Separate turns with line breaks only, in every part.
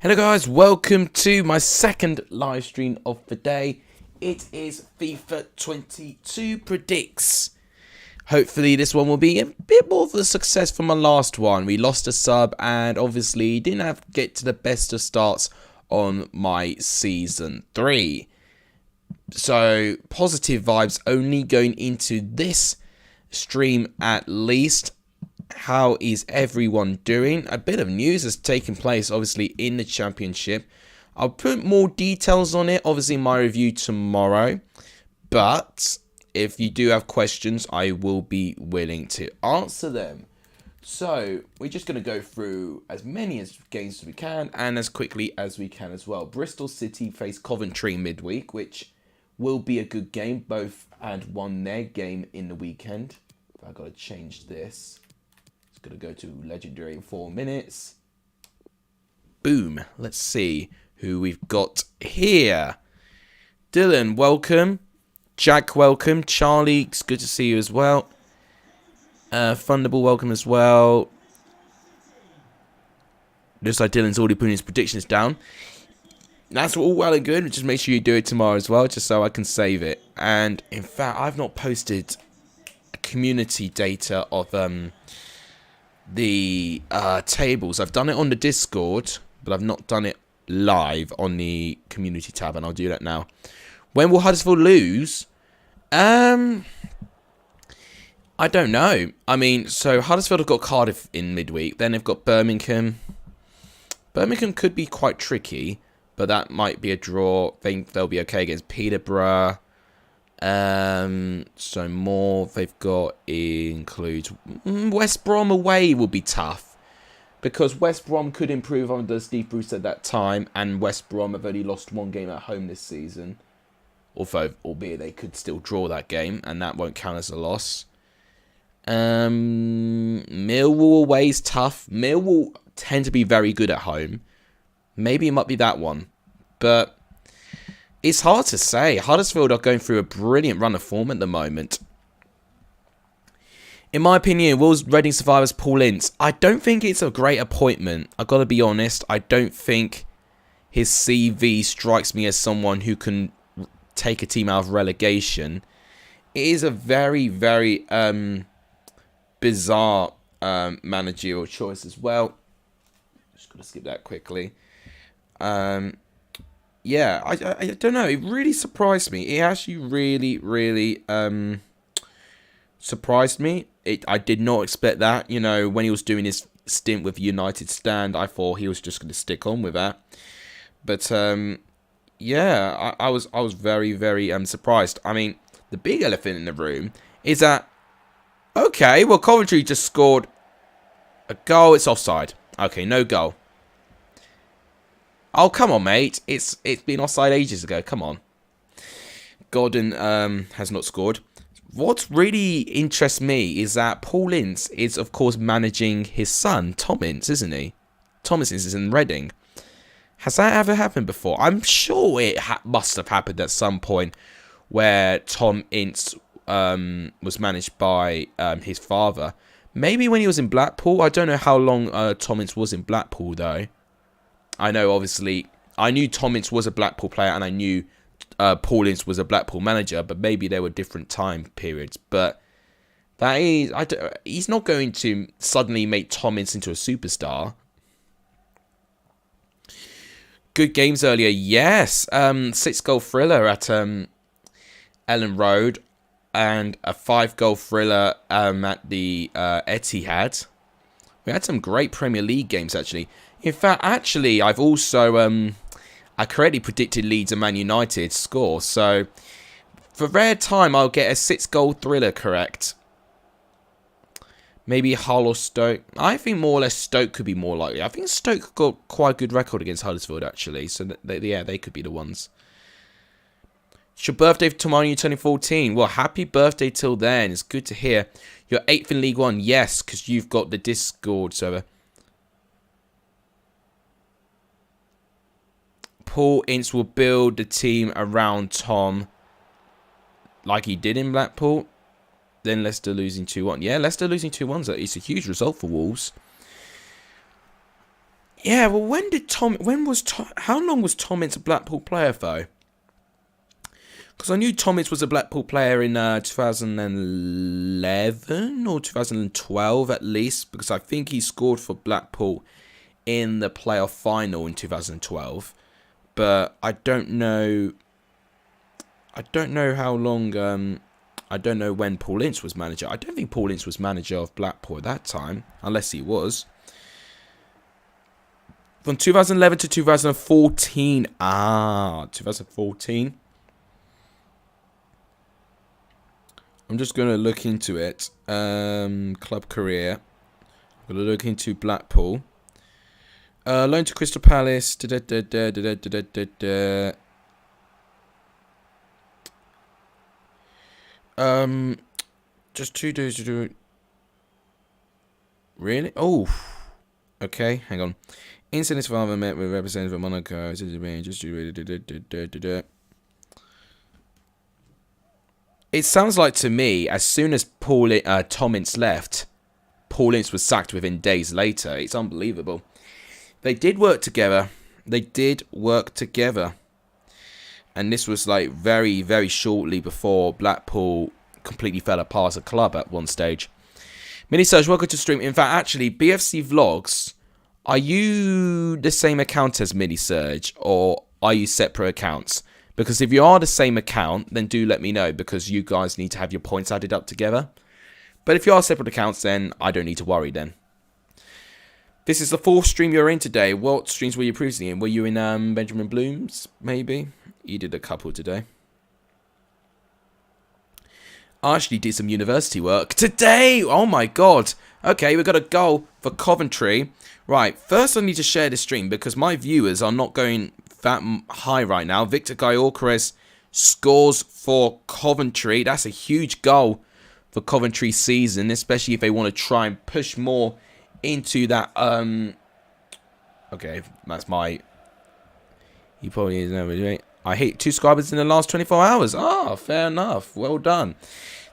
Hello guys, welcome to my second live stream of the day. It is FIFA 22 Predicts. Hopefully this one will be a bit more of a success from my last one. We lost a sub and obviously didn't have to get to the best of starts on my season 3. So positive vibes only going into this stream at least. How is everyone doing? A bit of news has taken place obviously in the championship. I'll put more details on it obviously in my review tomorrow, but if you do have questions I will be willing to answer them. So we're just going to go through as many games as we can and as quickly as we can as well. Bristol City face Coventry midweek, which will be a good game. Both had won their game in the weekend. I've got to change this. Gonna go to legendary in 4 minutes. Boom. Let's see who we've got here. Dylan, welcome. Jack, welcome. Charlie, it's good to see you as well. Thunderball, welcome as well. Looks like Dylan's already putting his predictions down. That's all well and good. Just make sure you do it tomorrow as well, just so I can save it. And in fact, I've not posted community data of the tables. I've done it on the Discord, but I've not done it live on the community tab, and I'll do that now. When will Huddersfield lose? I don't know. I mean, so Huddersfield have got Cardiff in midweek, then they've got Birmingham. Birmingham could be quite tricky, but that might be a draw. I think they'll be okay against Peterborough. So more they've got includes West Brom away will be tough because West Brom could improve under Steve Bruce at that time, and West Brom have only lost 1 game at home this season, although albeit they could still draw that game and that won't count as a loss. Millwall away is tough. Millwall tend to be very good at home. Maybe it might be that one, but it's hard to say. Huddersfield are going through a brilliant run of form at the moment. In my opinion, will Reading Survivors Paul Ince? I don't think it's a great appointment. I've got to be honest. I don't think his CV strikes me as someone who can take a team out of relegation. It is a very, very bizarre managerial choice as well. Just got to skip that quickly. Yeah, I don't know. It really surprised me. It actually really surprised me. I did not expect that. You know, when he was doing his stint with United Stand, I thought he was just going to stick on with that. But yeah, I was very surprised. I mean, the big elephant in the room is that okay, well Coventry just scored a goal. It's offside. Okay, no goal. Oh, come on, mate. It's been offside ages ago. Come on. Gordon has not scored. What really interests me is that Paul Ince is, of course, managing his son, Tom Ince, isn't he? Thomas Ince is in Reading. Has that ever happened before? I'm sure it must have happened at some point where Tom Ince was managed by his father. Maybe when he was in Blackpool. I don't know how long Tom Ince was in Blackpool, though. I know, obviously, I knew Tom Ince was a Blackpool player and I knew Paul Ince was a Blackpool manager, but maybe there were different time periods. But that is, he's not going to suddenly make Tom Ince into a superstar. Good games earlier, yes. 6-goal thriller at Ellen Road and a 5-goal thriller at the Etihad. We had some great Premier League games, actually. In fact, actually, I've also, I correctly predicted Leeds and Man United score. So, for rare time, I'll get a 6-goal thriller correct. Maybe Hull or Stoke. I think more or less Stoke could be more likely. I think Stoke got quite a good record against Huddersfield, actually. So, yeah, they could be the ones. It's your birthday tomorrow, you turning 14. Well, happy birthday till then. It's good to hear. You're 8th in League One. Yes, because you've got the Discord server. Paul Ince will build the team around Tom like he did in Blackpool. Then Leicester losing 2-1. Yeah, Leicester losing 2-1. It's a huge result for Wolves. Yeah, well, how long was Tom Ince a Blackpool player, though? Because I knew Tom Ince was a Blackpool player in 2011 or 2012 at least, because I think he scored for Blackpool in the playoff final in 2012. But I don't know how long. I don't know when Paul Ince was manager. I don't think Paul Ince was manager of Blackpool at that time, unless he was. From 2011 to 2014. 2014. I'm just going to look into it. Club career. I'm going to look into Blackpool. Loan to Crystal Palace. Just 2 days to do it. Really? Oh. Okay, hang on. Incident's father met with representative of Monaco. It sounds like to me, as soon as Tom Ince left, Paul Ince was sacked within days later. It's unbelievable. They did work together. And this was like very, very shortly before Blackpool completely fell apart as a club at one stage. Mini Surge, welcome to stream. In fact, actually, BFC Vlogs, are you the same account as Mini Surge, or are you separate accounts? Because if you are the same account, then do let me know, because you guys need to have your points added up together. But if you are separate accounts, then I don't need to worry then. This is the 4th stream you're in today. What streams were you previously in? Were you in Benjamin Bloom's, maybe? You did a couple today. I actually did some university work today. Oh my god. Okay, we've got a goal for Coventry. Right, first I need to share this stream because my viewers are not going that high right now. Victor Gyökeres scores for Coventry. That's a huge goal for Coventry's season, especially if they want to try and push more into that. Okay, that's my. He probably is right. I hit 2 subscribers in the last 24 hours. Ah, fair enough. Well done.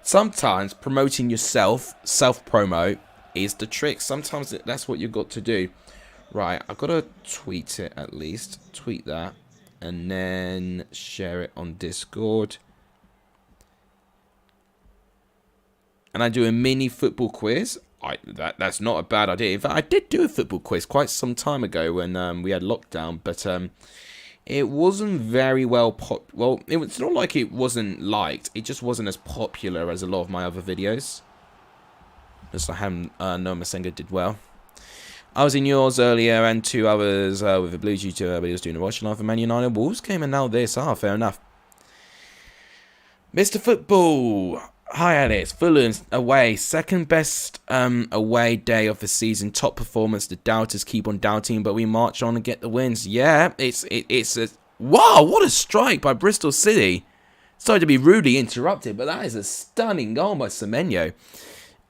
Sometimes promoting yourself, self-promote, is the trick. Sometimes that's what you've got to do. Right, I've got to tweet it at least. Tweet that. And then share it on Discord. And I do a mini football quiz. That's not a bad idea. In fact, I did do a football quiz quite some time ago when we had lockdown. But it wasn't very well well, it's not like it wasn't liked. It just wasn't as popular as a lot of my other videos. Just like Noah Masenga did well. I was in yours earlier and 2 hours with a Blues YouTuber, but he was doing a watch live for Man United. Wolves came and now this. Fair enough. Mr. Football. Hi, Alex. Fulham's away. Second best away day of the season. Top performance. The doubters keep on doubting, but we march on and get the wins. Yeah, it's a... Wow, what a strike by Bristol City. Sorry to be rudely interrupted, but that is a stunning goal by Semenyo.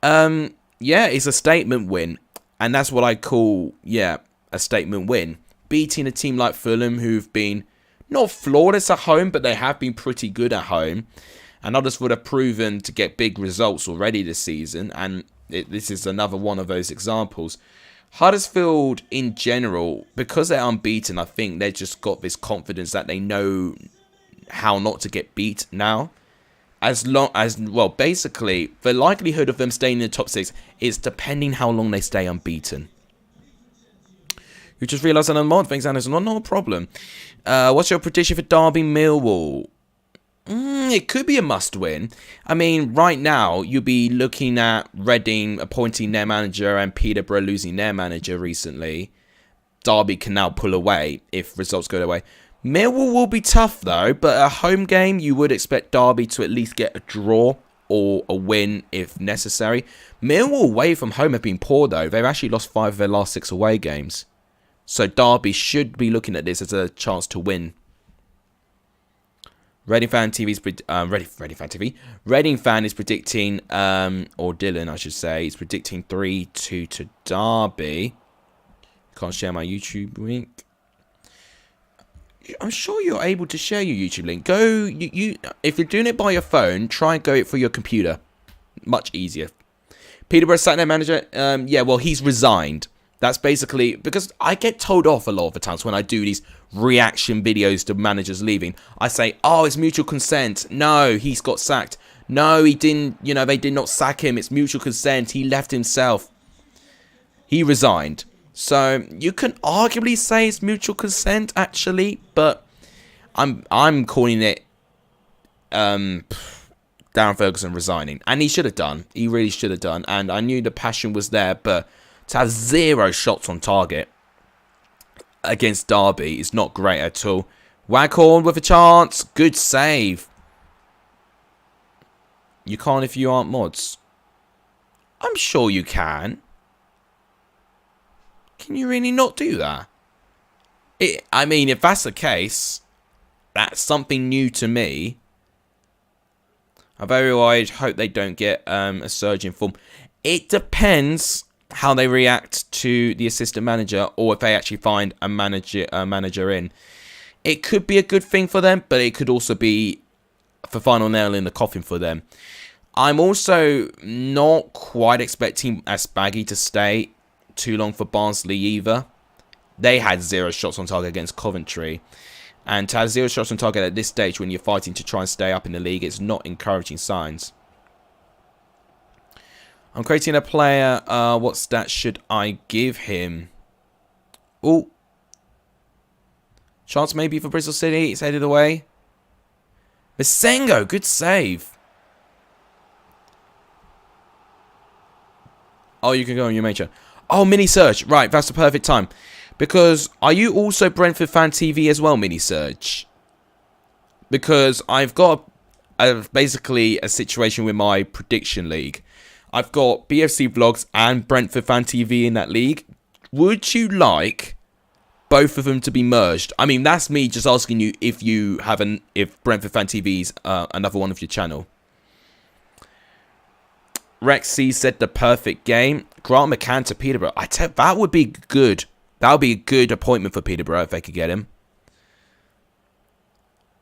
Yeah, it's a statement win. And that's what I call, a statement win. Beating a team like Fulham, who've been not flawless at home, but they have been pretty good at home. And others would have proven to get big results already this season. And this is another one of those examples. Huddersfield, in general, because they're unbeaten, I think they've just got this confidence that they know how not to get beat now. As long as, well, basically, the likelihood of them staying in the top 6 is depending how long they stay unbeaten. You just realised that on mod, thanks, Anderson. Not a problem. What's your prediction for Derby Millwall? It could be a must-win. I mean, right now, you'll be looking at Reading appointing their manager and Peterborough losing their manager recently. Derby can now pull away if results go their way. Millwall will be tough, though, but a home game, you would expect Derby to at least get a draw or a win if necessary. Millwall away from home have been poor, though. They've actually lost 5 of their last 6 away games. So Derby should be looking at this as a chance to win. Reading Fan is predicting, or Dylan, I should say, is predicting 3-2 to Derby. Can't share my YouTube link. I'm sure you're able to share your YouTube link. Go, if you're doing it by your phone, try and go it for your computer. Much easier. Peterborough sat their manager. Yeah, well, he's resigned. That's basically because I get told off a lot of the times when I do these reaction videos to managers leaving. I say, oh, it's mutual consent. No, he's got sacked. No, he didn't. You know, they did not sack him. It's mutual consent. He left himself. He resigned. So you can arguably say it's mutual consent, actually, but I'm calling it Darren Ferguson resigning, and he should have done. He really should have done. And I knew the passion was there, but to have 0 shots on target against Derby is not great at all. Waghorn with a chance. Good save. You can't if you aren't mods. I'm sure you can. Can you really not do that? I mean, if that's the case, that's something new to me. I very well hope they don't get a surge in form. It depends how they react to the assistant manager, or if they actually find a manager in. It could be a good thing for them, but it could also be the final nail in the coffin for them. I'm also not quite expecting Asbaghi to stay too long for Barnsley either. They had 0 shots on target against Coventry. And to have 0 shots on target at this stage when you're fighting to try and stay up in the league, it's not encouraging signs. I'm creating a player. What stats should I give him? Oh. Chance maybe for Bristol City. It's headed away. Masengo, good save. Oh, you can go on your major. Oh, mini search. Right, that's the perfect time. Because are you also Brentford Fan TV as well, mini search? Because I've got basically a situation with my prediction league. I've got BFC Vlogs and Brentford Fan TV in that league. Would you like both of them to be merged? I mean, that's me just asking you if you have if Brentford Fan TV is another one of your channel. Rex C said the perfect game. Grant McCann to Peterborough. That would be good. That would be a good appointment for Peterborough if they could get him.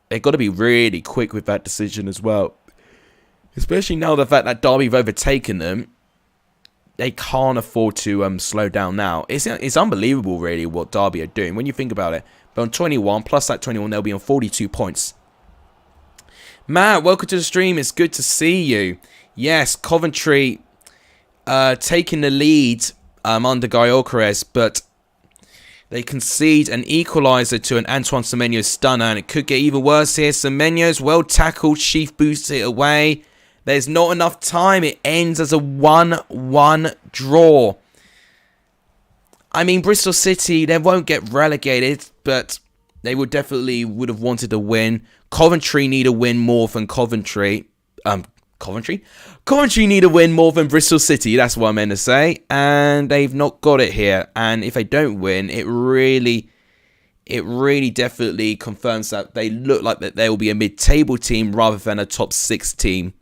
They've got to be really quick with that decision as well. Especially now the fact that Derby have overtaken them. They can't afford to slow down now. It's unbelievable, really, what Derby are doing when you think about it. But on 21, plus that 21, they'll be on 42 points. Matt, welcome to the stream. It's good to see you. Yes, Coventry taking the lead under Gyökeres, but they concede an equaliser to an Antoine Semenyo stunner, and it could get even worse here. Semenyo's well tackled, Sheaf boosts it away. There's not enough time. It ends as a 1-1 draw. I mean, Bristol City, they won't get relegated, but they would have wanted a win. Coventry need a win more than Coventry need a win more than Bristol City. That's what I meant to say. And they've not got it here. And if they don't win, it really definitely confirms that they look like that they will be a mid-table team rather than a top 6 team.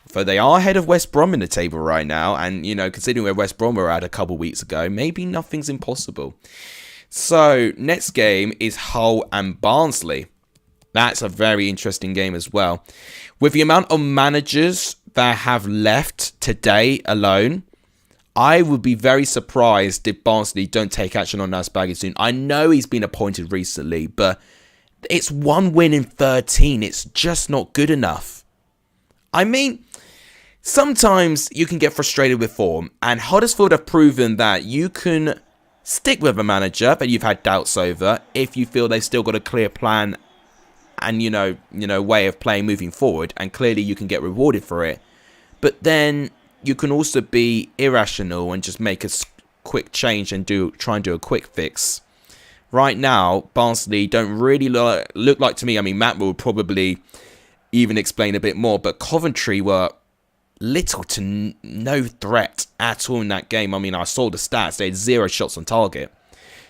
So they are ahead of West Brom in the table right now. And, you know, considering where West Brom were at a couple weeks ago, maybe nothing's impossible. So, next game is Hull and Barnsley. That's a very interesting game as well. With the amount of managers that have left today alone, I would be very surprised if Barnsley don't take action on Asbaghi soon. I know he's been appointed recently, but it's 1 win in 13. It's just not good enough. I mean, sometimes you can get frustrated with form, and Huddersfield have proven that you can stick with a manager that you've had doubts over if you feel they've still got a clear plan and, you know, way of playing moving forward, and clearly you can get rewarded for it. But then you can also be irrational and just make a quick change and try and do a quick fix. Right now, Barnsley don't really look like to me. I mean, Matt will probably even explain a bit more, but Coventry were little to no threat at all in that game. I mean, I saw the stats. They had 0 shots on target.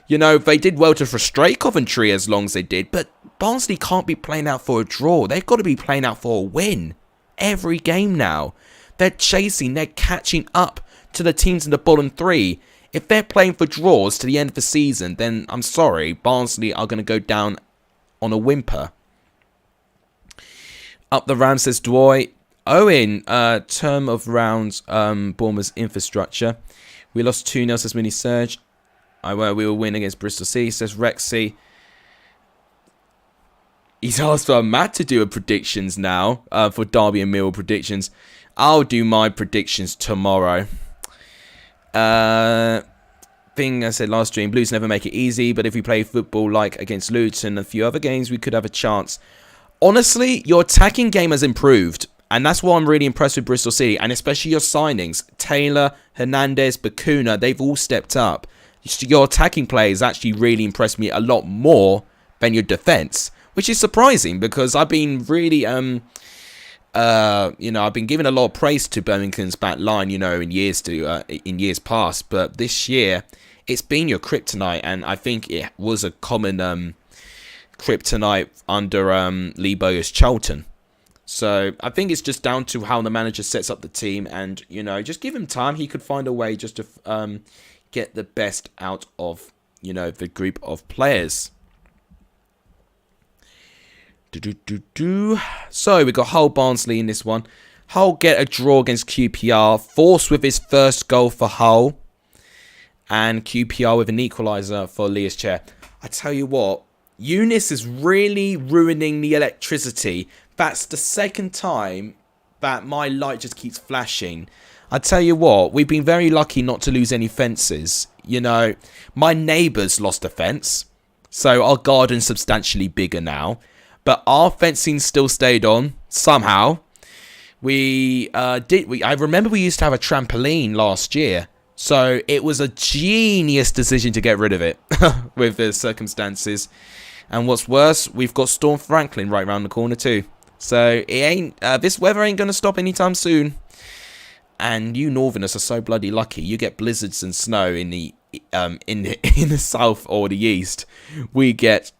You know, they did well to frustrate Coventry as long as they did, but Barnsley can't be playing out for a draw. They've got to be playing out for a win every game now. They're chasing, they're catching up to the teams in the bottom 3. If they're playing for draws to the end of the season, then I'm sorry, Barnsley are going to go down on a whimper. Up the Ram, says Dwight. Owen, term of rounds, Bournemouth's infrastructure. We lost 2-0, says Mini Surge. We will win against Bristol City, says Rexy. He's asked for Matt to do a predictions now for Derby and Millwall predictions. I'll do my predictions tomorrow. Thing I said last stream, Blues never make it easy, but if we play football like against Luton and a few other games, we could have a chance. Honestly, your attacking game has improved, and that's why I'm really impressed with Bristol City, and especially your signings. Taylor, Hernandez, Bacuna, they've all stepped up. Your attacking play has actually really impressed me a lot more than your defence, which is surprising because I've been really, I've been giving a lot of praise to Birmingham's back line, in years past, but this year it's been your kryptonite, and I think it was a common kryptonite under Lee Bowyer's Charlton. So I think it's just down to how the manager sets up the team, and just give him time. He could find a way just to get the best out of the group of players. So we got Hull Barnsley in this one. Hull get a draw against QPR. Force with his first goal for Hull, and QPR with an equaliser for Leah's Chair. I tell you what, Eunice is really ruining the electricity. That's the second time that my light just keeps flashing. I tell you what, we've been very lucky not to lose any fences. My neighbours lost a fence, so our garden's substantially bigger now. But our fencing still stayed on somehow. I remember we used to have a trampoline last year, so it was a genius decision to get rid of it with the circumstances. And what's worse, we've got Storm Franklin right around the corner too. So this weather ain't gonna stop anytime soon. And you Northerners are so bloody lucky. You get blizzards and snow in the south or the east. We get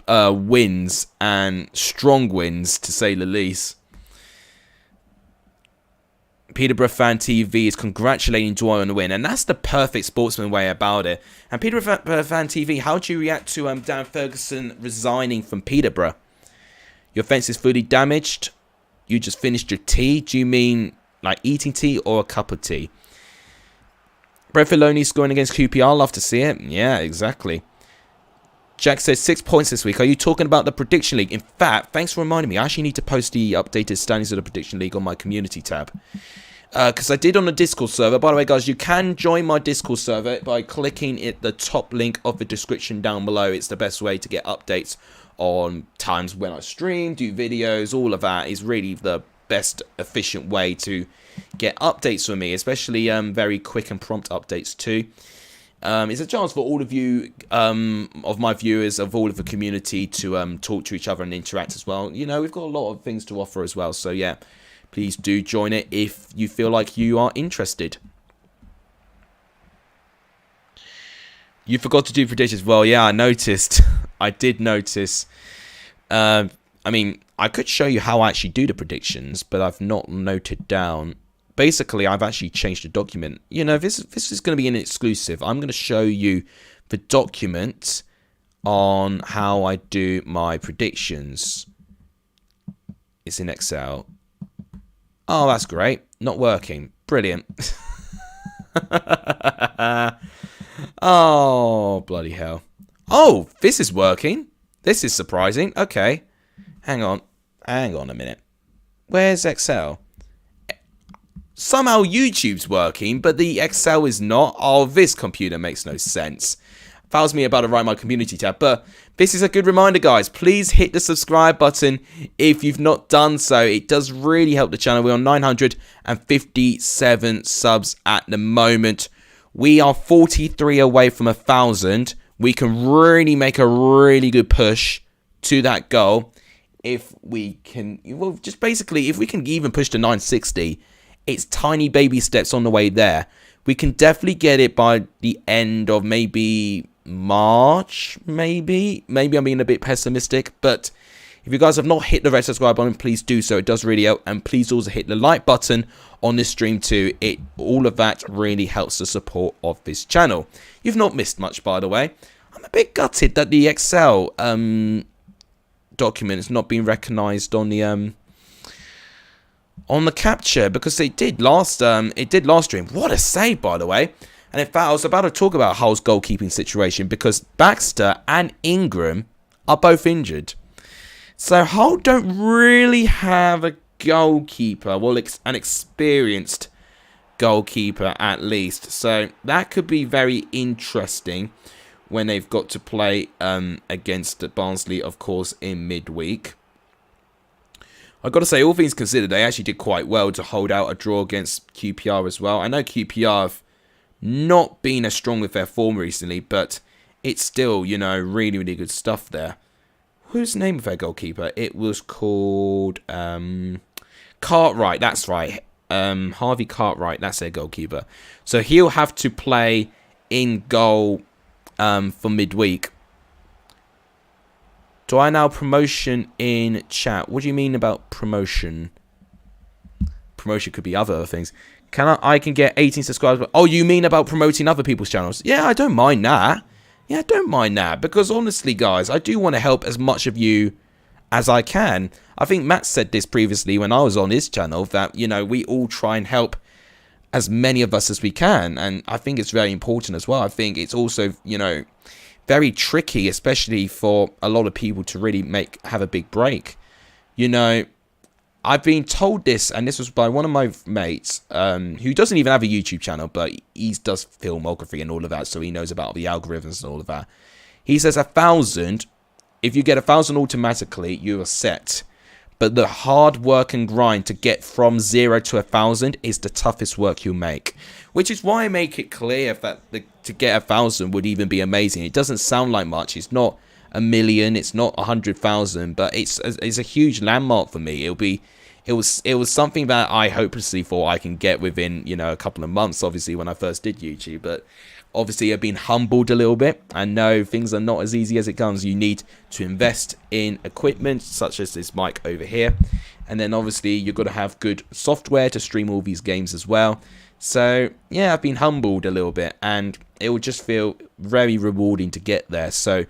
winds, and strong winds to say the least. Peterborough Fan TV is congratulating Dwyer on the win, and that's the perfect sportsman way about it. And Peterborough Fan TV, how do you react to Dan Ferguson resigning from Peterborough? Your fence is fully damaged. You just finished your tea. Do you mean like eating tea or a cup of tea? Brentford Loney scoring against QPR. Love to see it. Yeah, exactly. Jack says 6 points this week. Are you talking about the Prediction League? In fact, thanks for reminding me. I actually need to post the updated standings of the Prediction League on my community tab. Because I did on the Discord server. By the way, guys, you can join my Discord server by clicking at the top link of the description down below. It's the best way to get updates on times when I stream, do videos, all of that is really the best efficient way to get updates from me, especially very quick and prompt updates too. It's a chance for all of you, of my viewers, of all of the community to talk to each other and interact as well. We've got a lot of things to offer as well. So yeah, please do join it if you feel like you are interested. You forgot to do predictions. Well, yeah, I noticed. I did notice. I mean, I could show you how I actually do the predictions, but I've not noted down. Basically, I've actually changed the document. This is going to be an exclusive. I'm going to show you the document on how I do my predictions. It's in Excel. Oh, that's great. Not working. Brilliant. Oh, bloody hell. Oh, this is working. This is surprising. Okay. Hang on a minute. Where's Excel? Somehow YouTube's working, but the Excel is not. Oh, this computer makes no sense. Fouls me about to write my community tab, but this is a good reminder, guys. Please hit the subscribe button if you've not done so. It does really help the channel. We're on 957 subs at the moment. We are 43 away from 1,000. We can really make a really good push to that goal if we can. Well, just basically, if we can even push to 960. It's tiny baby steps on the way there. We can definitely get it by the end of maybe March, maybe. Maybe I'm being a bit pessimistic, but if you guys have not hit the red subscribe button, please do so. It does really help, and please also hit the like button on this stream too. All of that really helps the support of this channel. You've not missed much, by the way. I'm a bit gutted that the Excel document has not been recognised on the capture, because it did last stream. What a save, by the way. And in fact, I was about to talk about Hull's goalkeeping situation because Baxter and Ingram are both injured. So Hull don't really have a goalkeeper. Well, an experienced goalkeeper at least. So that could be very interesting when they've got to play against Barnsley, of course, in midweek. I've got to say, all things considered, they actually did quite well to hold out a draw against QPR as well. I know QPR have not been as strong with their form recently, but it's still, you know, really, really good stuff there. Who's the name of their goalkeeper? It was called Cartwright, that's right. Harvey Cartwright, that's their goalkeeper. So he'll have to play in goal for midweek. Do I now promotion in chat? What do you mean about promotion? Promotion could be other things. I can get 18 subscribers. Oh, you mean about promoting other people's channels? Yeah, I don't mind that. Yeah, I don't mind that. Because honestly, guys, I do want to help as much of you as I can. I think Matt said this previously when I was on his channel, that, you know, we all try and help as many of us as we can. And I think it's very important as well. I think it's also, you know, very tricky, especially for a lot of people to really have a big break. You know, I've been told this, and this was by one of my mates, who doesn't even have a YouTube channel, but he does filmography and all of that, so he knows about the algorithms and all of that. He says 1,000, if you get 1,000 automatically, you are set. But the hard work and grind to get from 0 to 1,000 is the toughest work you'll make. Which is why I make it clear that to get 1,000 would even be amazing. It doesn't sound like much. It's not 1 million. It's not 100,000. But it's a huge landmark for me. It was something that I hopelessly thought I can get within, you know, a couple of months. Obviously, when I first did YouTube, but obviously I've been humbled a little bit. I know things are not as easy as it comes. You need to invest in equipment such as this mic over here. And then obviously you've got to have good software to stream all these games as well. So yeah, I've been humbled a little bit, and it will just feel very rewarding to get there. So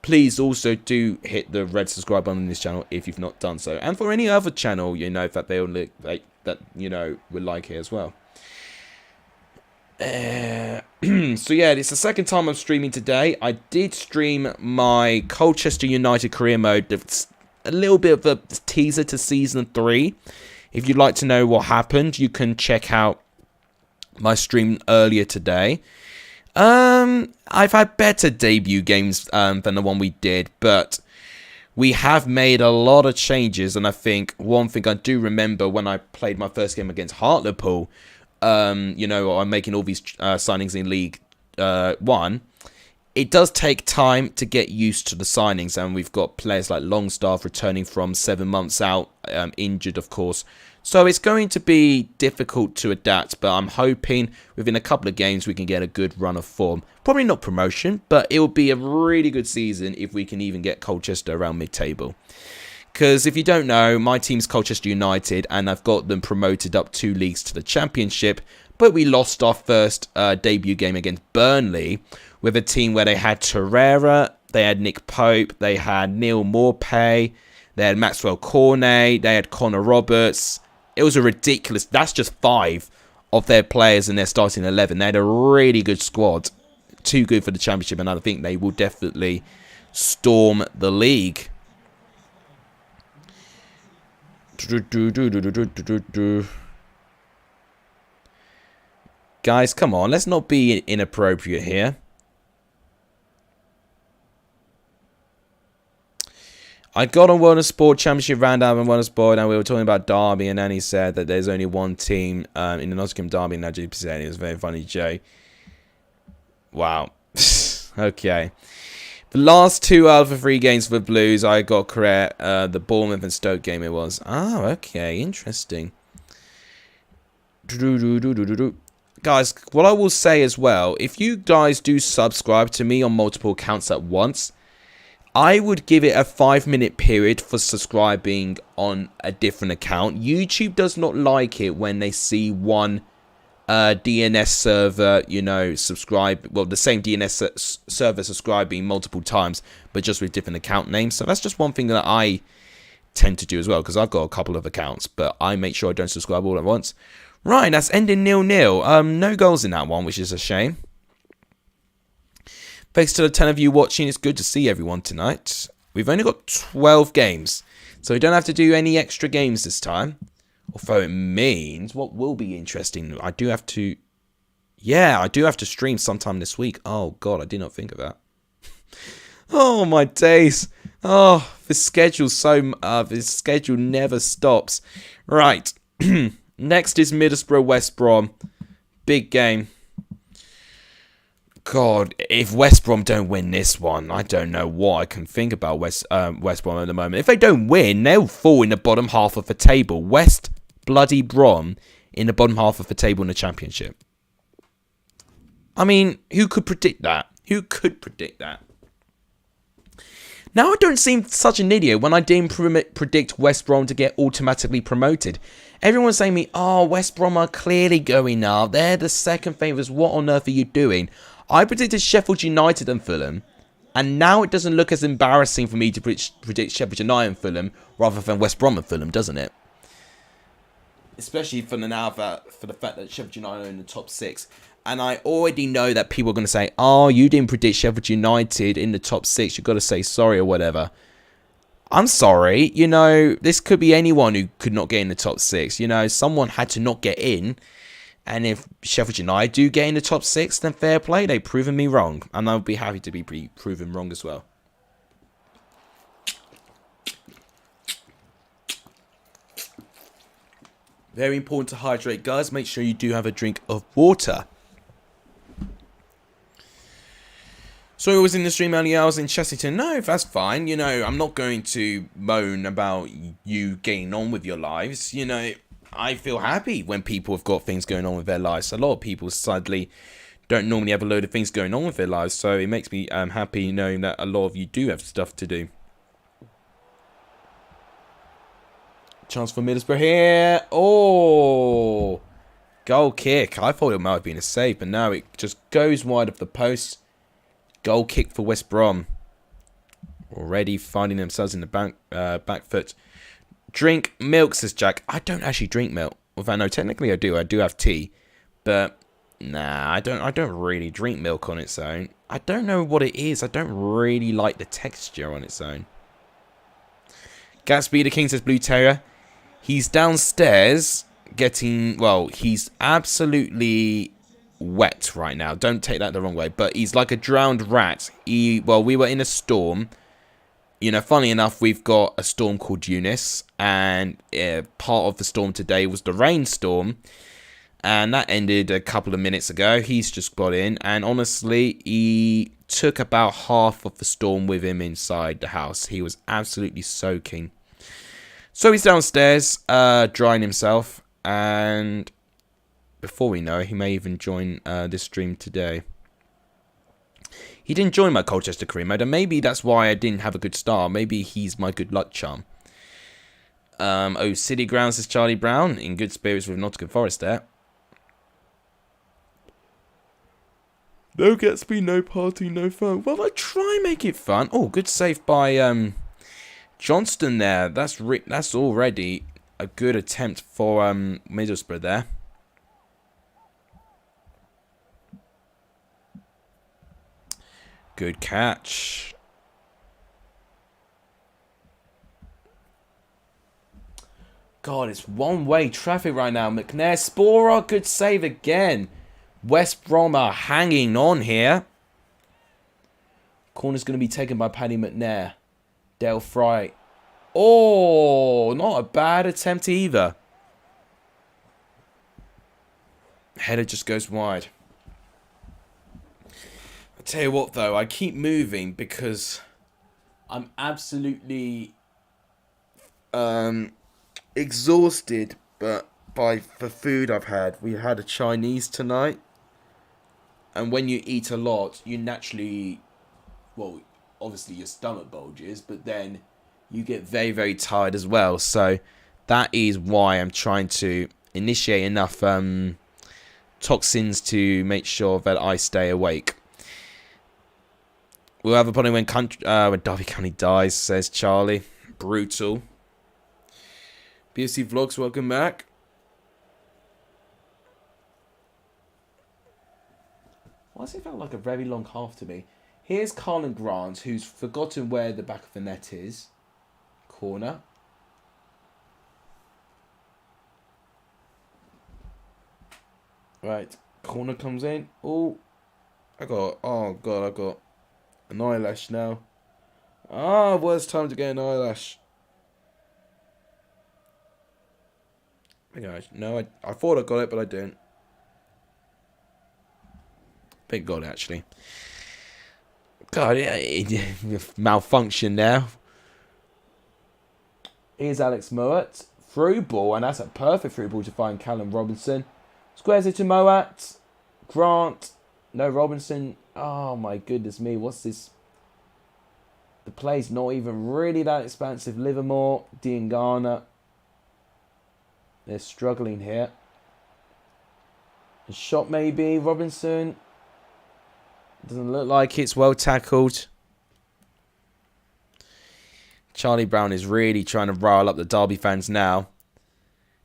please also do hit the red subscribe button on this channel if you've not done so. And for any other channel, you know, that they'll that you know would like it as well. So yeah, it's the second time I'm streaming today. I did stream my Colchester United career mode. It's a little bit of a teaser to season 3. If you'd like to know what happened, you can check out my stream earlier today. I've had better debut games than the one we did, but we have made a lot of changes. And I think one thing I do remember when I played my first game against Hartlepool, you know, I'm making all these signings in League 1. It does take time to get used to the signings, and we've got players like Longstaff returning from 7 months out, injured, of course. So it's going to be difficult to adapt, but I'm hoping within a couple of games we can get a good run of form. Probably not promotion, but it will be a really good season if we can even get Colchester around mid-table. Because if you don't know, my team's Colchester United, and I've got them promoted up 2 leagues to the Championship. But we lost our first debut game against Burnley with a team where they had Torreira, they had Nick Pope, they had Neil Morpay, they had Maxwell Cornet, they had Connor Roberts. It was a ridiculous... That's just 5 of their players in their starting 11. They had a really good squad. Too good for the Championship, and I think they will definitely storm the league. Guys, come on. Let's not be inappropriate here. I got on World of Sport Championship roundup and World of Sport, and we were talking about Derby, and then he said that there's only one team in the Nottingham Derby, and now JP said it was very funny, Jay. Wow. Okay. The last 2 out of the 3 games for the Blues, I got correct. The Bournemouth and Stoke game it was. Oh, okay. Interesting. Guys, what I will say as well, if you guys do subscribe to me on multiple accounts at once, I would give it a 5-minute period for subscribing on a different account. YouTube does not like it when they see one DNS server, you know, subscribe. Well, the same DNS server subscribing multiple times, but just with different account names. So that's just one thing that I tend to do as well, because I've got a couple of accounts, but I make sure I don't subscribe all at once. Right, that's ending 0-0. No goals in that one, which is a shame. Thanks to the 10 of you watching. It's good to see everyone tonight. We've only got 12 games, so we don't have to do any extra games this time. Although it means what will be interesting, I do have to stream sometime this week. Oh god, I did not think of that. Oh my days. Oh, this schedule never stops. Right. Next is Middlesbrough West Brom. Big game. God, if West Brom don't win this one, I don't know what I can think about West Brom at the moment. If they don't win, they'll fall in the bottom half of the table. West bloody Brom in the bottom half of the table in the Championship. I mean, who could predict that? Who could predict that? Now I don't seem such an idiot when I didn't predict West Brom to get automatically promoted. Everyone's saying to me, oh, West Brom are clearly going up. They're the second favourites. What on earth are you doing? I predicted Sheffield United and Fulham. And now it doesn't look as embarrassing for me to predict Sheffield United and Fulham rather than West Brom and Fulham, doesn't it? Especially for the fact that Sheffield United are in the top 6. And I already know that people are going to say, oh, you didn't predict Sheffield United in the top 6. You've got to say sorry or whatever. I'm sorry. You know, this could be anyone who could not get in the top 6. You know, someone had to not get in. And if Sheffield United do get in the top 6, then fair play. They've proven me wrong. And I'll be happy to be proven wrong as well. Very important to hydrate, guys. Make sure you do have a drink of water. So it was in the stream earlier, I was in Chessington. No, that's fine. You know, I'm not going to moan about you getting on with your lives. You know, I feel happy when people have got things going on with their lives. A lot of people sadly don't normally have a load of things going on with their lives. So it makes me happy knowing that a lot of you do have stuff to do. Chance for Middlesbrough here. Oh, goal kick. I thought it might have been a save, but now it just goes wide of the post. Goal kick for West Brom. Already finding themselves in the back foot. Drink milk, says Jack. I don't actually drink milk. Although no, technically I do. I do have tea, but nah, I don't really drink milk on its own. I don't know what it is. I don't really like the texture on its own. Gatsby the King says Blue Terrier. He's downstairs getting, well, he's absolutely wet right now. Don't take that the wrong way, but he's like a drowned rat. We were in a storm. You know, funny enough, we've got a storm called Eunice, and part of the storm today was the rainstorm, and that ended a couple of minutes ago. He's just got in, and honestly, he took about half of the storm with him inside the house. He was absolutely soaking. So he's downstairs, drying himself, and before we know it, he may even join this stream today. He didn't join my Colchester career mode, and maybe that's why I didn't have a good start. Maybe he's my good luck charm. Oh, City Grounds says Charlie Brown. In good spirits with Nottingham Forest there. No Gatsby, no party, no fun. Well, I try and make it fun. Oh, good save by Johnston there. That's already a good attempt for Middlesbrough there. Good catch. God, it's one-way traffic right now. McNair, Sporer, good save again. West Brom are hanging on here. Corner's going to be taken by Paddy McNair. Dale Fry. Oh, not a bad attempt either. Header just goes wide. I tell you what, though, I keep moving because I'm absolutely exhausted by the food I've had. We had a Chinese tonight, and when you eat a lot, you naturally, well, obviously your stomach bulges, but then you get very, very tired as well. So that is why I'm trying to initiate enough toxins to make sure that I stay awake. We'll have a point when Derby County dies, says Charlie. Brutal. BFC Vlogs, welcome back. Why does it feel like a very long half to me? Here's Carlin Grant, who's forgotten where the back of the net is. Corner. Right, corner comes in. Oh, oh God, I got an eyelash now. Ah, worst time to get an eyelash. No, I thought I got it, but I didn't. Thank God, actually. God, it malfunction now. Here's Alex Moat. Through ball, and that's a perfect through ball to find Callum Robinson. Squares it to Moat. Grant. No, Robinson. Oh, my goodness me. What's this? The play's not even really that expansive. Livermore. Diangana. They're struggling here. A shot maybe. Robinson. Doesn't look like it's well tackled. Charlie Brown is really trying to rile up the Derby fans now.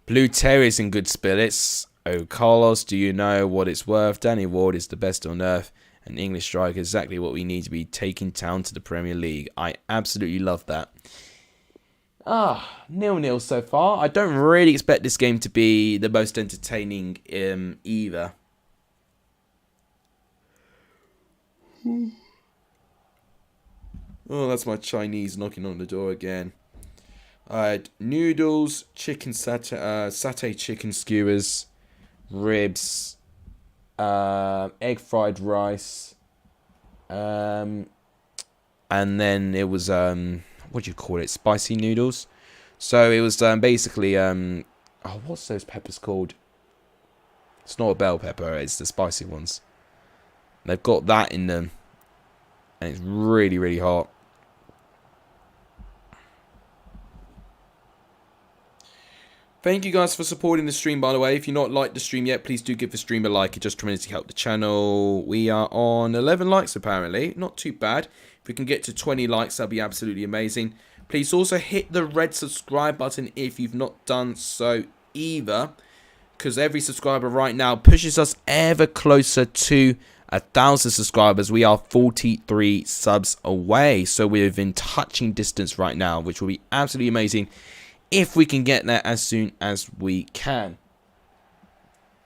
Blue Terrier's in good spirits. Oh, Carlos, do you know what it's worth? Danny Ward is the best on earth. An English striker, exactly what we need to be taking town to the Premier League. I absolutely love that. 0-0 so far. I don't really expect this game to be the most entertaining either. Oh, that's my Chinese knocking on the door again. I had noodles, chicken satay chicken skewers, ribs, egg fried rice, and then it was what do you call it? Spicy noodles. So it was basically what's those peppers called? It's not a bell pepper. It's the spicy ones. They've got that in them, and it's really, really hot. Thank you guys for supporting the stream, by the way. If you've not liked the stream yet, please do give the stream a like. It just tremendously helps the channel. We are on 11 likes, apparently. Not too bad. If we can get to 20 likes, that'll be absolutely amazing. Please also hit the red subscribe button if you've not done so either, because every subscriber right now pushes us ever closer to 1,000 subscribers. We are 43 subs away, so we're within touching distance right now, which will be absolutely amazing if we can get there as soon as we can.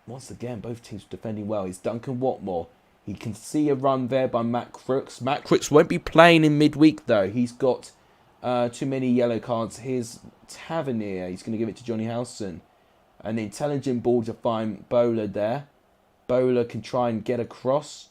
Once again, both teams defending well. It's Duncan Watmore. He can see a run there by Matt Crooks. Matt Crooks won't be playing in midweek, though. He's got too many yellow cards. Here's Tavernier. He's going to give it to Johnny Howson. An intelligent ball to find Bowler there. Bowler can try and get across.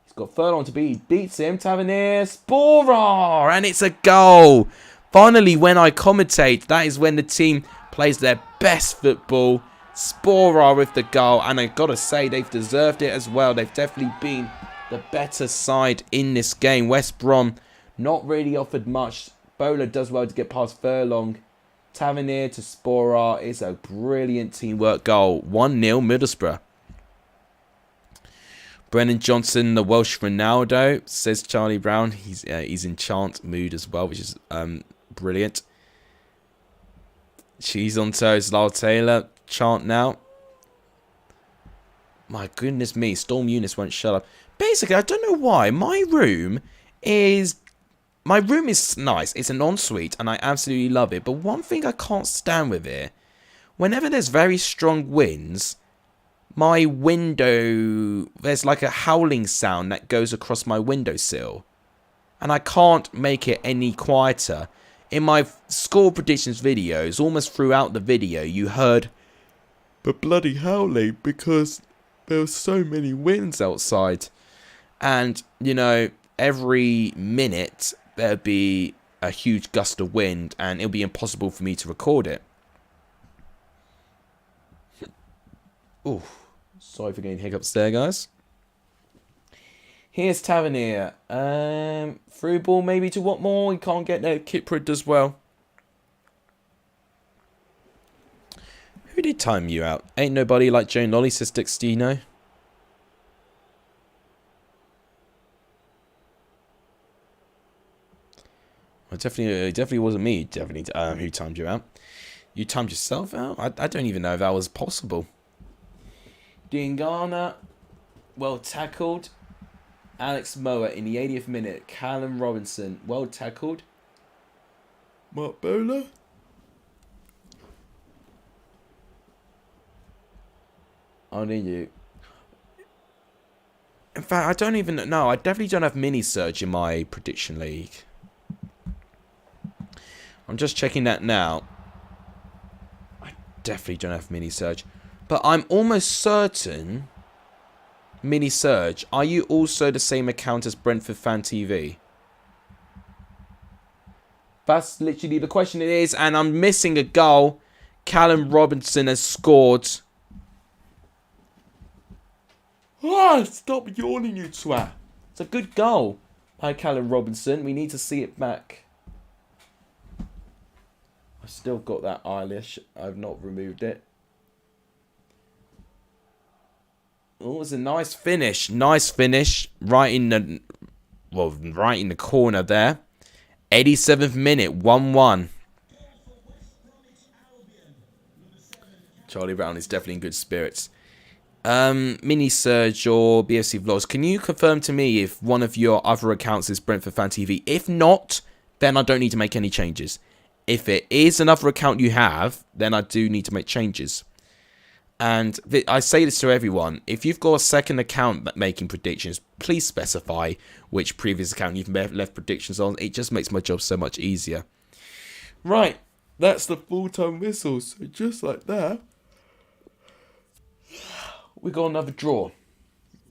He's got Furlong to beat. He beats him. Tavernier. Sporer! And it's a goal. Finally, when I commentate, that is when the team plays their best football. Sporer with the goal. And I've got to say, they've deserved it as well. They've definitely been the better side in this game. West Brom not really offered much. Bowler does well to get past Furlong. Tavernier to Sporer. It's a brilliant teamwork goal. 1-0 Middlesbrough. Brennan Johnson, the Welsh Ronaldo, says Charlie Brown. He's in chant mood as well, which is brilliant. Cheese on toast, Lyle Taylor, chant now. My goodness me, Storm Eunice won't shut up. Basically, I don't know why. My room is nice. It's an ensuite, and I absolutely love it. But one thing I can't stand with it, whenever there's very strong winds, my window, there's like a howling sound that goes across my windowsill. And I can't make it any quieter. In my score predictions videos, almost throughout the video, you heard the bloody howling because there were so many winds outside. And, you know, every minute there'd be a huge gust of wind and it'll be impossible for me to record it. Ooh, sorry for getting hiccups there, guys. Here's Tavernier. Through ball maybe to Watmore. He can't get there. Kiprud does well. Who did time you out? Ain't nobody like Joe Nolly, says Dextino. Well, it definitely wasn't me. Definitely who timed you out. You timed yourself out? I don't even know if that was possible. Diangana, well tackled. Alex Mower in the 80th minute. Callum Robinson. Well tackled. Mark Bowler. I need you. In fact, I don't even know. I definitely don't have mini surge in my prediction league. I'm just checking that now. I definitely don't have mini surge. But I'm almost certain... Mini surge. Are you also the same account as Brentford Fan TV? That's literally the question it is. And I'm missing a goal. Callum Robinson has scored... Ah, stop yawning, you twat. It's a good goal by Callum Robinson. We need to see it back. I've still got that eyelash. I've not removed it. Oh, it was a nice finish. Nice finish. Right in the... Well, right in the corner there. 87th minute. 1-1. Charlie Brown is definitely in good spirits. Mini Surge or BFC Vlogs, can you confirm to me if one of your other accounts is Brentford Fan TV? If not, then I don't need to make any changes. If it is another account you have, then I do need to make changes. And I say this to everyone, if you've got a second account making predictions, please specify which previous account you've left predictions on. It just makes my job so much easier. Right, that's the full-time whistle. So just like that, we got another draw.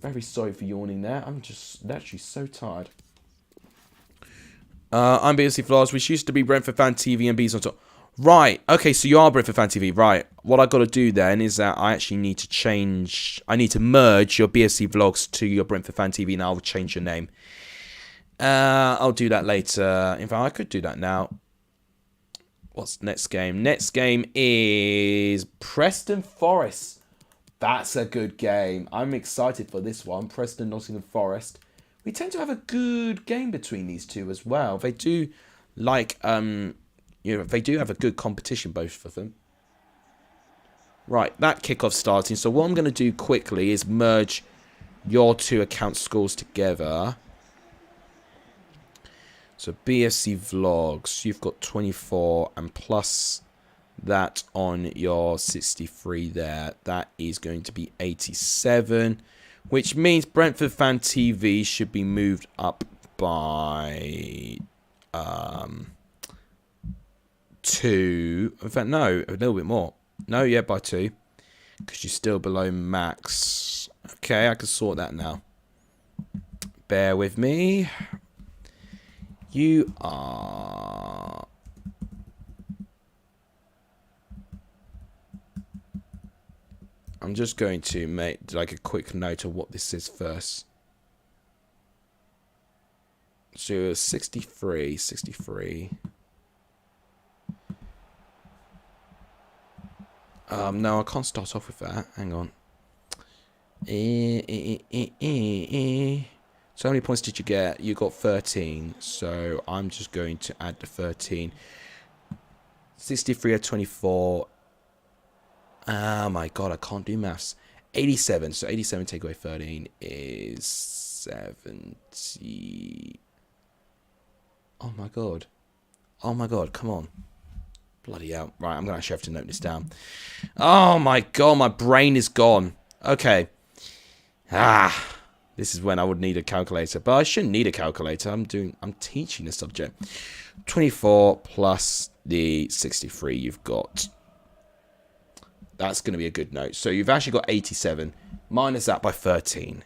Very sorry for yawning there. I'm just actually so tired. I'm BSC Flowers, which used to be Brentford Fan TV and B's on top. Right. Okay, so you are Brentford Fan TV. Right. What I got to do then is that I actually need to change... I need to merge your BSC Vlogs to your Brentford Fan TV, and I'll change your name. I'll do that later. In fact, I could do that now. What's next game? Next game is Preston Forest. That's a good game. I'm excited for this one. Preston, Nottingham Forest. We tend to have a good game between these two as well. They do like, they do have a good competition, both of them. Right, that kickoff starting. So what I'm going to do quickly is merge your two account scores together. So BSC Vlogs, you've got 24 and plus... that on your 63 there. That is going to be 87. Which means Brentford Fan TV should be moved up by 2. In fact, no, a little bit more. No, yeah, by 2. Because you're still below max. Okay, I can sort that now. Bear with me. You are... I'm just going to make like a quick note of what this is first. So 63. No, I can't start off with that. Hang on. So how many points did you get? You got 13. So I'm just going to add the 13. 63 at 24. Oh my god, I can't do maths. 87. So 87 take away 13 is 70. Oh my god. Oh my god, come on. Bloody hell. Right, I'm going to actually have to note this down. Oh my god, my brain is gone. Okay. This is when I would need a calculator. But I shouldn't need a calculator. I'm teaching the subject. 24 plus the 63 you've got. That's going to be a good note. So you've actually got 87. Minus that by 13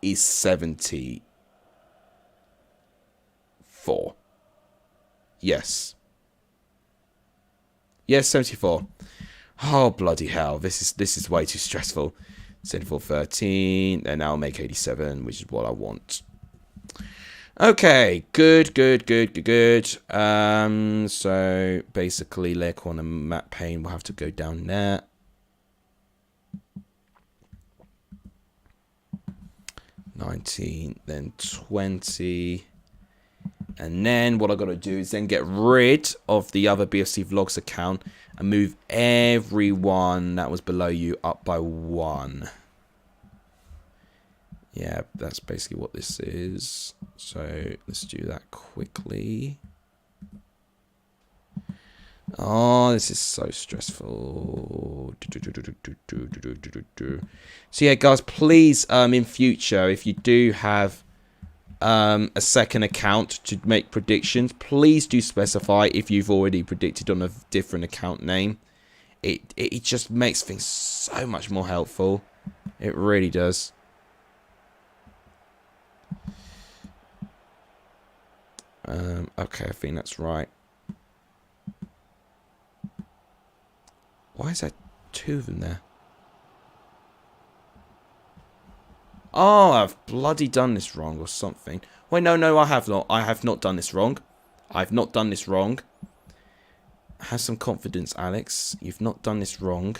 is 74. Yes. Yes, 74. Oh, bloody hell. This is way too stressful. 74, 13. And now I'll make 87, which is what I want. Okay, good. So basically, layer corner map pane will have to go down there. $19, then $20. And then what I've got to do is then get rid of the other BFC Vlogs account and move everyone that was below you up by 1. Yeah, that's basically what this is. So let's do that quickly. Oh, this is so stressful. So yeah, guys, please, in future, if you do have a second account to make predictions, please do specify if you've already predicted on a different account name. It just makes things so much more helpful. It really does. Okay, I think that's right. Why is there 2 of them there? Oh, I've bloody done this wrong or something. Wait, no, I have not. I have not done this wrong. I've not done this wrong. Have some confidence, Alex. You've not done this wrong.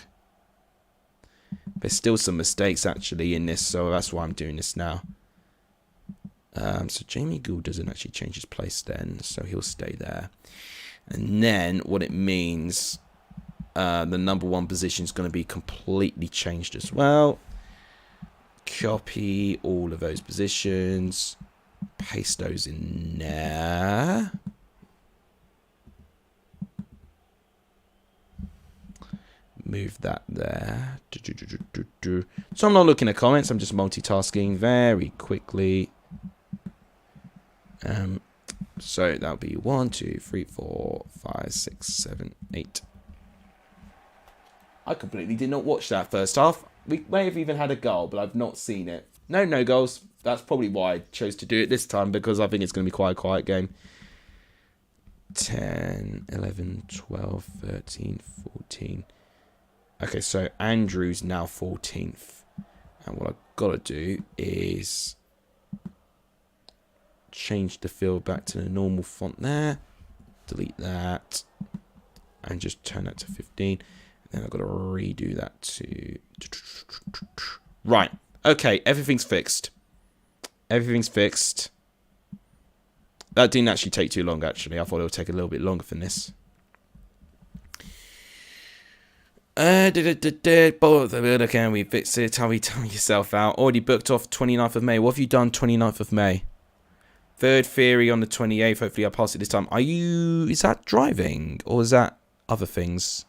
There's still some mistakes, actually, in this, so that's why I'm doing this now. So Jamie Gould doesn't actually change his place then, so he'll stay there. And then what it means, the number 1 position is going to be completely changed as well. Copy all of those positions, paste those in there. Move that there. So I'm not looking at comments, I'm just multitasking very quickly. So that'll be 1, 2, 3, 4, 5, 6, 7, 8. I completely did not watch that first half. We may have even had a goal, but I've not seen it. No goals. That's probably why I chose to do it this time, because I think it's going to be quite a quiet game. 10, 11, 12, 13, 14. Okay, so Andrew's now 14th. And what I've got to do is change the field back to the normal font there. Delete that. And just turn that to 15. And then I've got to redo that to... Right. Okay, everything's fixed. Everything's fixed. That didn't actually take too long, actually. I thought it would take a little bit longer than this. Can we fix it? Tell yourself out. Already booked off 29th of May. What have you done 29th of May? Third theory on the 28th. Hopefully I'll pass it this time. Is that driving? Or is that other things?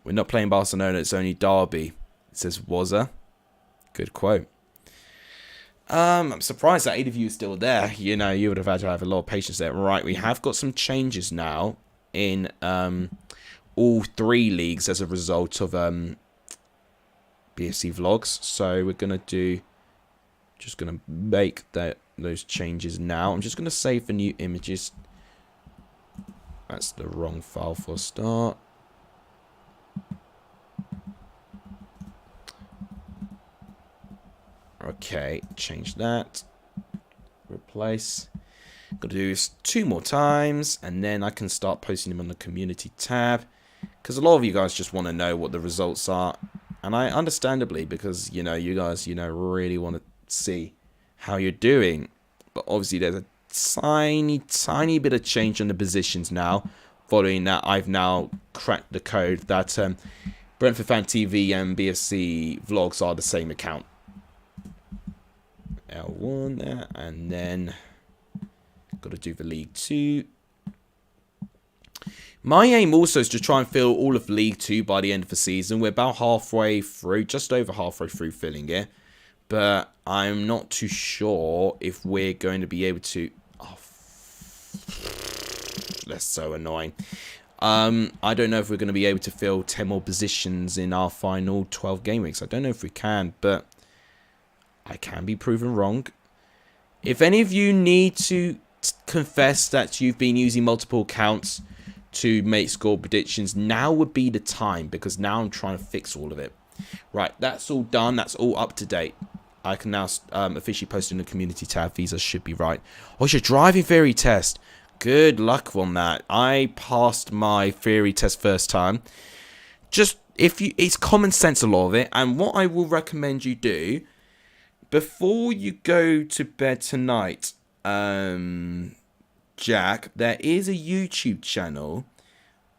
We're not playing Barcelona, it's only Derby. It says Wazza. Good quote. I'm surprised that 8 of you is still there. You know, you would have had to have a lot of patience there. Right, we have got some changes now in all 3 leagues as a result of BFC vlogs. So we're gonna just gonna make those changes now. I'm just gonna save the new images. That's the wrong file for a start. Okay, change that. Replace. Got to do this 2 more times, and then I can start posting them on the community tab. Because a lot of you guys just want to know what the results are. And I understandably, because, you know, you guys, you know, really want to see how you're doing. But obviously there's a tiny bit of change on the positions now. Following that, I've now cracked the code that Brentford Fan TV and BFC vlogs are the same account. L1 there, and then got to do the League 2. My aim also is to try and fill all of League 2 by the end of the season. We're about halfway through, just over halfway through filling it. But I'm not too sure if we're going to be able to... Oh, that's so annoying. I don't know if we're going to be able to fill 10 more positions in our final 12 game weeks. I don't know if we can, but I can be proven wrong. If any of you need to confess that you've been using multiple accounts to make score predictions, now would be the time, because now I'm trying to fix all of it. Right, that's all done. That's all up to date. I can now officially post in the community tab. These should be right. Oh, it's your driving theory test. Good luck on that. I passed my theory test first time. Just, it's common sense, a lot of it. And what I will recommend you do, before you go to bed tonight, Jack, there is a YouTube channel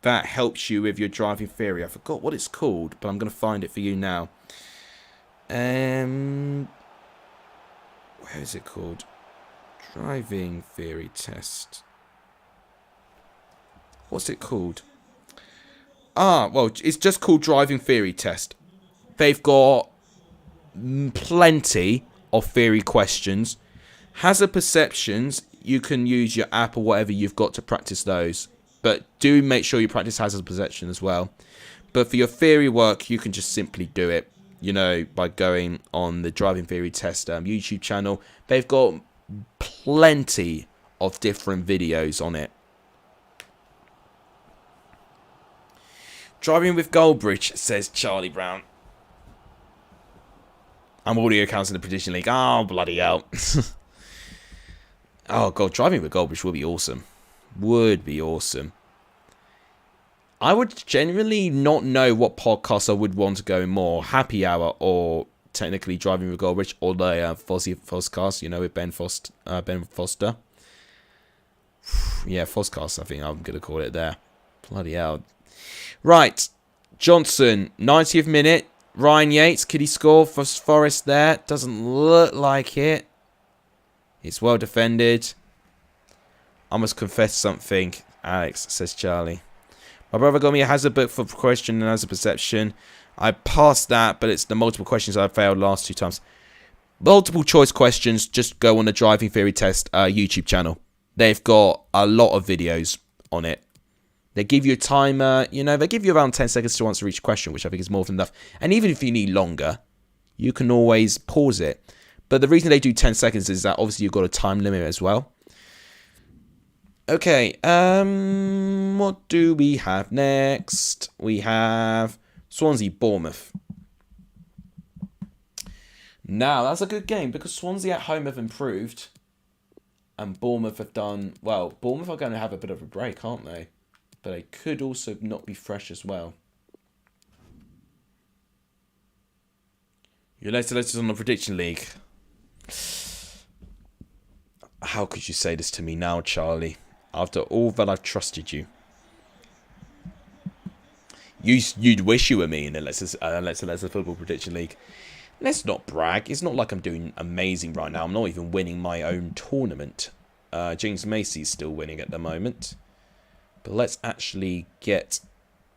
that helps you with your driving theory. I forgot what it's called, but I'm going to find it for you now. Where is it called? Driving theory test. What's it called? Well, it's just called driving theory test. They've got plenty of theory questions. Hazard perceptions, you can use your app or whatever you've got to practice those. But do make sure you practice hazard perception as well. But for your theory work, you can just simply do it, you know, by going on the driving theory test YouTube channel. They've got plenty of different videos on it. Driving with Goldbridge, says Charlie Brown. I'm audio accounts in the Prediction League. Oh, bloody hell. Oh, God, driving with Goldbridge would be awesome. Would be awesome. I would genuinely not know what podcast I would want to go more. Happy Hour or technically Driving with Goldbridge or the Foscast, you know, with Ben Foster. Yeah, Foscast, I think I'm going to call it there. Bloody hell. Right. Johnson, 90th minute. Ryan Yates, could he score for Forest there? Doesn't look like it. It's well defended. I must confess something, Alex, says Charlie. My brother got me a hazard book for question and hazard perception. I passed that, but it's the multiple questions I failed last 2 times. Multiple choice questions, just go on the driving theory test YouTube channel. They've got a lot of videos on it. They give you a timer, you know, they give you around 10 seconds to answer each question, which I think is more than enough. And even if you need longer, you can always pause it. But the reason they do 10 seconds is that obviously you've got a time limit as well. Okay, what do we have next? We have Swansea, Bournemouth. Now, that's a good game because Swansea at home have improved. And Bournemouth have done, well, Bournemouth are going to have a bit of a break, aren't they? But they could also not be fresh as well. Your latest on the Prediction League. How could you say this to me now, Charlie? After all that I've trusted you. You'd wish you were me in the Let's Football Prediction League. Let's not brag. It's not like I'm doing amazing right now. I'm not even winning my own tournament. James Macy's still winning at the moment. But let's actually get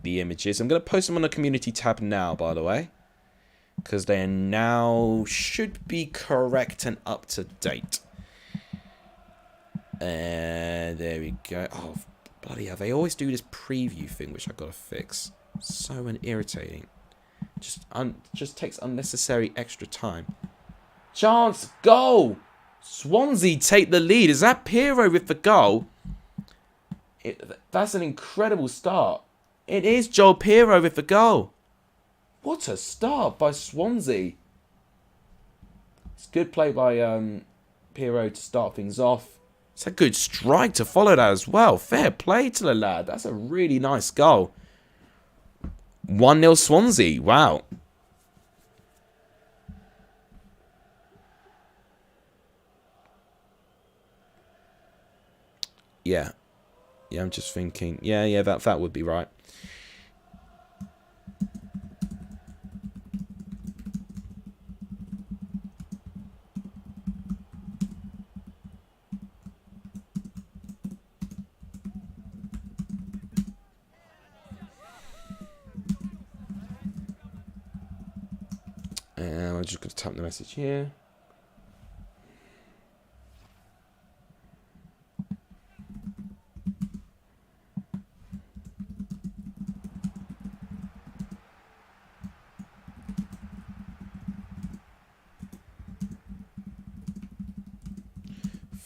the images. I'm going to post them on the community tab now, by the way. Because they now should be correct and up to date. There we go. Oh, bloody hell. They always do this preview thing, which I've got to fix. So irritating. Just takes unnecessary extra time. Chance, goal! Swansea take the lead. Is that Pirro with the goal? That's an incredible start. It is Joel Pirro with the goal. What a start by Swansea. It's good play by Pirro to start things off. It's a good strike to follow that as well. Fair play to the lad. That's a really nice goal. 1-0 Swansea. Wow. Yeah. Yeah, I'm just thinking. Yeah, that would be right. I'm just going to tap the message here.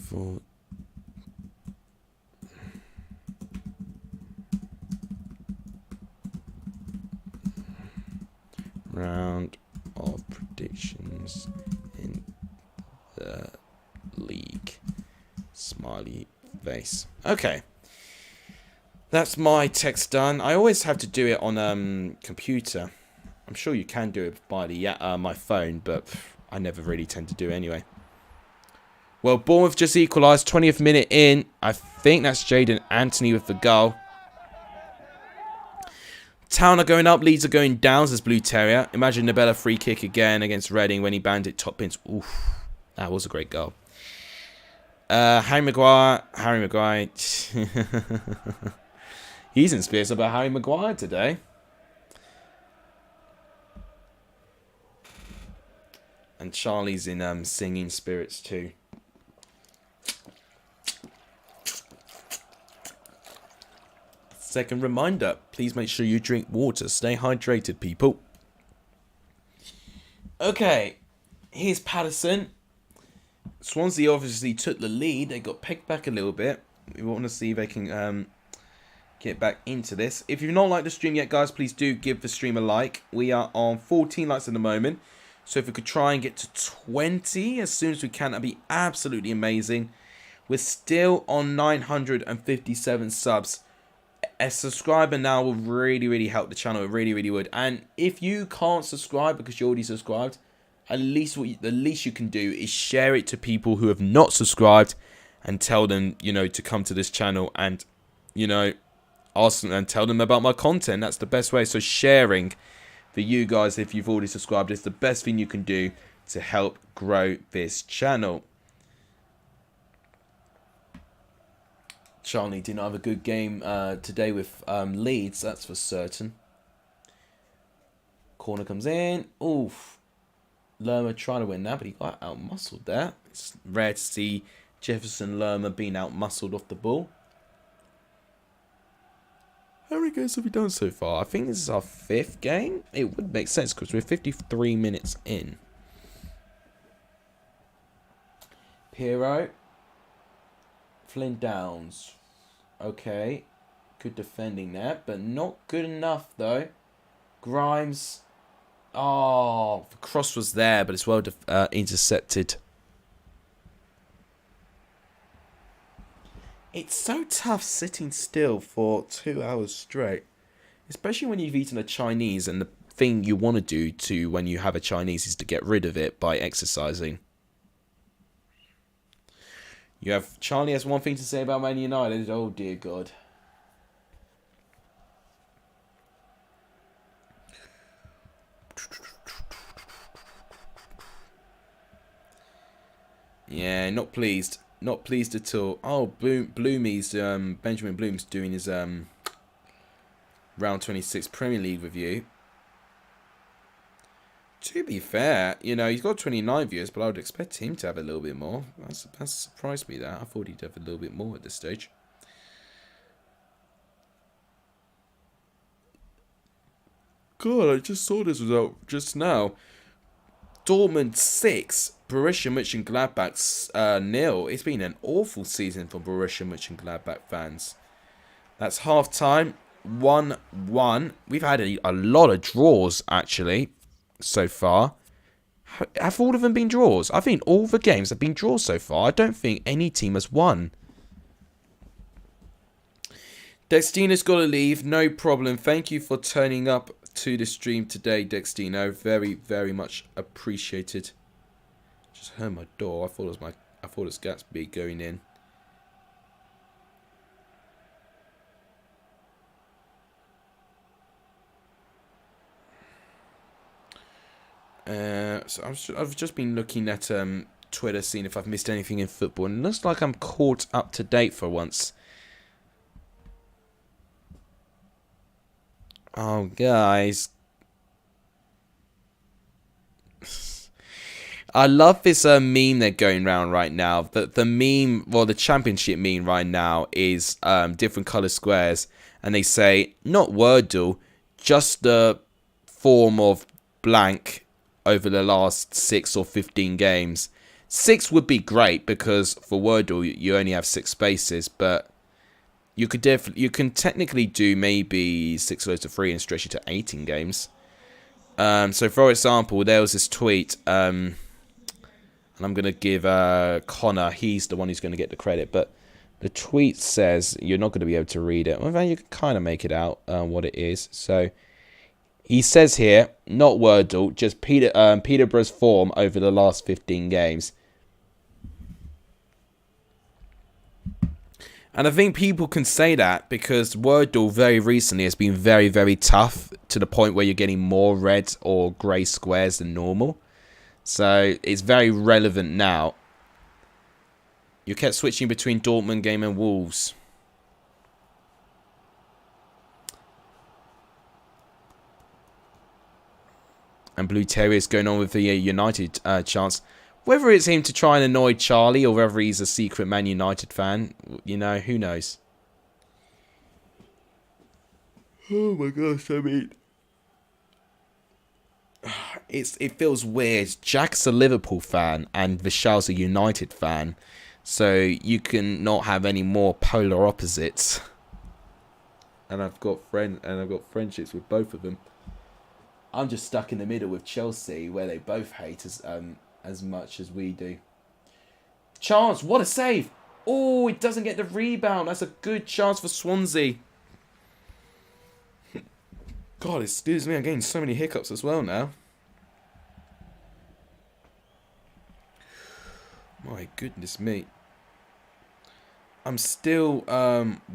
For round of predictions in the league. Smiley face. Okay. That's my text done. I always have to do it on computer. I'm sure you can do it by the my phone, but I never really tend to do it anyway. Well, Bournemouth just equalised, 20th minute in. I think that's Jaden Anthony with the goal. Town are going up, Leeds are going down, says Blue Terrier. Imagine Nabella free kick again against Reading when he banned it top pins. Oof, that was a great goal. Harry Maguire. He's in spirits about Harry Maguire today. And Charlie's in singing spirits too. Second reminder, please make sure you drink water. Stay hydrated, people. Okay, here's Patterson. Swansea obviously took the lead. They got pegged back a little bit. We want to see if they can get back into this. If you've not liked the stream yet, guys, please do give the stream a like. We are on 14 likes at the moment. So if we could try and get to 20 as soon as we can, that'd be absolutely amazing. We're still on 957 subs. A subscriber now will really, really help the channel. It really, really would. And if you can't subscribe because you're already subscribed, at least the least you can do is share it to people who have not subscribed and tell them, you know, to come to this channel and, you know, ask them and tell them about my content. That's the best way. So sharing for you guys, if you've already subscribed, is the best thing you can do to help grow this channel. Charlie didn't have a good game today with Leeds, that's for certain. Corner comes in. Oof. Lerma trying to win that, but he got out-muscled there. It's rare to see Jefferson Lerma being out-muscled off the ball. How many games have we done so far? I think this is our 5th game. It would make sense because we're 53 minutes in. Piero. Flynn Downs. Okay. Good defending there, but not good enough though. Grimes. Oh, the cross was there, but it's well intercepted. It's so tough sitting still for 2 hours straight. Especially when you've eaten a Chinese and the thing you want to do when you have a Chinese is to get rid of it by exercising. You have Charlie has one thing to say about Man United. Oh dear God. Yeah, not pleased. Not pleased at all. Oh, Bloomy's Benjamin Bloom's doing his round 26 Premier League review. To be fair, you know, he's got 29 viewers, but I would expect him to have a little bit more. That's surprised me that. I thought he'd have a little bit more at this stage. God, I just saw this result just now. Dortmund 6, Borussia Mönchengladbach 0. It's been an awful season for Borussia Mönchengladbach fans. That's half-time, 1-1. We've had a lot of draws, actually, so far. Have all of them been draws? I think all the games have been draws so far. I don't think any team has won. Dextina's got to leave. No problem. Thank you for turning up to the stream today, Dextino. Very, very much appreciated. Just heard my door. I thought it was Gatsby going in. So I've just been looking at Twitter, seeing if I've missed anything in football, and it looks like I'm caught up to date for once. Oh, guys. I love this meme they're going around right now. The meme, well, the championship meme right now is different colour squares. And they say, not Wordle, just the form of blank over the last 6 or 15 games. 6 would be great because for Wordle, you only have 6 spaces. But you can technically do maybe 6 loads of 3 and stretch it to 18 games. So for example, there was this tweet, and I'm going to give Connor, he's the one who's going to get the credit, but the tweet says, you're not going to be able to read it. Well, you can kind of make it out what it is. So he says here, not Wordle, just Peterborough's form over the last 15 games. And I think people can say that because Wordle very recently has been very, very tough to the point where you're getting more red or grey squares than normal. So it's very relevant now. You kept switching between Dortmund game and Wolves. And Blue Terriers going on with the United chance. Whether it's him to try and annoy Charlie or whether he's a secret Man United fan, you know, who knows? Oh my gosh, I mean, it feels weird. Jack's a Liverpool fan and Vishal's a United fan, so you can not have any more polar opposites. And I've got friendships with both of them. I'm just stuck in the middle with Chelsea, where they both hate as much as we do. Chance, what a save! Oh, it doesn't get the rebound. That's a good chance for Swansea. God, excuse me, I'm getting so many hiccups as well now. My goodness me. I'm still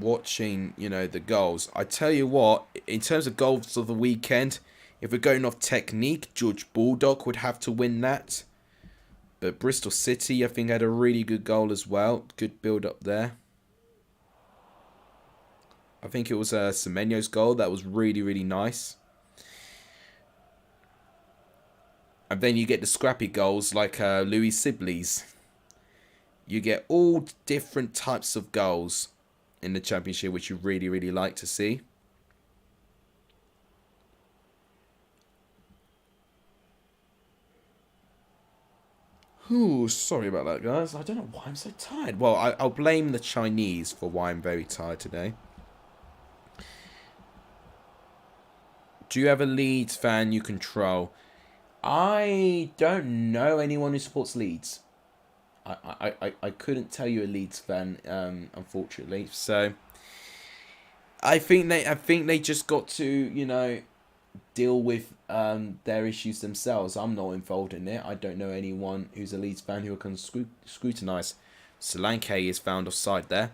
watching, you know, the goals. I tell you what, in terms of goals of the weekend, if we're going off technique, George Bulldog would have to win that. But Bristol City, I think, had a really good goal as well. Good build-up there. I think it was Semenyo's goal. That was really, really nice. And then you get the scrappy goals like Louis Sibley's. You get all different types of goals in the Championship, which you really, really like to see. Ooh, sorry about that, guys. I don't know why I'm so tired. Well, I'll blame the Chinese for why I'm very tired today. Do you have a Leeds fan you control? I don't know anyone who supports Leeds. I couldn't tell you a Leeds fan, unfortunately. So I think they just got to, you know, deal with their issues themselves. I'm not involved in it. I don't know anyone who's a Leeds fan who can scrutinise. Solanke is found offside there.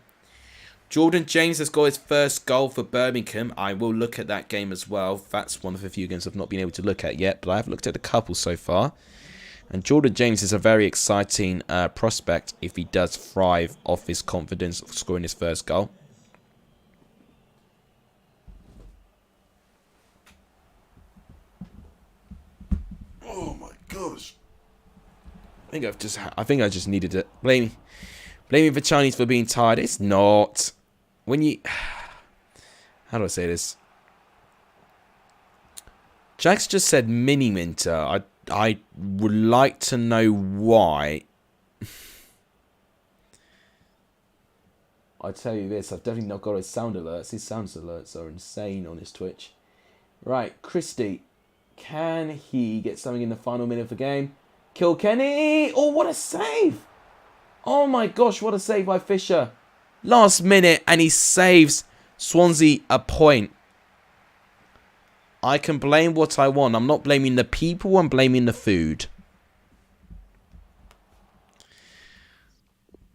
Jordan James has got his first goal for Birmingham. I will look at that game as well. That's one of the few games I've not been able to look at yet, but I've looked at a couple so far. And Jordan James is a very exciting prospect if he does thrive off his confidence of scoring his first goal. Oh my gosh! I think I just needed it. Blaming the Chinese for being tired. It's not. When you, how do I say this? Jax just said mini minter. I would like to know why. I tell you this, I've definitely not got his sound alerts. His sound alerts are insane on his Twitch. Right, Christie. Can he get something in the final minute of the game? Kilkenny! Oh, what a save! Oh my gosh, what a save by Fisher. Last minute, and he saves Swansea a point. I can blame what I want. I'm not blaming the people, I'm blaming the food.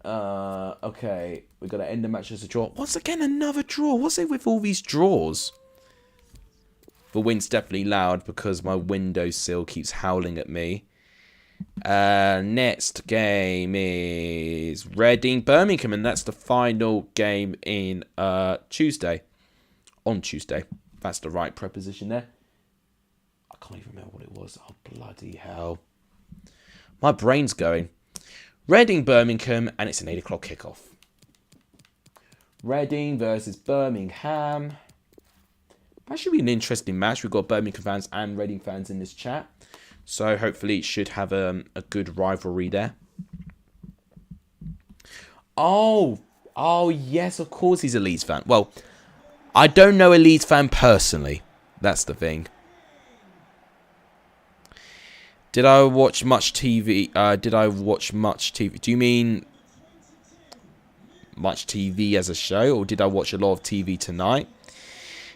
Okay, we've got to end the match as a draw. Once again, another draw. What's it with all these draws? The wind's definitely loud because my windowsill keeps howling at me. Next game is Reading Birmingham, and that's the final game in Tuesday. On Tuesday. That's the right preposition there. I can't even remember what it was. Oh, bloody hell. My brain's going. Reading Birmingham, and it's an 8 o'clock kickoff. Reading versus Birmingham. That should be an interesting match. We've got Birmingham fans and Reading fans in this chat. So hopefully it should have a good rivalry there. Oh, yes, of course he's a Leeds fan. Well, I don't know a Leeds fan personally. That's the thing. Did I watch much TV? Do you mean much TV as a show? Or did I watch a lot of TV tonight?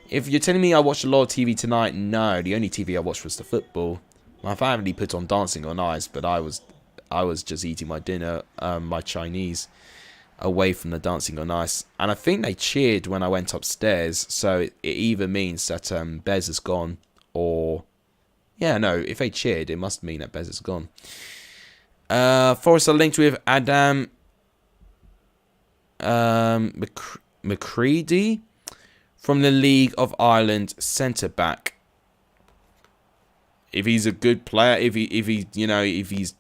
If you're telling me I watched a lot of TV tonight, no. The only TV I watched was the football. My family put on Dancing on Ice, but I was just eating my dinner, my Chinese. away from the dancing on ice. And I think they cheered when I went upstairs. So it either means that Bez is gone or... Yeah, no, if they cheered, it must mean that Bez is gone. Forest are linked with Adam McCready from the League of Ireland centre-back. If he's a good player, if he's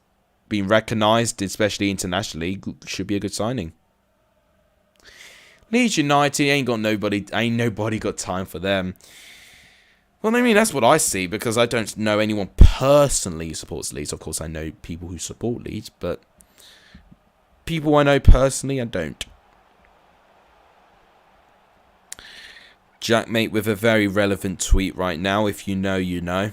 been recognised, especially internationally, should be a good signing. Leeds United ain't nobody got time for them. Well, I mean, that's what I see, because I don't know anyone personally who supports Leeds. Of course, I know people who support Leeds, but people I know personally, I don't. Jackmate with a very relevant tweet right now. If you know, you know.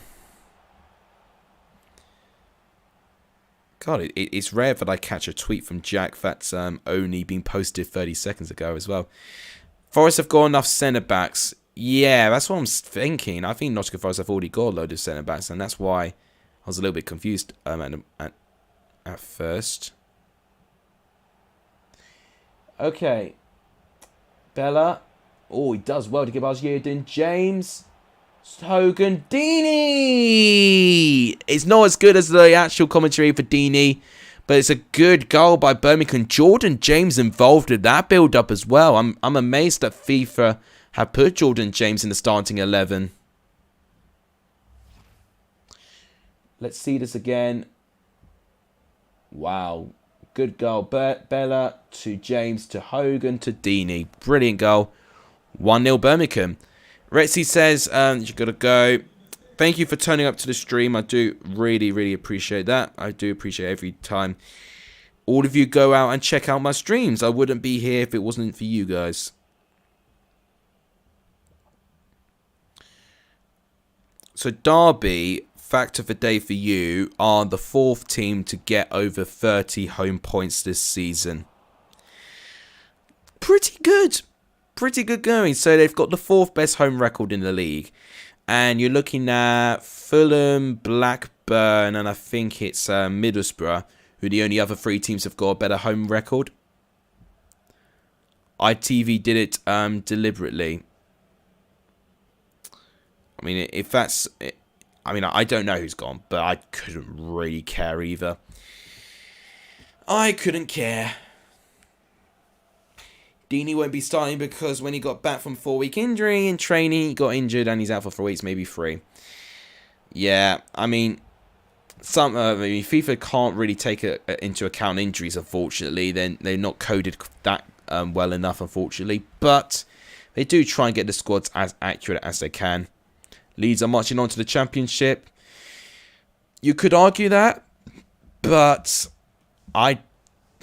God, it's rare that I catch a tweet from Jack that's only been posted 30 seconds ago as well. Forest have got enough centre-backs. Yeah, that's what I'm thinking. I think Nottingham Forest have already got a load of centre-backs, and that's why I was a little bit confused at first. Okay. Bella. Oh, he does well to give us Yeardon. James. Hogan. Deeney. It's not as good as the actual commentary for Deeney, but it's a good goal by Birmingham. Jordan James involved in that build-up as well. I'm amazed that FIFA have put Jordan James in the starting 11. Let's see this again. Wow. Good goal. Bella to James to Hogan to Deeney. Brilliant goal. 1-0 Birmingham. Rexy says, you got to go. Thank you for turning up to the stream. I do really, really appreciate that. I do appreciate every time all of you go out and check out my streams. I wouldn't be here if it wasn't for you guys. So Derby, fact of the day for you, are the 4th team to get over 30 home points this season. Pretty good. Pretty good going. So they've got the 4th best home record in the league. And you're looking at Fulham, Blackburn, and I think it's Middlesbrough, who the only other 3 teams have got a better home record. ITV did it deliberately. I mean, if that's... I mean, I don't know who's gone, but I couldn't really care either. I couldn't care. Deeney won't be starting because when he got back from 4-week injury in training, he got injured and he's out for 4 weeks, maybe 3. Yeah, I mean, FIFA can't really take into account injuries, unfortunately. They're not coded that well enough, unfortunately. But they do try and get the squads as accurate as they can. Leeds are marching on to the Championship. You could argue that, but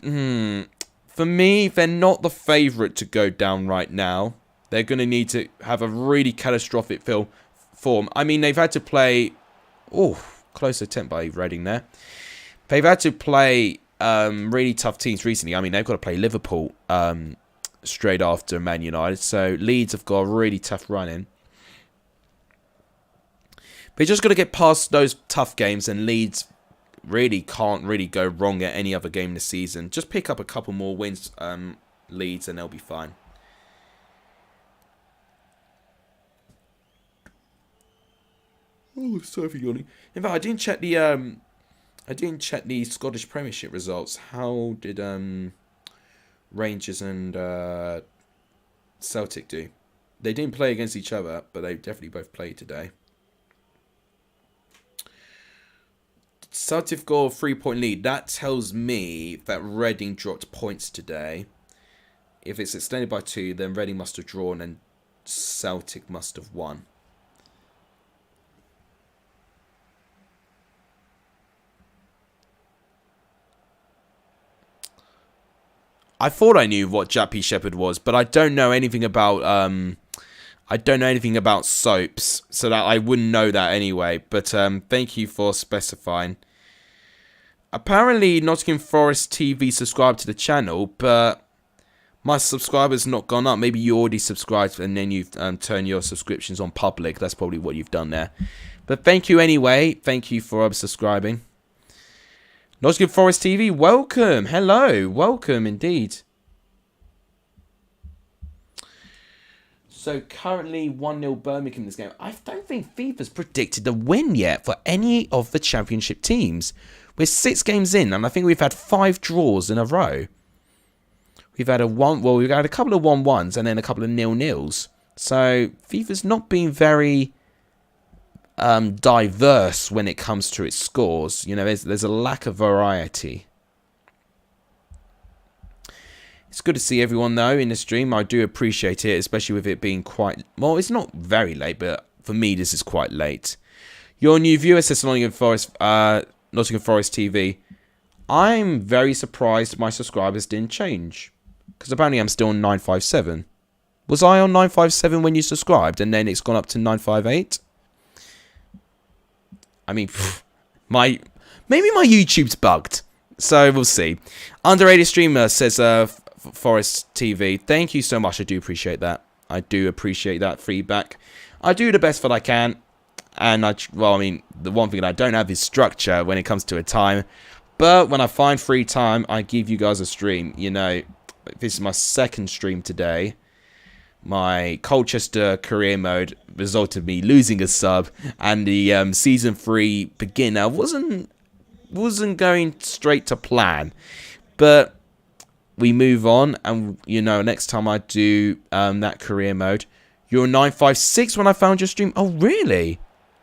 for me, they're not the favourite to go down right now. They're going to need to have a really catastrophic form. I mean, they've had to play... Oh, close attempt by Reading there. They've had to play really tough teams recently. I mean, they've got to play Liverpool straight after Man United. So Leeds have got a really tough run in. They just got to get past those tough games, and Leeds really can't really go wrong at any other game this season. Just pick up a couple more wins, Leeds, and they'll be fine. Oh, sorry for yawning. In fact, I didn't check the Scottish Premiership results. How did Rangers and Celtic do? They didn't play against each other, but they definitely both played today. Celtic got a 3-point lead. That tells me that Reading dropped points today. If it's extended by 2, then Reading must have drawn and Celtic must have won. I thought I knew what Jack P. Shepherd was, but I don't know anything about soaps, so that I wouldn't know that anyway. But thank you for specifying. Apparently, Nottingham Forest TV subscribed to the channel, but my subscribers not gone up. Maybe you already subscribed and then you've turned your subscriptions on public. That's probably what you've done there. But thank you anyway. Thank you for subscribing. Nottingham Forest TV, welcome. Hello. Welcome indeed. So currently 1-0 Birmingham in this game. I don't think FIFA's predicted a win yet for any of the championship teams. We're 6 games in, and I think we've had 5 draws in a row. We've had we've had a couple of 1-1s and then a couple of 0-0s. So FIFA's not been very diverse when it comes to its scores. You know, there's a lack of variety. It's good to see everyone, though, in the stream. I do appreciate it, especially with it being quite... Well, it's not very late, but for me, this is quite late. Your new viewer says Nottingham Forest TV. I'm very surprised my subscribers didn't change. Because apparently I'm still on 957. Was I on 957 when you subscribed, and then it's gone up to 958? I mean, maybe my YouTube's bugged. So we'll see. Underrated streamer says Forest TV. Thank you so much. I do appreciate that. I do appreciate that feedback. I do the best that I can. And the one thing that I don't have is structure when it comes to a time. But when I find free time, I give you guys a stream. You know, this is my second stream today. My Colchester career mode resulted in me losing a sub, and the season 3 beginner wasn't going straight to plan. But we move on, and you know, next time I do that career mode, you're 956 when I found your stream. Oh, really?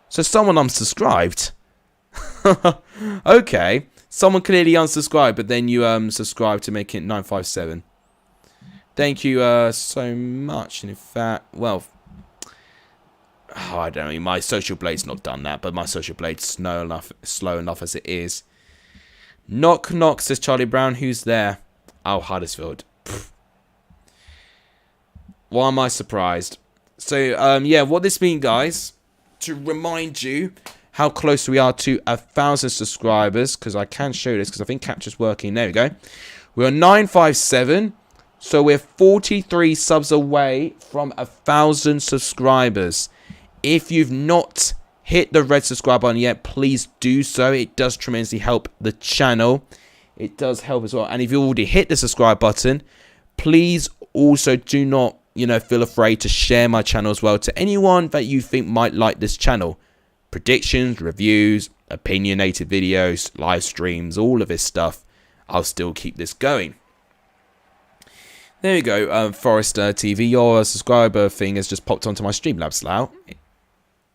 So someone unsubscribed. Okay, someone clearly unsubscribed, but then you subscribed to make it 957. Thank you so much. And in fact, well, I don't know. My social blade's not done that, but my social blade's slow enough as it is. Knock knock, says Charlie Brown. Who's there? Oh, Huddersfield. Pfft. Why am I surprised? So yeah, what this means, guys, to remind you how close we are to 1,000 subscribers, because I can show this because I think capture's working. There we go. We're 957. So we're 43 subs away from 1,000 subscribers. If you've not hit the red subscribe button yet, please do so. It does tremendously help the channel. It does help as well. And if you already hit the subscribe button, please also do not, feel afraid to share my channel as well to anyone that you think might like this channel. Predictions, reviews, opinionated videos, live streams, all of this stuff. I'll still keep this going. There you go, Forest TV. Your subscriber thing has just popped onto my Streamlabs now.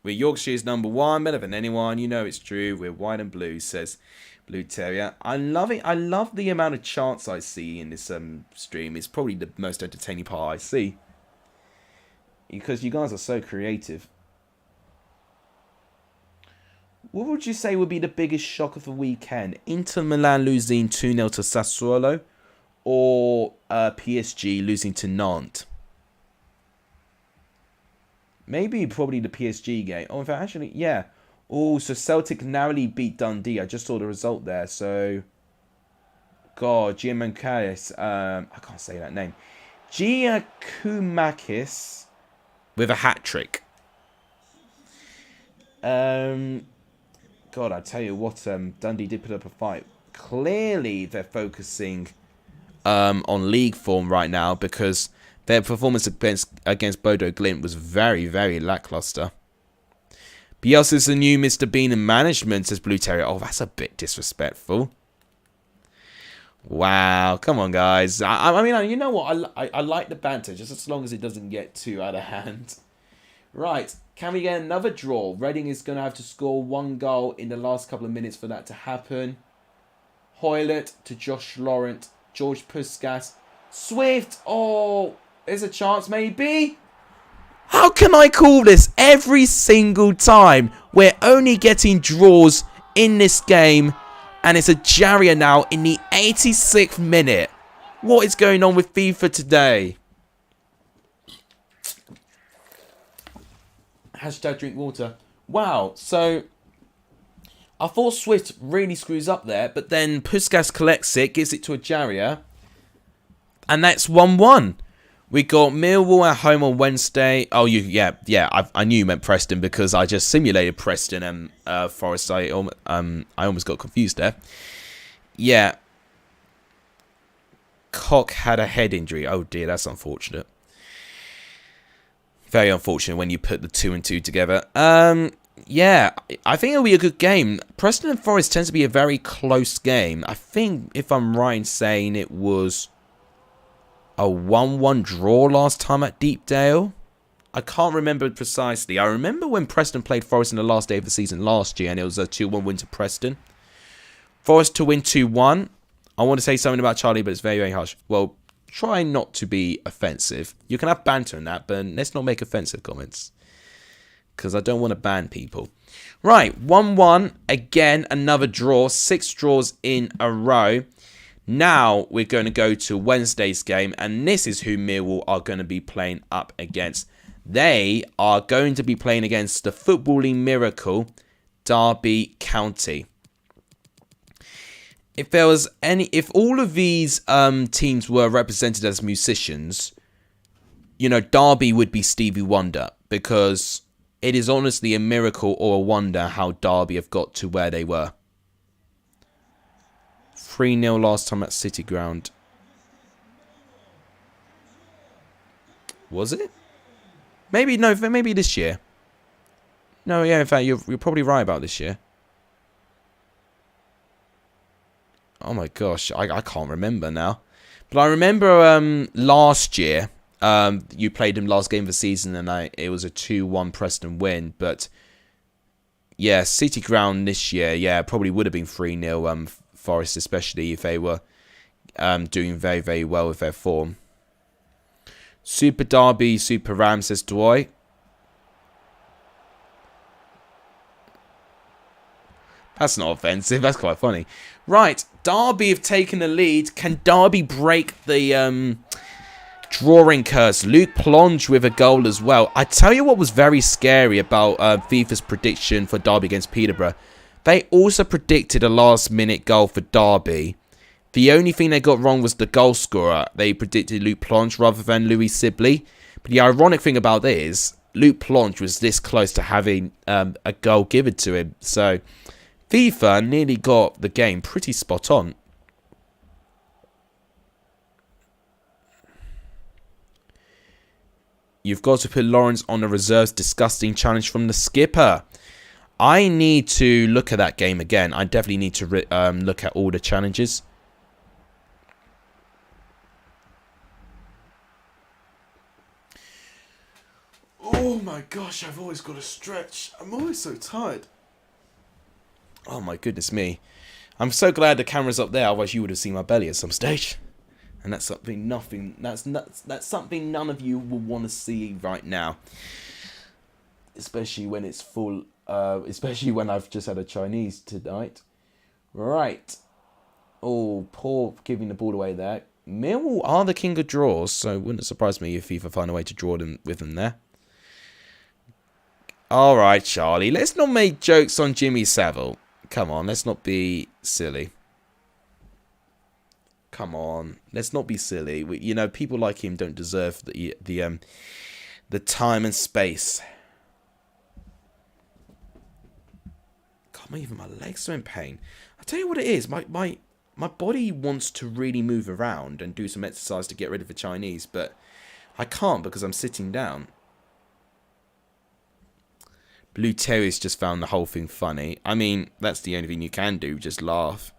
We're Yorkshire's #1, better than anyone. You know it's true. We're white and blue, says Blue Terrier. I love it. I love the amount of chants I see in this stream. It's probably the most entertaining part I see. Because you guys are so creative. What would you say would be the biggest shock of the weekend? Inter Milan losing 2-0 to Sassuolo? Or PSG losing to Nantes? Maybe probably the PSG game. Oh, in fact, actually, yeah. Oh, so Celtic narrowly beat Dundee. I just saw the result there. So, God, Giacomakis. I can't say that name. Giacomakis with a hat trick. God, I tell you what, Dundee did put up a fight. Clearly, they're focusing on league form right now, because their performance against Bodo Glimt was very, very lackluster. Bielsa's the new Mr. Bean in management, says Blue Terrier. Oh, that's a bit disrespectful. Wow, come on, guys. I mean, you know what? I like the banter, just as long as it doesn't get too out of hand. Right, can we get another draw? Reading is going to have to score 1 goal in the last couple of minutes for that to happen. Hoylett to Josh Laurent. George Puskas. Swift. Oh, there's a chance maybe. How can I call this every single time? We're only getting draws in this game. And it's a Jaria now in the 86th minute. What is going on with FIFA today? Hashtag drink water. Wow, so I thought Swift really screws up there, but then Puskas collects it, gives it to a Jaria, and that's 1-1. We got Millwall at home on Wednesday. Oh, yeah. I knew you meant Preston because I just simulated Preston and Forest. I almost got confused there. Yeah. Koch had a head injury. Oh dear, that's unfortunate. Very unfortunate when you put the 2 and 2 together. Yeah, I think it'll be a good game. Preston Forest tends to be a very close game. I think, if I'm right in saying, it was a 1-1 draw last time at Deepdale. I can't remember precisely. I remember when Preston played Forest in the last day of the season last year, and it was a 2-1 win to Preston. Forest to win 2-1. I want to say something about Charlie, but it's very, very harsh. Well, try not to be offensive. You can have banter in that, but let's not make offensive comments, because I don't want to ban people. Right, 1-1. Again, another draw. 6 draws in a row. Now we're going to go to Wednesday's game, and this is who Millwall are going to be playing up against. They are going to be playing against the footballing miracle, Derby County. If all of these teams were represented as musicians, you know, Derby would be Stevie Wonder, because it is honestly a miracle or a wonder how Derby have got to where they were. 3-0 last time at City Ground. Was it? Maybe, no, maybe this year. No, yeah, in fact, you're probably right about this year. Oh my gosh, I can't remember now. But I remember last year, you played him last game of the season, and it was a 2-1 Preston win. But yeah, City Ground this year, yeah, probably would have been 3-0 Forest, especially if they were doing very, very well with their form. Super Derby, Super Ram, says Dwoy. That's not offensive. That's quite funny. Right, Derby have taken the lead. Can Derby break the drawing curse? Luke Plonge with a goal as well. I tell you what was very scary about FIFA's prediction for Derby against Peterborough. They also predicted a last-minute goal for Derby. The only thing they got wrong was the goal scorer. They predicted Luke Plonge rather than Louis Sibley. But the ironic thing about this is Luke Plonge was this close to having a goal given to him. So FIFA nearly got the game pretty spot on. You've got to put Lawrence on the reserves. Disgusting challenge from the skipper. I need to look at that game again. I definitely need to look at all the challenges. Oh my gosh, I've always got to stretch. I'm always so tired. Oh my goodness me. I'm so glad the camera's up there, otherwise you would have seen my belly at some stage. And that's something that's something none of you will want to see right now. Especially when it's full, especially when I've just had a Chinese tonight. Right. Oh, poor giving the ball away there. Millwall are the king of draws, so it wouldn't surprise me if FIFA find a way to draw them with them there. Alright, Charlie, let's not make jokes on Jimmy Savile. Come on, let's not be silly. Come on, let's not be silly. You know, people like him don't deserve the time and space. God, even my legs are in pain. I'll tell you what it is. My body wants to really move around and do some exercise to get rid of the Chinese, but I can't because I'm sitting down. Blue Terry's just found the whole thing funny. I mean, that's the only thing you can do, just laugh.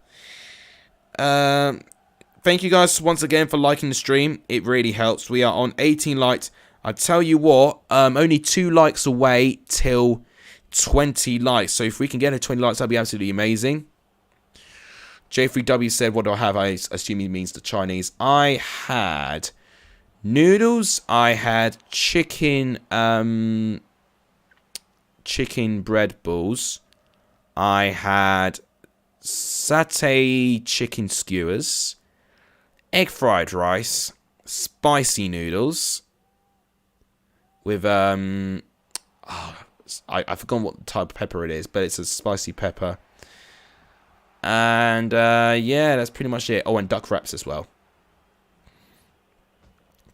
Thank you guys once again for liking the stream. It really helps. We are on 18 likes. I tell you what, only 2 likes away till 20 likes. So if we can get to 20 likes, that'd be absolutely amazing. J3W said, what do I have? I assume he means the Chinese. I had noodles. I had chicken bread balls. I had satay chicken skewers, egg fried rice, spicy noodles with I forgot what type of pepper it is, but it's a spicy pepper. And yeah, that's pretty much it. Oh, and duck wraps as well.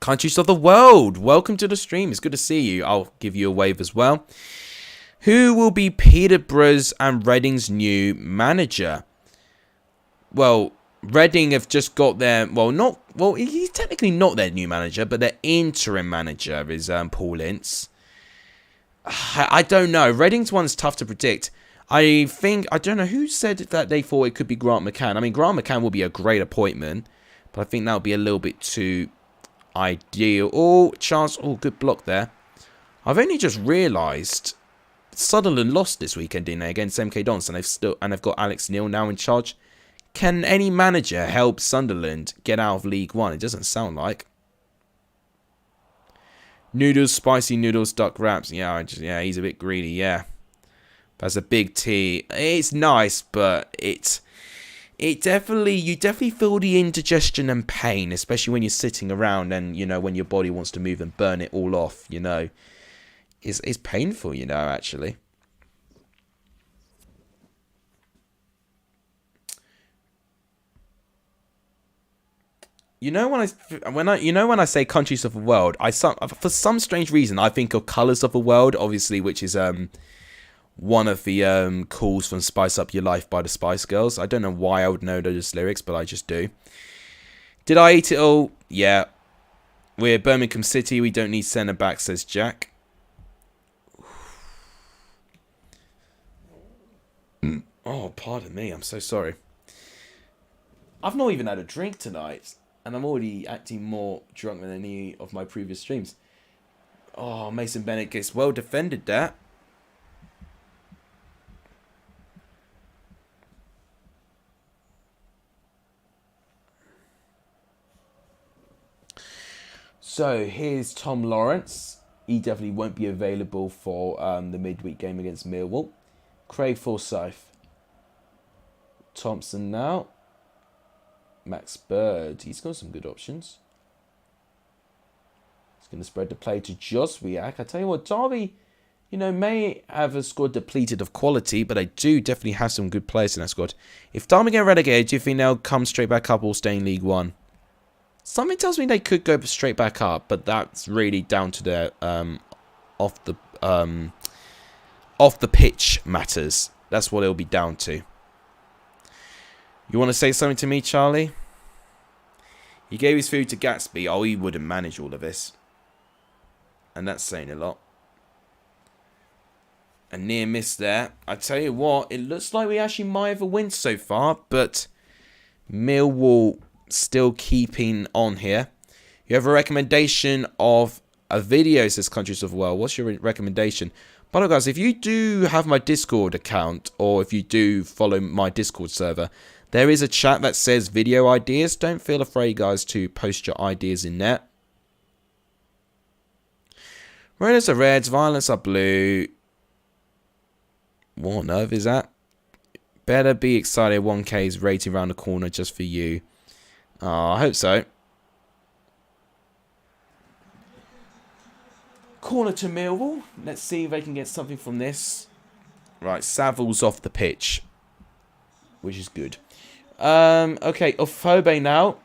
Countries of the world, welcome to the stream. It's good to see you. I'll give you a wave as well. Who will be Peterborough's and Reading's new manager? Well, Reading have just got their, he's technically not their new manager, but their interim manager is Paul Ince. I don't know. Reading's one's tough to predict. I don't know who said that they thought it could be Grant McCann. I mean, Grant McCann will be a great appointment, but I think that would be a little bit too ideal. Oh, chance. Oh, good block there. I've only just realised Sunderland lost this weekend, didn't they, against MK Dons, and they've got Alex Neil now in charge. Can any manager help Sunderland get out of League One? It doesn't sound like. Noodles, spicy noodles, duck wraps. Yeah, he's a bit greedy. Yeah, that's a big T. It's nice, but you definitely feel the indigestion and pain, especially when you're sitting around and when your body wants to move and burn it all off. It's painful. Actually. When I say countries of the world, for some strange reason I think of Colours of the World, obviously, which is one of the calls from Spice Up Your Life by the Spice Girls. I don't know why I would know those lyrics, but I just do. Did I eat it all? Yeah. We're Birmingham City. We don't need centre back, says Jack. Oh, pardon me. I'm so sorry. I've not even had a drink tonight. And I'm already acting more drunk than any of my previous streams. Oh, Mason Bennett gets well defended there. So, here's Tom Lawrence. He definitely won't be available for the midweek game against Millwall. Craig Forsyth. Thompson now. Max Bird, he's got some good options. He's going to spread the play to Joswiak. I tell you what, Derby, may have a squad depleted of quality, but they do definitely have some good players in that squad. If Derby get relegated, do you think they'll come straight back up or stay in League One? Something tells me they could go straight back up, but that's really down to their off the pitch matters. That's what it'll be down to. You want to say something to me, Charlie? He gave his food to Gatsby. Oh, he wouldn't manage all of this. And that's saying a lot. A near miss there. I tell you what, it looks like we actually might have a win so far, but Millwall still keeping on here. You have a recommendation of a video, says Countries of the World. What's your recommendation? By the way, guys, if you do have my Discord account, or if you do follow my Discord server, there is a chat that says video ideas. Don't feel afraid, guys, to post your ideas in there. Reds are reds, violets are blue. What on earth is that? Better be excited. 1K is rated around the corner just for you. Oh, I hope so. Corner to Millwall. Let's see if they can get something from this. Right, Savills off the pitch, which is good. Okay, Ophobe now.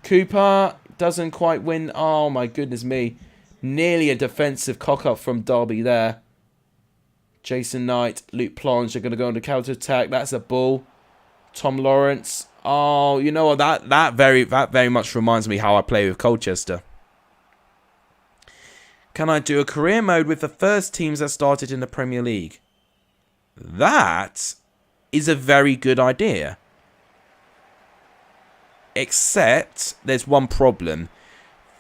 Cooper doesn't quite win. Oh, my goodness me. Nearly a defensive cock-up from Derby there. Jason Knight, Luke Plange are going to go on the counter-attack. That's a ball. Tom Lawrence. Oh, you know what? That very much reminds me how I play with Colchester. Can I do a career mode with the first teams that started in the Premier League? That is a very good idea. Except there's one problem.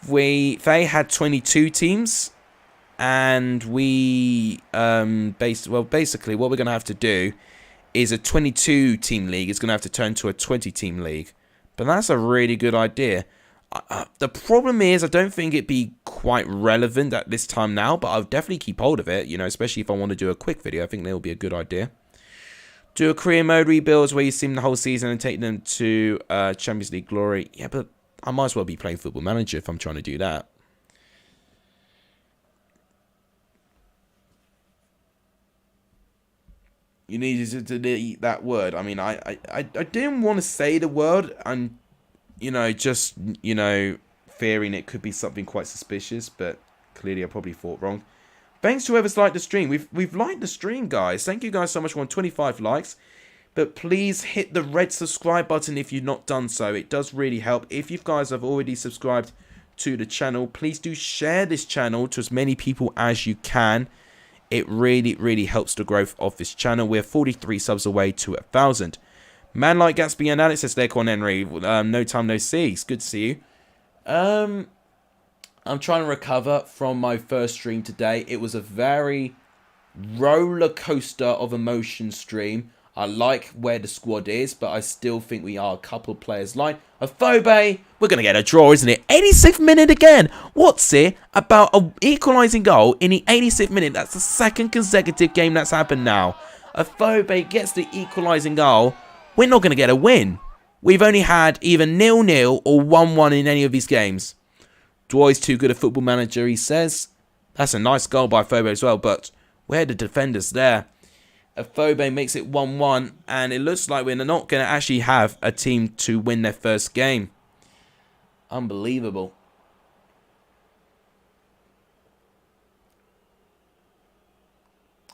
They had 22 teams, and we basically what we're going to have to do is a 22 team league is going to have to turn to a 20 team league. But that's a really good idea. The problem is I don't think it'd be quite relevant at this time now, but I'll definitely keep hold of it, especially if I want to do a quick video. I think that'll be a good idea. Do a career mode rebuilds where you sim the whole season and take them to Champions League glory. Yeah, but I might as well be playing Football Manager if I'm trying to do that. You needed to delete that word. I mean, I didn't want to say the word and, just, fearing it could be something quite suspicious, but clearly I probably thought wrong. Thanks to whoever's liked the stream. We've liked the stream, guys. Thank you guys so much for 25 likes. But please hit the red subscribe button if you've not done so. It does really help. If you guys have already subscribed to the channel, please do share this channel to as many people as you can. It really, really helps the growth of this channel. We're 43 subs away to 1,000. Man like Gatsby and Alex says, Con Henry. No time, no see. It's good to see you. I'm trying to recover from my first stream today. It was a very roller coaster of emotion stream. I like where the squad is, but I still think we are a couple of players light. Afobe, we're going to get a draw, isn't it? 86th minute again. What's it about an equalising goal in the 86th minute? That's the second consecutive game that's happened now. Afobe gets the equalising goal. We're not going to get a win. We've only had either 0-0 or 1-1 in any of these games. Dwy's too good a football manager, he says. That's a nice goal by Afobe as well, but where are the defenders there? Afobe makes it 1-1, and it looks like we're not going to actually have a team to win their first game. Unbelievable.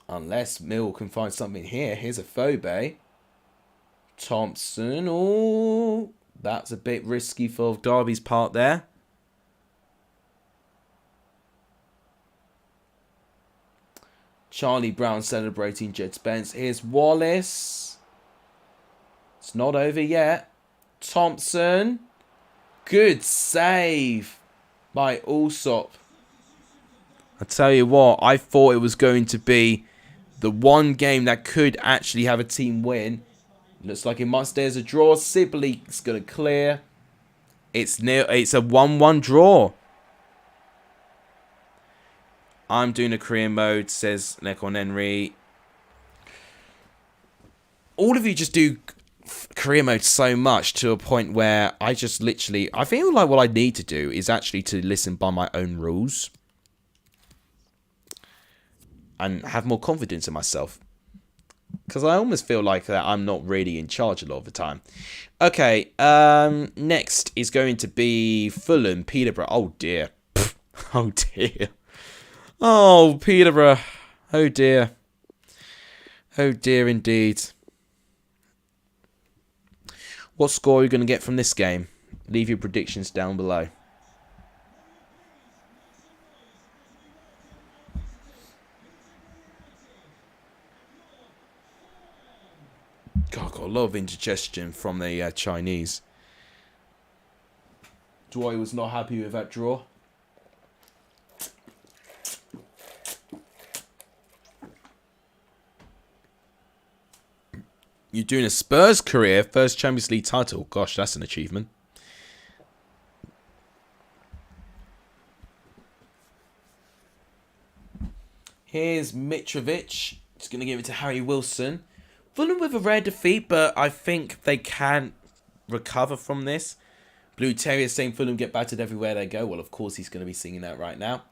Unless Mill can find something here. Here's Afobe. Thompson. Oh, that's a bit risky for Derby's part there. Charlie Brown celebrating Jed Spence. Here's Wallace. It's not over yet. Thompson. Good save by Allsop. I tell you what, I thought it was going to be the one game that could actually have a team win. Looks like it must. There's a draw. Sibley's going to clear. It's a 1-1 draw. I'm doing a career mode, says Necon Henry. All of you just do career mode so much to a point where I just literally... I feel like what I need to do is actually to listen by my own rules. And have more confidence in myself. Because I almost feel like that I'm not really in charge a lot of the time. Okay, next is going to be Fulham, Peterborough. Oh dear. Oh dear. Oh, Peterborough. Oh, dear. Oh, dear indeed. What score are you going to get from this game? Leave your predictions down below. God, I got a lot of indigestion from the Chinese. Dwy was not happy with that draw. You're doing a Spurs career, first Champions League title. Gosh, that's an achievement. Here's Mitrovic. Just going to give it to Harry Wilson. Fulham with a rare defeat, but I think they can recover from this. Blue Terrier saying Fulham get battered everywhere they go. Well, of course he's going to be singing that right now.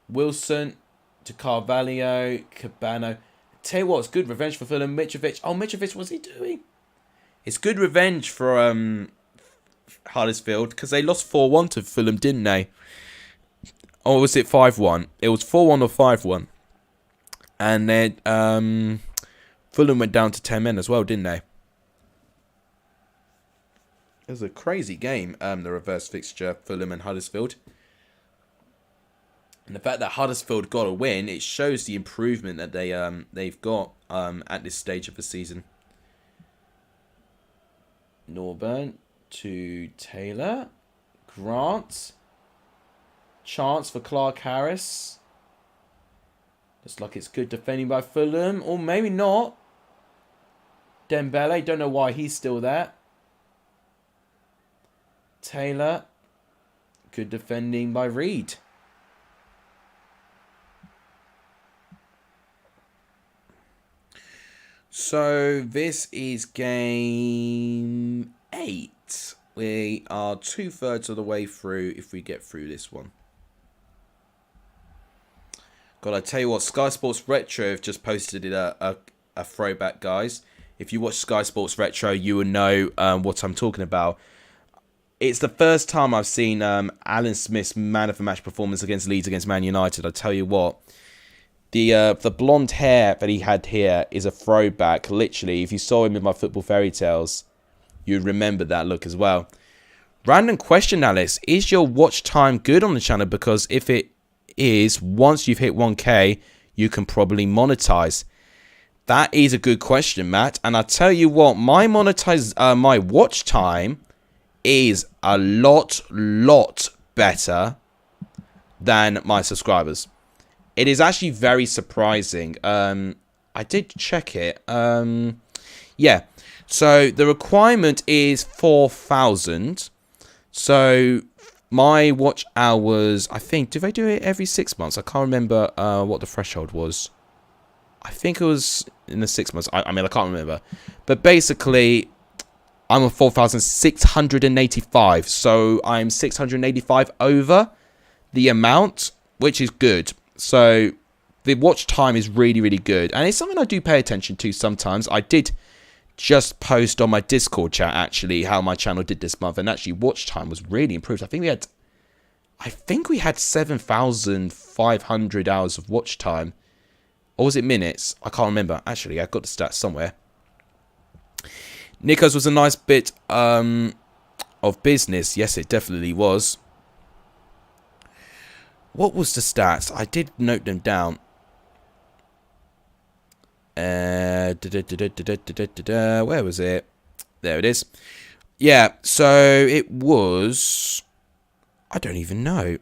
Wilson to Carvalho, Cabano. Tell you what, it's good revenge for Fulham. Mitrovic. Oh, Mitrovic, what's he doing? It's good revenge for Huddersfield because they lost 4-1 to Fulham, didn't they? Or was it 5-1? It was 4-1 or 5-1. And then Fulham went down to 10 men as well, didn't they? It was a crazy game, the reverse fixture, Fulham and Huddersfield. And the fact that Huddersfield got a win, it shows the improvement that they've got at this stage of the season. Norburn to Taylor. Grant. Chance for Clark Harris. Looks like it's good defending by Fulham. Or maybe not. Dembele. Don't know why he's still there. Taylor. Good defending by Reed. So this is game 8. We are 2/3 of the way through if we get through this one. God, I tell you what, Sky Sports Retro have just posted it a throwback, guys. If you watch Sky Sports Retro, you will know what I'm talking about. It's the first time I've seen Alan Smith's man of the match performance against Leeds against Man United. I tell you what, The blonde hair that he had here is a throwback. Literally, if you saw him in my Football Fairy Tales, you'd remember that look as well. Random question, Alice. Is your watch time good on the channel? Because if it is, once you've hit 1K, you can probably monetize. That is a good question, Matt. And I tell you what, my watch time is a lot better than my subscribers. It is actually very surprising. I did check it. Yeah. So the requirement is 4,000. So my watch hours, I think, do they do it every 6 months? I can't remember what the threshold was. I think it was in the 6 months. I mean, I can't remember. But basically, I'm on 4,685. So I'm 685 over the amount, which is good. So the watch time is really good. And it's something I do pay attention to sometimes. I did just post on my Discord chat, actually, how my channel did this month. And actually, watch time was really improved. I think we had 7,500 hours of watch time. Or was it minutes? I can't remember. Actually, I've got the stats somewhere. Nico's was a nice bit of business. Yes, it definitely was. What was the stats? I did note them down. Where was it? There it is. Yeah, so it was... I don't even know.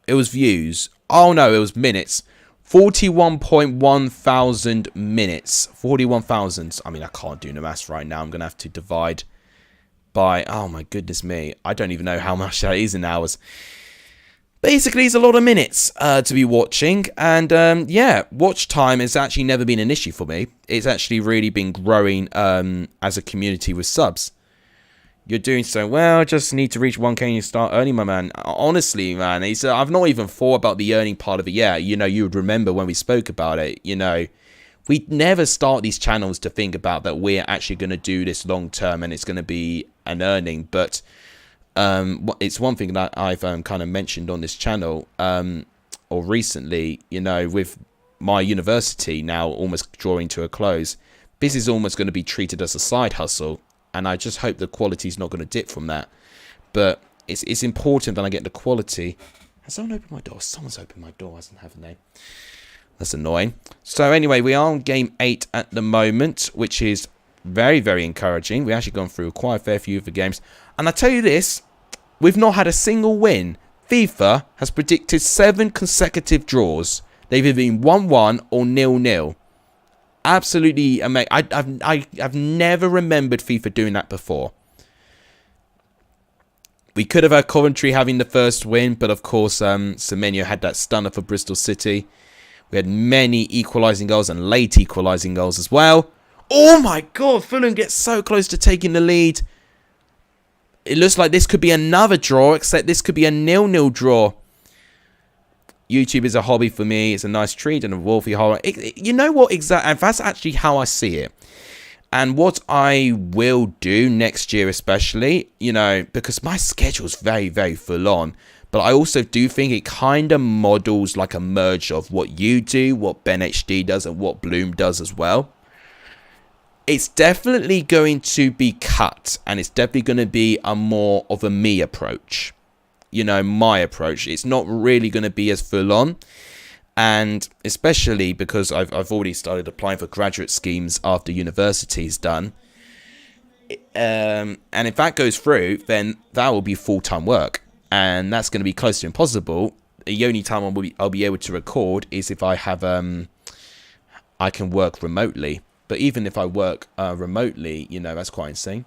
It was views. Oh, no, it was minutes. 41.1 thousand minutes. 41,000. I mean, I can't do the maths right now. I'm going to have to divide by... Oh, my goodness me. I don't even know how much that is in hours. Basically, it's a lot of minutes to be watching. And, yeah, watch time has actually never been an issue for me. It's actually really been growing as a community with subs. You're doing so well. Just need to reach 1K and you start earning, my man. Honestly, man, I've not even thought about the earning part of it yet. You know, you would remember when we spoke about it. You know, we never start these channels to think about that we're actually going to do this long term and it's going to be an earning. But it's one thing that I've kind of mentioned on this channel or recently, you know, with my university now almost drawing to a close. This is almost going to be treated as a side hustle. And I just hope the quality is not going to dip from that. But it's important that I get the quality. Has someone opened my door? Someone's opened my door, haven't they? That's annoying. So anyway, we are on game 8 at the moment, which is very encouraging. We've actually gone through quite a fair few of the games. And I tell you this, we've not had a single win. FIFA has predicted 7 consecutive draws. They've either been 1-1 or 0-0. Absolutely amazing. I've never remembered FIFA doing that before. We could have had Coventry having the first win, but of course, Semenyo had that stunner for Bristol City. We had many equalising goals and late equalising goals as well. Oh my God, Fulham gets so close to taking the lead. It looks like this could be another draw, except this could be a 0-0 draw. YouTube is a hobby for me. It's a nice treat and a Wolfie horror. You know what exactly? And that's actually how I see it. And what I will do next year especially, you know, because my schedule's very full on. But I also do think it kind of models like a merge of what you do, what BENHD does, and what Bloom does as well. It's definitely going to be cut. And it's definitely going to be a more of a me approach. You know, my approach. It's not really going to be as full on. And especially because I've already started applying for graduate schemes after university is done. And if that goes through, then that will be full-time work. And that's going to be close to impossible. The only time I'll be able to record is if I have I can work remotely. But even if I work remotely, you know, that's quite insane.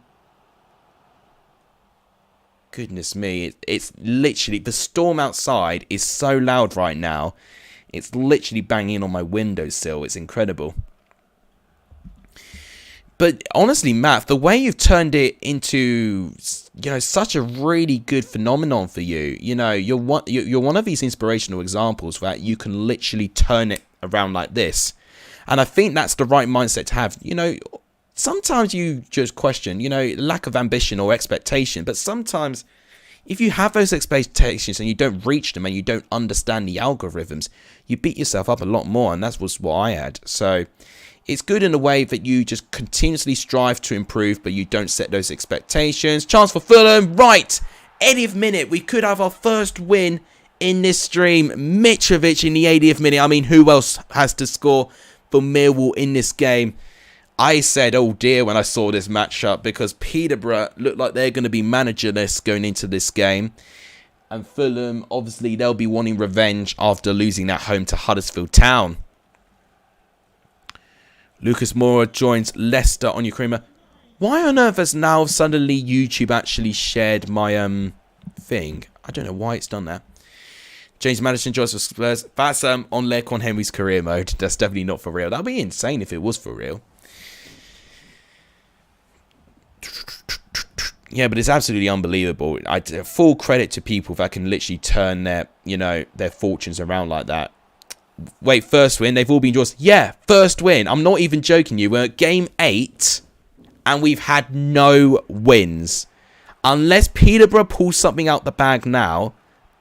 Goodness me, it's literally, the storm outside is so loud right now. It's literally banging on my windowsill. It's incredible. But honestly, Matt, the way you've turned it into, you know, such a really good phenomenon for you. You know, you're one of these inspirational examples that you can literally turn it around like this. And I think that's the right mindset to have. You know, sometimes you just question, you know, lack of ambition or expectation. But sometimes If you have those expectations and you don't reach them and you don't understand the algorithms, you beat yourself up a lot more, and that was what I had. So it's good in a way that you just continuously strive to improve, but you don't set those expectations. Chance for Fulham, right, 80th minute, we could have our first win in this stream. Mitrovic in the 80th minute. I mean, who else has to score for Millwall in this game? I said, oh dear, when I saw this matchup, because Peterborough look like they're going to be managerless going into this game. And Fulham, obviously, they'll be wanting revenge after losing at home to Huddersfield Town. Lucas Moura joins Leicester on Ukraine. Why on earth has now suddenly YouTube actually shared my thing? I don't know why it's done that. James Madison joins for Spurs. That's on Leicon Henry's career mode. That's definitely not for real. That'd be insane if it was for real. Yeah, but it's absolutely unbelievable. Full credit to people that can literally turn their, their fortunes around like that. Wait, first win? They've all been draws. Yeah, first win. I'm not even joking you. We're at game 8 and we've had no wins. Unless Peterborough pulls something out the bag now,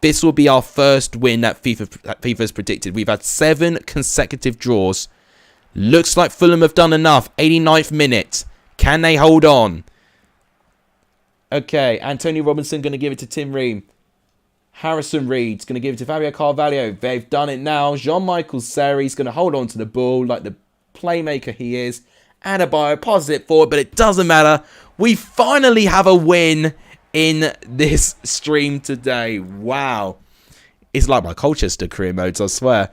this will be our first win that FIFA's predicted. We've had 7 consecutive draws. Looks like Fulham have done enough. 89th minute. Can they hold on? Okay, Antonio Robinson going to give it to Tim Ream. Harrison Reed's going to give it to Fabio Carvalho. They've done it now. Jean-Michael Seri's going to hold on to the ball like the playmaker he is. Adebayo passes it forward, but it doesn't matter. We finally have a win in this stream today. Wow. It's like my Colchester career modes, I swear.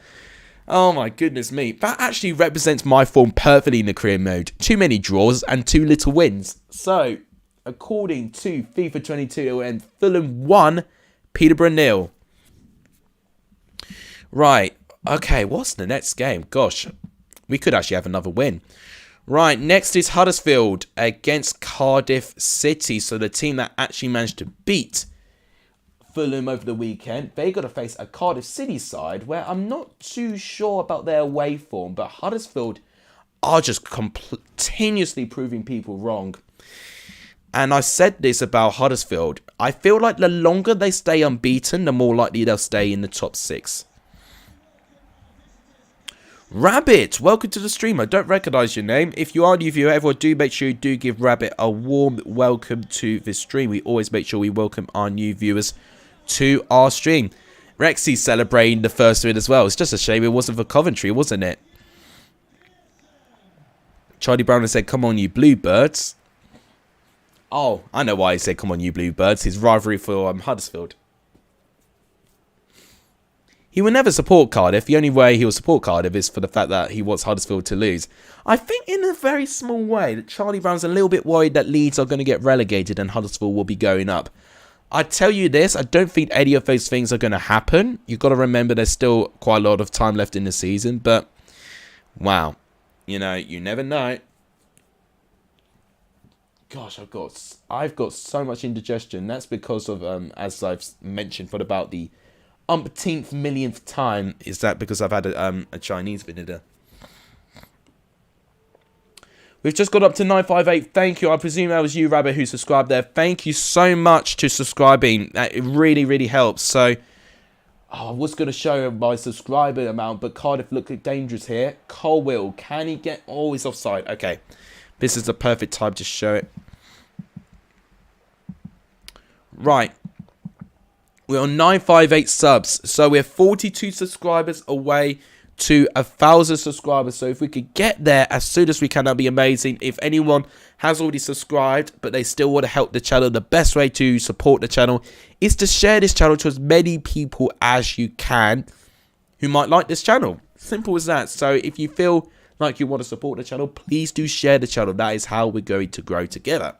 Oh my goodness me. That actually represents my form perfectly in the career mode. Too many draws and too little wins. So, according to FIFA 22, it will end Fulham 1, Peterborough 0. Right. Okay, what's the next game? Gosh, we could actually have another win. Right, next is Huddersfield against Cardiff City. So the team that actually managed to beat Fulham over the weekend. They got to face a Cardiff City side where I'm not too sure about their away form. But Huddersfield are just continuously proving people wrong. And I said this about Huddersfield. I feel like the longer they stay unbeaten, the more likely they'll stay in the top 6. Rabbit, welcome to the stream. I don't recognise your name. If you are a new viewer, everyone do make sure you do give Rabbit a warm welcome to this stream. We always make sure we welcome our new viewers to our stream. Rexy's celebrating the first win as well. It's just a shame it wasn't for Coventry, wasn't it? Charlie Brown has said, come on, you Bluebirds. Oh, I know why he said, come on, you Bluebirds. His rivalry for Huddersfield. He will never support Cardiff. The only way he will support Cardiff is for the fact that he wants Huddersfield to lose. I think in a very small way that Charlie Brown's a little bit worried that Leeds are going to get relegated and Huddersfield will be going up. I tell you this, I don't think any of those things are going to happen. You've got to remember there's still quite a lot of time left in the season. But, wow. You never know. Gosh, I've got so much indigestion. That's because of, as I've mentioned, for about the umpteenth millionth time, is that because I've had a Chinese vinegar. We've just got up to 958. Thank you. I presume that was you, Rabbit, who subscribed there. Thank you so much to subscribing. It really, really helps. So, I was going to show my subscriber amount, but Cardiff look dangerous here. Colwill, can he get... Oh, he's offside. Okay. This is the perfect time to show it. Right. We're on 958 subs. So we're 42 subscribers away to 1,000 subscribers. So if we could get there as soon as we can, that'd be amazing. If anyone has already subscribed, but they still want to help the channel, the best way to support the channel is to share this channel to as many people as you can who might like this channel. Simple as that. So if you feel like you want to support the channel, please do share the channel. That is how we're going to grow together.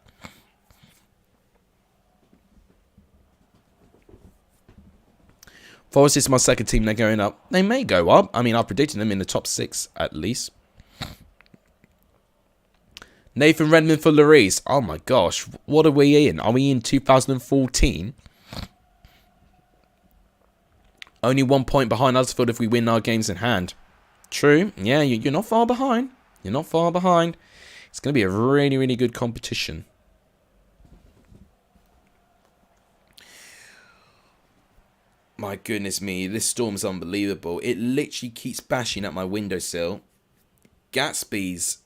Forest is my second team. They're going up. They may go up. I mean, I'm predicting them in the top 6 at least. Nathan Redmond for Lloris. Oh my gosh. What are we in? Are we in 2014? Only 1 point behind Huddersfield if we win our games in hand. True. Yeah, you're not far behind. You're not far behind. It's going to be a really, really good competition. My goodness me, this storm's unbelievable. It literally keeps bashing at my windowsill. Gatsby's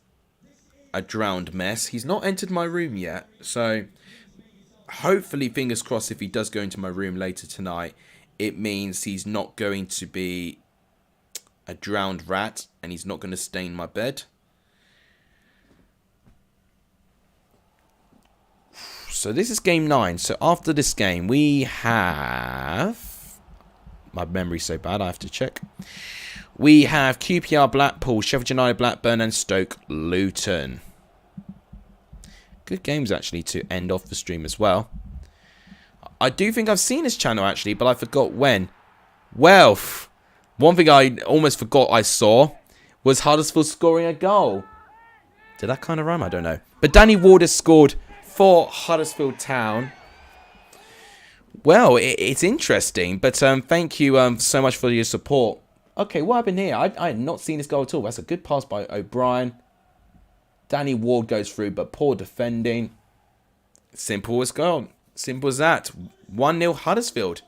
a drowned mess. He's not entered my room yet, so hopefully, fingers crossed, if he does go into my room later tonight, it means he's not going to be a drowned rat and he's not going to stain my bed. So this is game 9. So after this game, we have... My memory's so bad, I have to check. We have QPR Blackpool, Sheffield United Blackburn, and Stoke Luton. Good games, actually, to end off the stream as well. I do think I've seen this channel, actually, but I forgot when. Well, one thing I almost forgot I saw was Huddersfield scoring a goal. Did that kind of rhyme? I don't know. But Danny Ward has scored for Huddersfield Town. Well, it's interesting, but thank you so much for your support. Okay, what happened here? I had not seen this goal at all. That's a good pass by O'Brien. Danny Ward goes through, but poor defending. Simple as goal. Simple as that. 1-0 Huddersfield.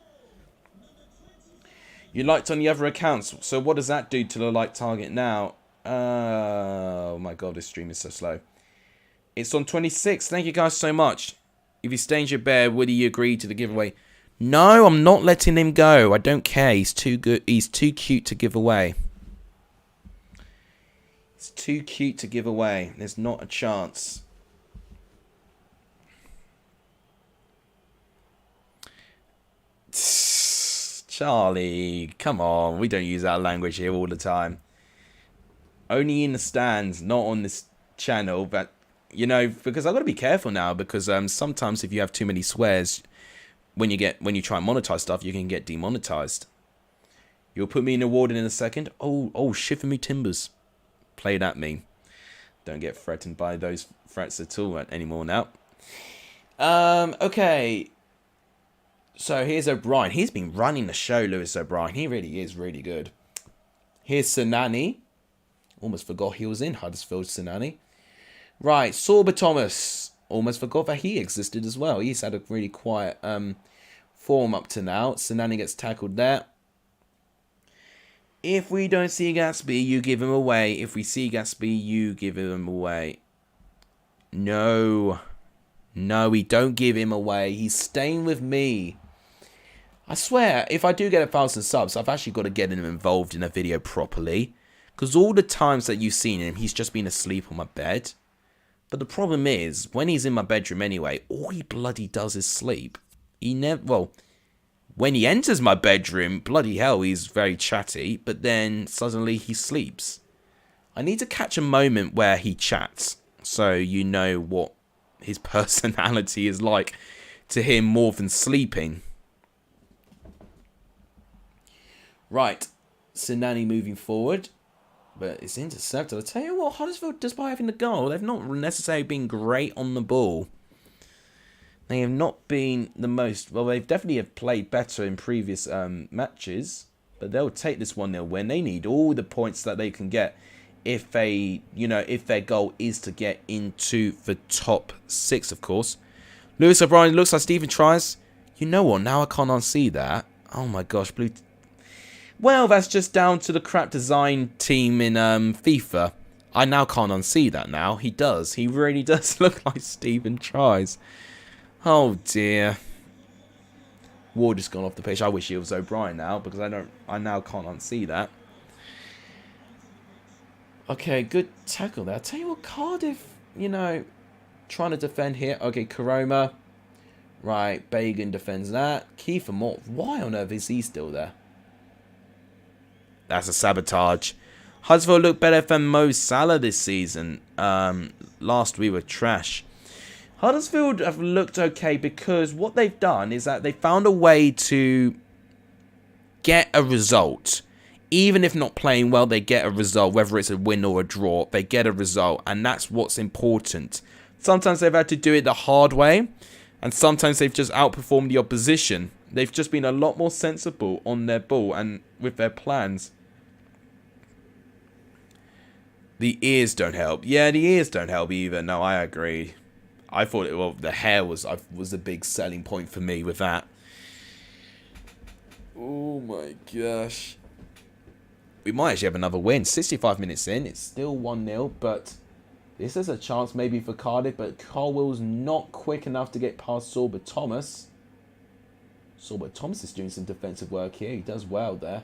You liked on the other accounts, so what does that do to the like target now? Oh my god, this stream is so slow. It's on 26. Thank you guys so much. If he stains your bed, would he agree to the giveaway? No, I'm not letting him go. I don't care. He's too good. He's too cute to give away. It's too cute to give away. There's not a chance. Charlie, come on. We don't use our language here all the time. Only in the stands, not on this channel. But, you know, because I've got to be careful now. Because sometimes if you have too many swears, when you try and monetize stuff, you can get demonetized. You'll put me in a warden in a second. Oh, shiver me timbers. Played at me. Don't get threatened by those threats at all anymore now. Okay. So here's O'Brien. He's been running the show, Lewis O'Brien. He really is really good. Here's Sinani. Almost forgot he was in Huddersfield, Sinani. Right, Sorba Thomas. Almost forgot that he existed as well. He's had a really quiet form up to now. Sinani gets tackled there. If we don't see Gatsby, you give him away. If we see Gatsby, you give him away. No. No, we don't give him away. He's staying with me. I swear, if I do get 1,000 subs, I've actually got to get him involved in a video properly. Because all the times that you've seen him, he's just been asleep on my bed. But the problem is, when he's in my bedroom anyway, all he bloody does is sleep. He never... Well, when he enters my bedroom, bloody hell, he's very chatty. But then, suddenly, he sleeps. I need to catch a moment where he chats. So you know what his personality is like to him more than sleeping. Right. Sinani moving forward. But it's intercepted. I'll tell you what, Huddersfield, despite having the goal, they've not necessarily been great on the ball. They have not been the most... Well, they've definitely have played better in previous matches. But they'll take this 1-0 win. They need all the points that they can get if they, if their goal is to get into the top 6, of course. Lewis O'Brien looks like Stephen tries. You know what? Now I can't unsee that. Oh my gosh, blue... Well, that's just down to the crap design team in FIFA. I now can't unsee that now. He does. He really does look like Stephen tries. Oh dear. Ward just gone off the pitch. I wish it was O'Brien now because I now can't unsee that. Okay, good tackle there. I'll tell you what, Cardiff, trying to defend here. Okay, Karoma. Right, Bagan defends that. Kiefer Moore. Why on earth is he still there? That's a sabotage. Huddersfield look better than Mo Salah this season. Last we were trash. Huddersfield have looked okay because what they've done is that they found a way to get a result. Even if not playing well, they get a result. Whether it's a win or a draw, they get a result. And that's what's important. Sometimes they've had to do it the hard way. And sometimes they've just outperformed the opposition. They've just been a lot more sensible on their ball and with their plans. The ears don't help. Yeah, the ears don't help either. No, I agree. I thought the hair was a big selling point for me with that. Oh my gosh. We might actually have another win. 65 minutes in. It's still 1-0, but this is a chance maybe for Cardiff, but Colwell's not quick enough to get past Sorba Thomas. Sorba Thomas is doing some defensive work here. He does well there.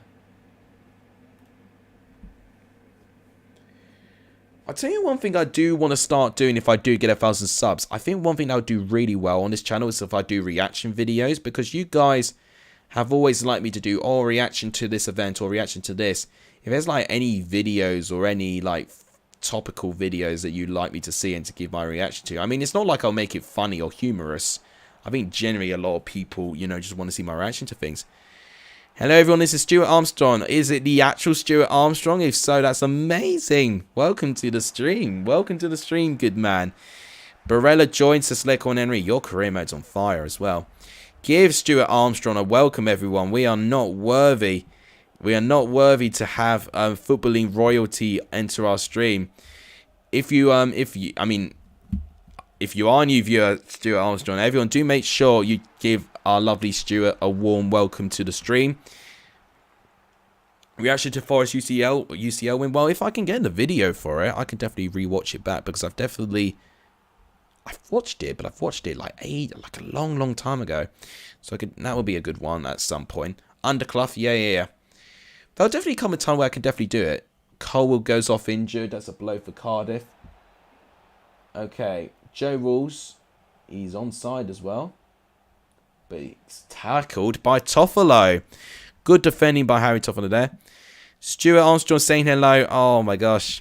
I'll tell you one thing I do want to start doing if I do get 1,000 subs. I think one thing that would do really well on this channel is if I do reaction videos, because you guys have always liked me to do reaction to this event or reaction to this. If there's like any videos or any like topical videos that you'd like me to see and to give my reaction to, I mean, it's not like I'll make it funny or humorous. I think generally a lot of people, you know, just want to see my reaction to things. Hello everyone, this is Stuart Armstrong. Is it the actual Stuart Armstrong? If so, that's amazing. Welcome to the stream. Welcome to the stream, good man. Barella joins us, Leco and Henry. Your career mode's on fire as well. Give Stuart Armstrong a welcome, everyone. We are not worthy. We are not worthy to have footballing royalty enter our stream. If you are a new viewer, Stuart Armstrong, everyone do make sure you give our lovely Stuart a warm welcome to the stream. Reaction to Forest UCL win. Well, if I can get the video for it, I can definitely rewatch it back, because I've watched it, but I've watched it like a long time ago. So that would be a good one at some point. Underclough, yeah. There'll definitely come a time where I can definitely do it. Colwell goes off injured. That's a blow for Cardiff. Okay, Joe Rules. He's onside as well. But he's tackled by Toffolo. Good defending by Harry Toffolo there. Stuart Armstrong saying hello. Oh my gosh.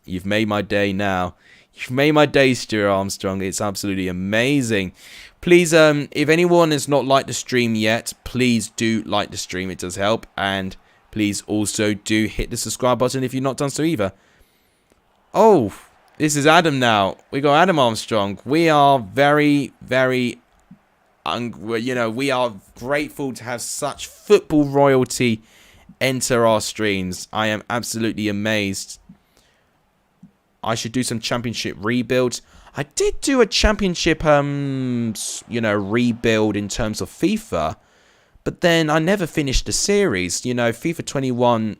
You've made my day now. You've made my day, Stuart Armstrong. It's absolutely amazing. Please, if anyone has not liked the stream yet, please do like the stream. It does help. And please also do hit the subscribe button if you've not done so either. Oh, this is Adam now. We got Adam Armstrong. We are very, very... we are grateful to have such football royalty enter our streams. I am absolutely amazed. I should do some championship rebuilds. I did do a championship, rebuild in terms of FIFA, but then I never finished the series. FIFA 21,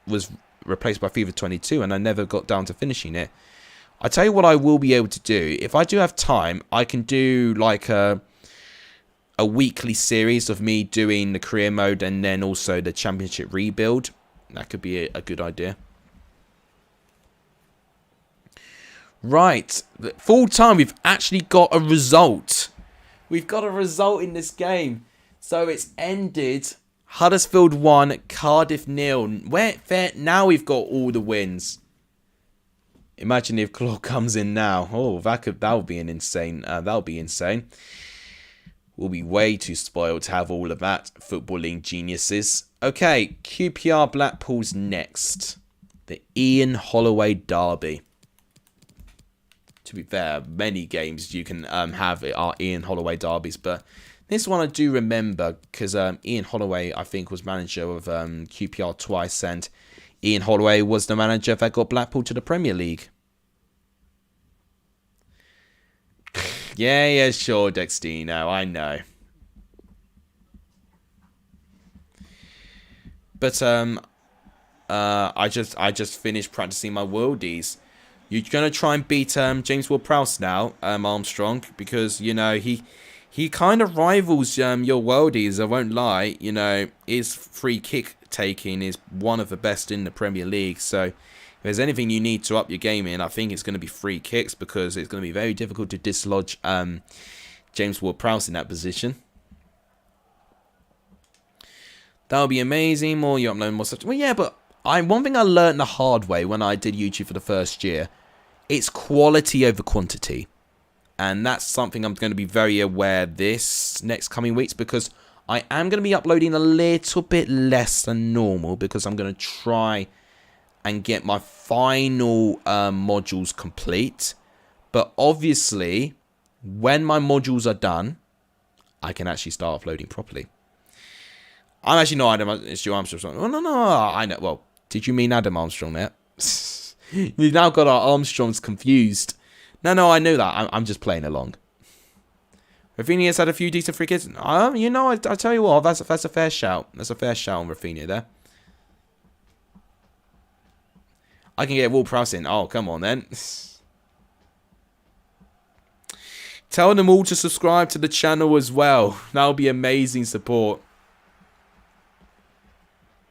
was replaced by FIFA 22, and I never got down to finishing it. I tell you what I will be able to do. If I do have time, I can do like a weekly series of me doing the career mode and then also the championship rebuild. That could be a good idea. Right, full time, we've actually got a result. We've got a result in this game. So it's ended Huddersfield 1, Cardiff 0. Now we've got all the wins. Imagine if Claw comes in now. Oh, that would be insane. That would be insane. We'll be way too spoiled to have all of that. Footballing geniuses. Okay, QPR Blackpool's next. The Ian Holloway Derby. To be fair, many games you can have are Ian Holloway derbies, but this one I do remember because Ian Holloway, I think, was manager of QPR twice, and Ian Holloway was the manager that got Blackpool to the Premier League. Yeah, sure, Dextino, I know. But I just finished practicing my worldies. You're going to try and beat James Ward-Prowse now, Armstrong, because, he kind of rivals your worldies, I won't lie. His free kick taking is one of the best in the Premier League. So if there's anything you need to up your game in, I think it's going to be free kicks, because it's going to be very difficult to dislodge James Ward-Prowse in that position. That would be amazing. More you upload more stuff. Well, yeah, but one thing I learned the hard way when I did YouTube for the first year, it's quality over quantity. And that's something I'm going to be very aware this next coming weeks, because I am going to be uploading a little bit less than normal, because I'm going to try and get my final modules complete. But obviously, when my modules are done, I can actually start uploading properly. I'm actually not Adam, it's Stuart Armstrong. Oh, no, I know. Well, did you mean Adam Armstrong there? We've now got our Armstrongs confused. No, I knew that. I'm just playing along. Rafinha's had a few decent free kicks. You know, I tell you what, that's a fair shout. That's a fair shout on Rafinha there. I can get Wall Prowse in. Oh, come on then. Tell them all to subscribe to the channel as well. That'll be amazing support.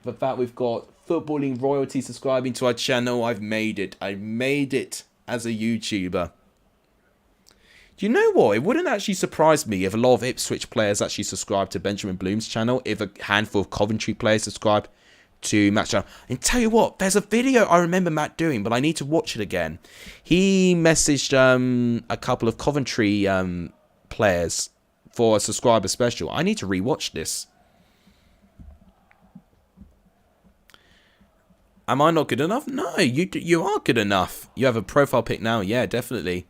The fact we've got footballing royalty subscribing to our channel, I've made it. I made it as a YouTuber. Do you know what? It wouldn't actually surprise me if a lot of Ipswich players actually subscribe to Benjamin Bloom's channel, if a handful of Coventry players subscribe to Matt's channel. And tell you what, there's a video I remember Matt doing, but I need to watch it again. He messaged a couple of Coventry players for a subscriber special. I need to rewatch this. Am I not good enough? No, you are good enough. You have a profile pic now. Yeah, definitely.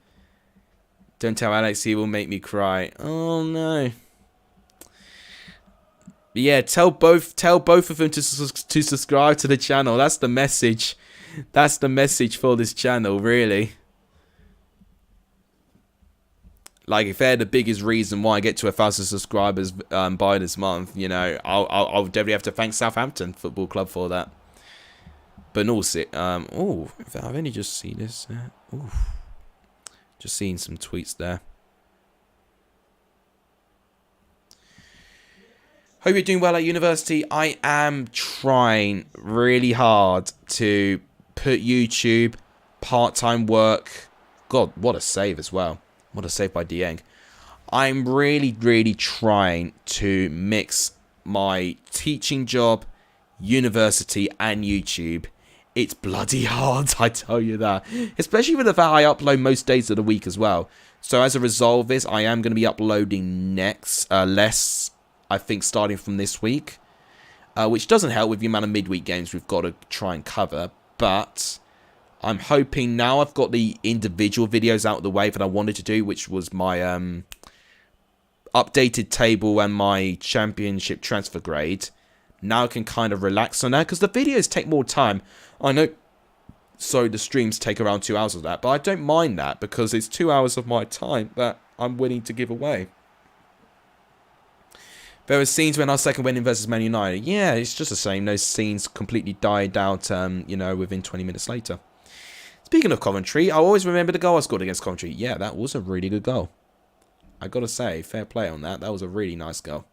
Don't tell Alex, he will make me cry. Oh no. Yeah, tell both of them to subscribe to the channel. That's the message. That's the message for this channel, really. Like, if they're the biggest reason why I get to 1,000 subscribers by this month, you know, I'll definitely have to thank Southampton Football Club for that. But also, oh, I've only just seen this. Just seeing some tweets there. Hope you're doing well at university. I am trying really hard to put YouTube, part-time work. God, what a save as well. What a save by Dieng. I'm really, really trying to mix my teaching job, university, and YouTube. It's bloody hard, I tell you that. Especially with the fact I upload most days of the week as well. So as a result of this, I am going to be uploading less, I think, starting from this week. Which doesn't help with the amount of midweek games we've got to try and cover. But I'm hoping now I've got the individual videos out of the way that I wanted to do, which was my updated table and my championship transfer grade. Now I can kind of relax on that, because the videos take more time. I know, so the streams take around 2 hours of that, but I don't mind that, because it's 2 hours of my time that I'm willing to give away. There were scenes when our second winning versus Man United. Yeah, it's just the same. Those scenes completely died out, you know, within 20 minutes later. Speaking of Coventry, I always remember the goal I scored against Coventry. Yeah, that was a really good goal. I got to say, fair play on that. That was a really nice goal.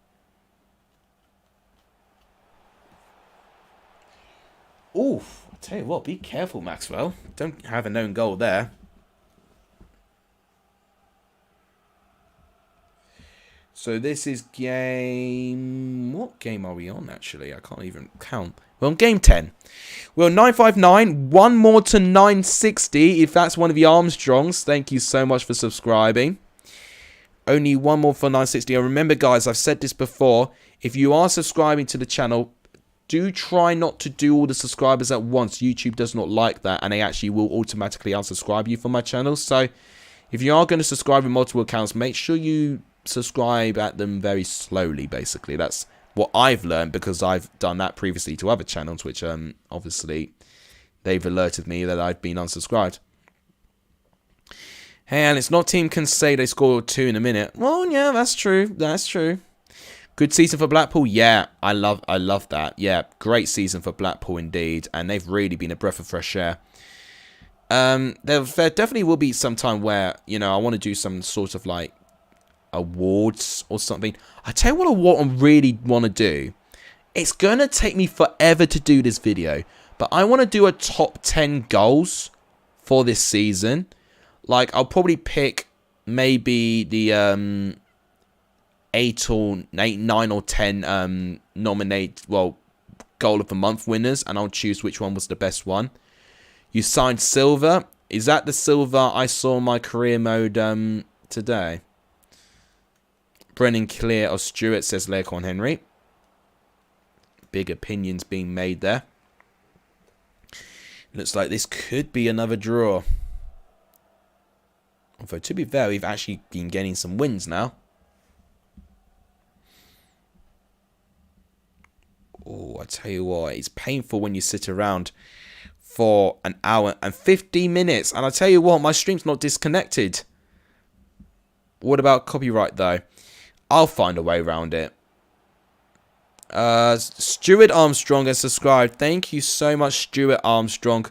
Oof, I tell you what, be careful, Maxwell. Don't have a known goal there. So this is game... What game are we on, actually? I can't even count. We're on game 10. We're on 959. One more to 960. If that's one of the Armstrongs, thank you so much for subscribing. Only one more for 960. And remember, guys, I've said this before. If you are subscribing to the channel, do try not to do all the subscribers at once. YouTube does not like that, and they actually will automatically unsubscribe you from my channel. So if you are going to subscribe with multiple accounts, make sure you subscribe at them very slowly, basically. That's what I've learned, because I've done that previously to other channels, which obviously they've alerted me that I've been unsubscribed. Hey, and it's not Team can say they scored 2 in a minute. Well, yeah, that's true. That's true. Good season for Blackpool. Yeah, I love that. Yeah, great season for Blackpool indeed, and they've really been a breath of fresh air. There definitely will be some time where, you know, I want to do some sort of like awards or something. I tell you what I really want to do. It's going to take me forever to do this video, but I want to do a top 10 goals for this season. Like, I'll probably pick maybe the 9 or 10 goal of the month winners, and I'll choose which one was the best one. You signed silver. Is that the silver I saw in my career mode today? Brennan Clear or Stewart, says Leicon Henry. Big opinions being made there. Looks like this could be another draw. Although, to be fair, we've actually been getting some wins now. Oh, I tell you what, it's painful when you sit around for an hour and 50 minutes. And I tell you what, my stream's not disconnected. What about copyright, though? I'll find a way around it. Stuart Armstrong has subscribed. Thank you so much, Stuart Armstrong,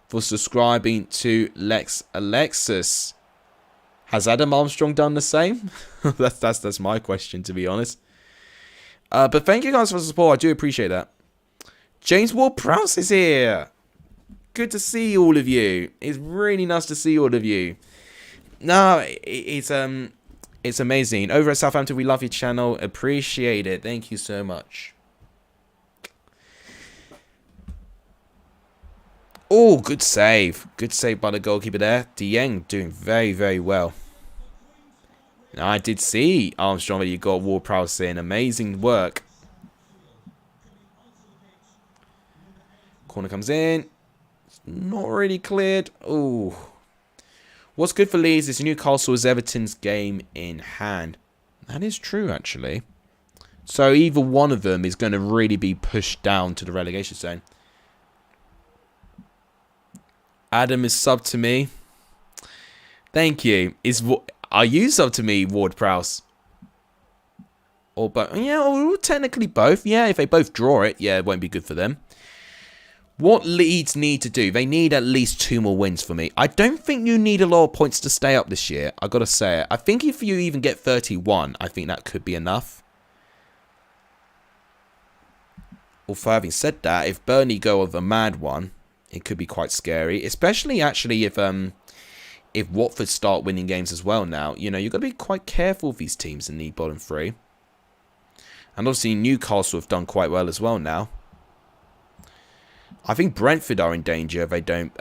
for subscribing to Alexis. Has Adam Armstrong done the same? that's my question, to be honest. But thank you guys for the support. I do appreciate that. James Ward-Prowse is here. Good to see all of you. It's really nice to see all of you. No, it's amazing. Over at Southampton, we love your channel. Appreciate it. Thank you so much. Oh, good save. Good save by the goalkeeper there. Dieng doing very, very well. Now, I did see, Armstrong, that you got Ward-Prowse in. Amazing work. Corner comes in. It's not really cleared. Oh. What's good for Leeds is Newcastle is Everton's game in hand. That is true, actually. So either one of them is going to really be pushed down to the relegation zone. Adam is sub to me. Thank you. Are you sub to me, Ward-Prowse? Or both? Yeah, or technically both. Yeah, if they both draw it, yeah, it won't be good for them. What Leeds need to do, they need at least 2 more wins for me. I don't think you need a lot of points to stay up this year. I've got to say it. I think if you even get 31, I think that could be enough. Although having said that, if Burnley go with a mad one, it could be quite scary. Especially actually if Watford start winning games as well now. You know, you've got to be quite careful with these teams in the bottom 3. And obviously Newcastle have done quite well as well now. I think Brentford are in danger if they don't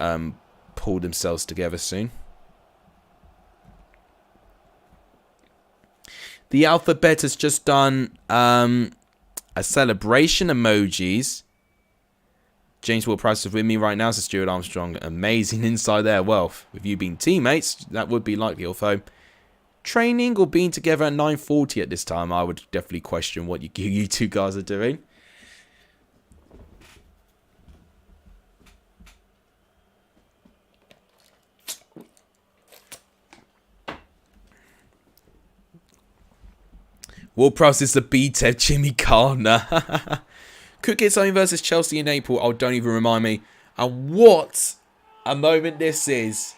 pull themselves together soon. The alphabet has just done a celebration emojis. James Ward-Prowse is with me right now, so Stuart Armstrong. Amazing inside there. Well, with you being teammates, that would be likely. Although, training or being together at 9:40 at this time, I would definitely question what you two guys are doing. Ward-Prowse is the BTEV Jimmy Garner. Could get something versus Chelsea in April. Oh, don't even remind me. And what a moment this is.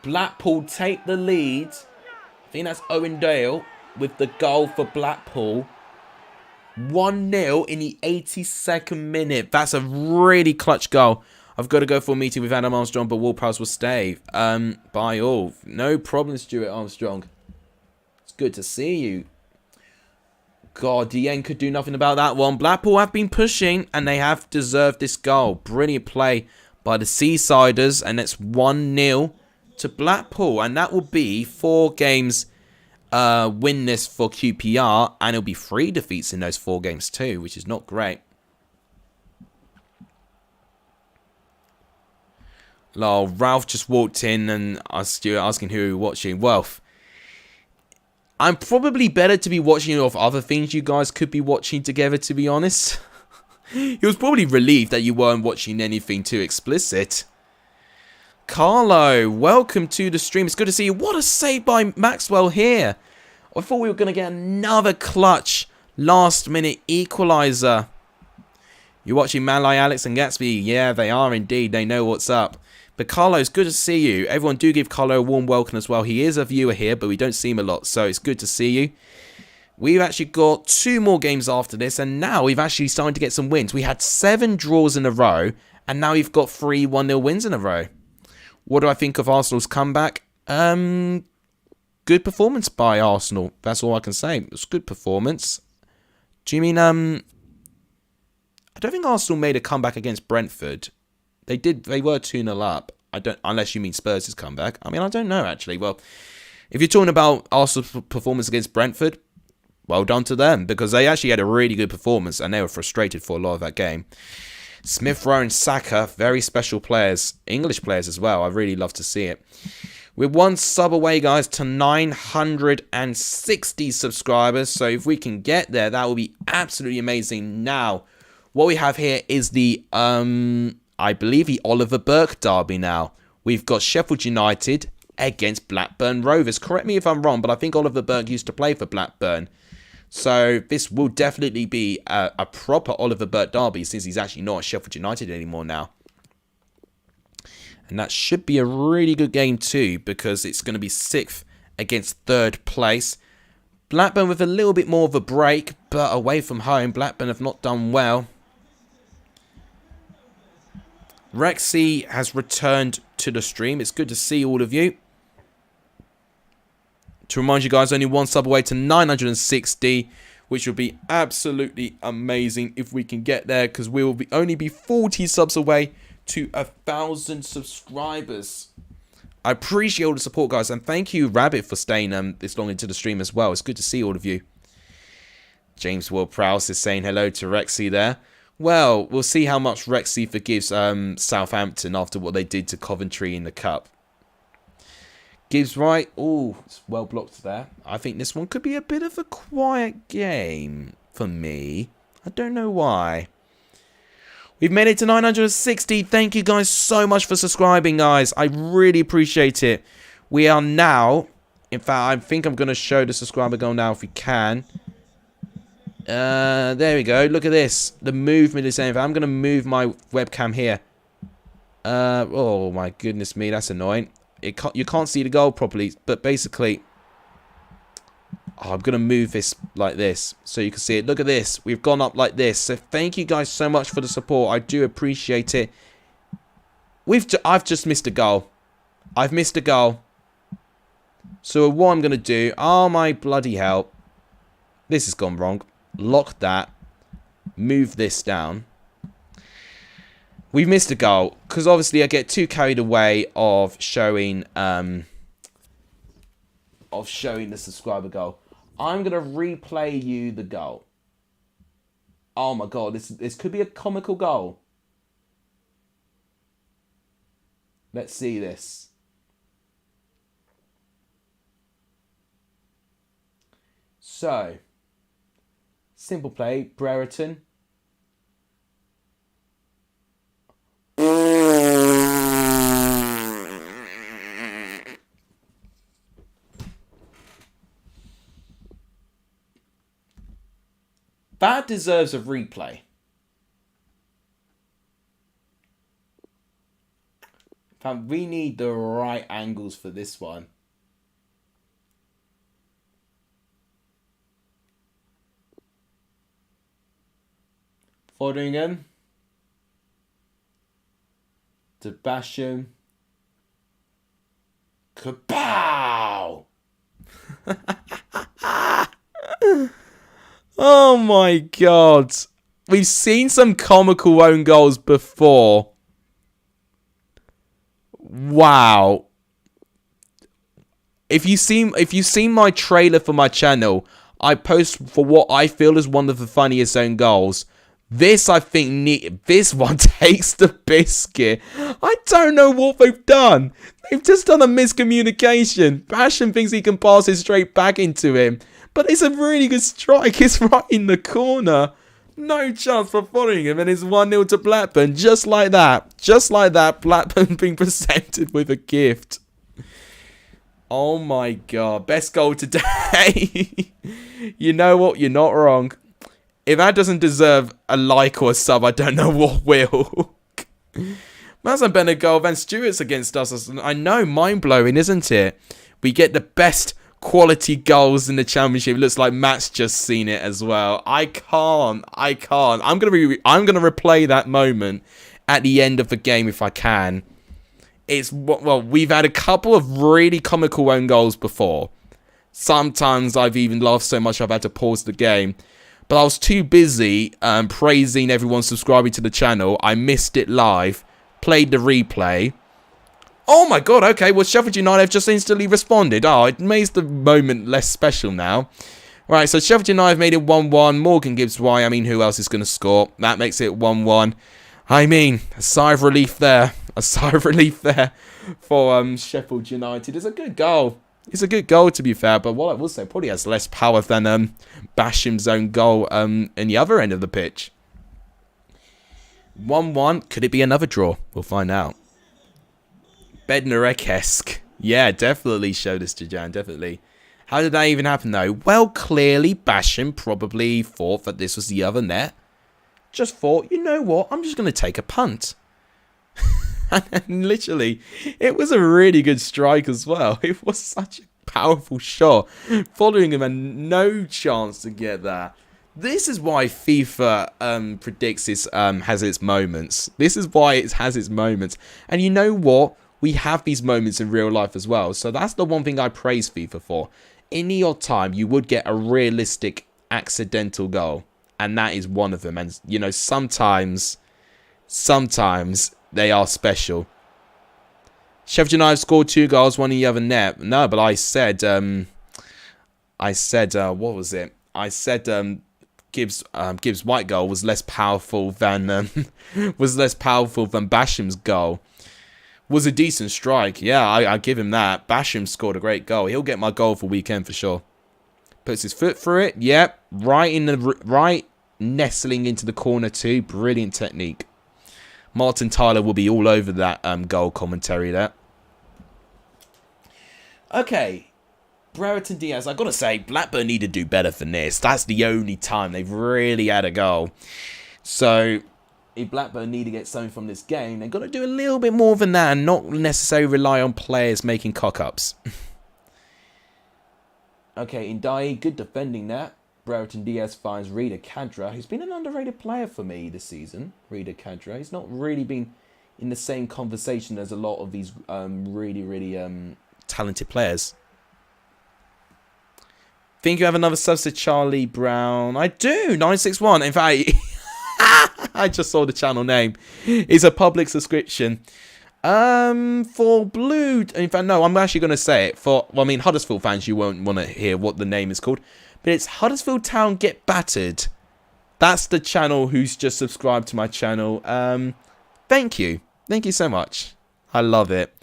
Blackpool take the lead. I think that's Owen Dale with the goal for Blackpool. 1-0 in the 82nd minute. That's a really clutch goal. I've got to go for a meeting with Adam Armstrong, but Ward-Prowse will stay. By all. No problem, Stuart Armstrong. It's good to see you. God, Dieng could do nothing about that one. Blackpool have been pushing, and they have deserved this goal. Brilliant play by the Seasiders, and it's 1-0 to Blackpool. And that will be 4 games winless for QPR, and it'll be 3 defeats in those 4 games too, which is not great. Lol, Ralph just walked in and asked you asking who you're watching. Well, I'm probably better to be watching off other things you guys could be watching together, to be honest. He was probably relieved that you weren't watching anything too explicit. Carlo, welcome to the stream. It's good to see you. What a save by Maxwell here. I thought we were going to get another clutch last-minute equaliser. You're watching Man Like Alex and Gatsby. Yeah, they are indeed. They know what's up. But Carlo, it's good to see you. Everyone do give Carlo a warm welcome as well. He is a viewer here, but we don't see him a lot, so it's good to see you. We've actually got 2 more games after this, and now we've actually started to get some wins. We had 7 draws in a row, and now we've got 3 1-0 wins in a row. What do I think of Arsenal's comeback? Good performance by Arsenal. That's all I can say. It was good performance. Do you mean, I don't think Arsenal made a comeback against Brentford. They did. They were 2-0 up. I don't, unless you mean Spurs' comeback. I mean, I don't know, actually. Well, if you're talking about Arsenal's performance against Brentford, well done to them, because they actually had a really good performance, and they were frustrated for a lot of that game. Smith Rowe and Saka, very special players. English players as well. I really love to see it. We're 1 sub away, guys, to 960 subscribers. So if we can get there, that will be absolutely amazing. Now, what we have here is the, I believe, the Oliver Burke derby now. We've got Sheffield United against Blackburn Rovers. Correct me if I'm wrong, but I think Oliver Burke used to play for Blackburn. So this will definitely be a proper Oliver Burt derby, since he's actually not at Sheffield United anymore now. And that should be a really good game too, because it's going to be 6th against 3rd place. Blackburn with a little bit more of a break, but away from home, Blackburn have not done well. Rexy has returned to the stream. It's good to see all of you. To remind you guys, only one sub away to 960, which would be absolutely amazing if we can get there, because we will only be 40 subs away to 1,000 subscribers. I appreciate all the support, guys, and thank you, Rabbit, for staying this long into the stream as well. It's good to see all of you. James Will Prowse is saying hello to Rexy there. Well, we'll see how much Rexy forgives Southampton after what they did to Coventry in the Cup. Gibbs right. Oh, it's well blocked there. I think this one could be a bit of a quiet game for me. I don't know why. We've made it to 960. Thank you guys so much for subscribing, guys. I really appreciate it. We are now... In fact, I think I'm going to show the subscriber goal now if we can. There we go. Look at this. The movement is saying... I'm going to move my webcam here. Oh, my goodness me. That's annoying. You can't see the goal properly, but basically, I'm going to move this like this so you can see it. Look at this. We've gone up like this. So thank you guys so much for the support. I do appreciate it. I've just missed a goal. I've missed a goal. So what I'm going to do, oh my bloody hell. This has gone wrong. Lock that. Move this down. We've missed a goal because obviously I get too carried away of showing the subscriber goal. I'm gonna replay you the goal. Oh my god, this could be a comical goal. Let's see this. So, simple play, Brereton. That deserves a replay. We need the right angles for this one. Foderingham. To Basham. Kapow! Oh my god. We've seen some comical own goals before. Wow. If you've seen my trailer for my channel, I post for what I feel is one of the funniest own goals. This, I think, this one takes the biscuit. I don't know what they've done. They've just done a miscommunication. Basham thinks he can pass it straight back into him. But it's a really good strike. It's right in the corner. No chance for Foderingham, and it's 1-0 to Blackburn. Just like that. Just like that, Blackburn being presented with a gift. Oh my god. Best goal today. You know what? You're not wrong. If that doesn't deserve a like or a sub, I don't know what will. Mazan Benegal, Van Stewart's against us. I know, mind-blowing, isn't it? We get the best quality goals in the championship. It looks like Matt's just seen it as well. I can't. I'm gonna replay that moment at the end of the game if I can. Well, we've had a couple of really comical own goals before. Sometimes I've even laughed so much I've had to pause the game. But I was too busy praising everyone subscribing to the channel. I missed it live. Played the replay. Oh my god, okay. Well, Sheffield United have just instantly responded. Oh, it makes the moment less special now. Right, so Sheffield United made it 1-1. Morgan Gibbs White. I mean, who else is going to score? That makes it 1-1. I mean, a sigh of relief there. A sigh of relief there for Sheffield United. It's a good goal. It's a good goal, to be fair, but what I will say, probably has less power than Basham's own goal in the other end of the pitch. 1-1. Could it be another draw? We'll find out. Bednarek-esque. Yeah, definitely showed us to Jan, definitely. How did that even happen, though? Well, clearly, Basham probably thought that this was the other net. Just thought, you know what? I'm just going to take a punt. And literally, it was a really good strike as well. It was such a powerful shot. Following him and no chance to get that. This is why FIFA predicts this has its moments. This is why it has its moments. And you know what? We have these moments in real life as well. So that's the one thing I praise FIFA for. In the odd time, you would get a realistic accidental goal. And that is one of them. And, you know, sometimes they are special. Sheffield United scored 2 goals, one in the other net. No, but I said, what was it? I said, Gibbs' White goal was less powerful than Basham's goal. Was a decent strike. Yeah, I give him that. Basham scored a great goal. He'll get my goal for weekend for sure. Puts his foot through it. Yep, right nestling into the corner too. Brilliant technique. Martin Tyler will be all over that goal commentary there. Okay. Brereton Diaz, I've got to say, Blackburn need to do better than this. That's the only time they've really had a goal. So, if Blackburn need to get something from this game, they've got to do a little bit more than that and not necessarily rely on players making cock-ups. Okay, Indai, good defending there. Brereton Diaz finds Rida Kadra, who's been an underrated player for me this season. Rida Kadra. He's not really been in the same conversation as a lot of these really talented players. Think you have another substitute, Charlie Brown? I do, 961. In fact, I just saw the channel name. It's a public subscription. For Blue... In fact, no, I'm actually going to say it. Well, I mean, Huddersfield fans, you won't want to hear what the name is called. But it's Huddersfield Town Get Battered. That's the channel who's just subscribed to my channel. Thank you. Thank you so much. I love it.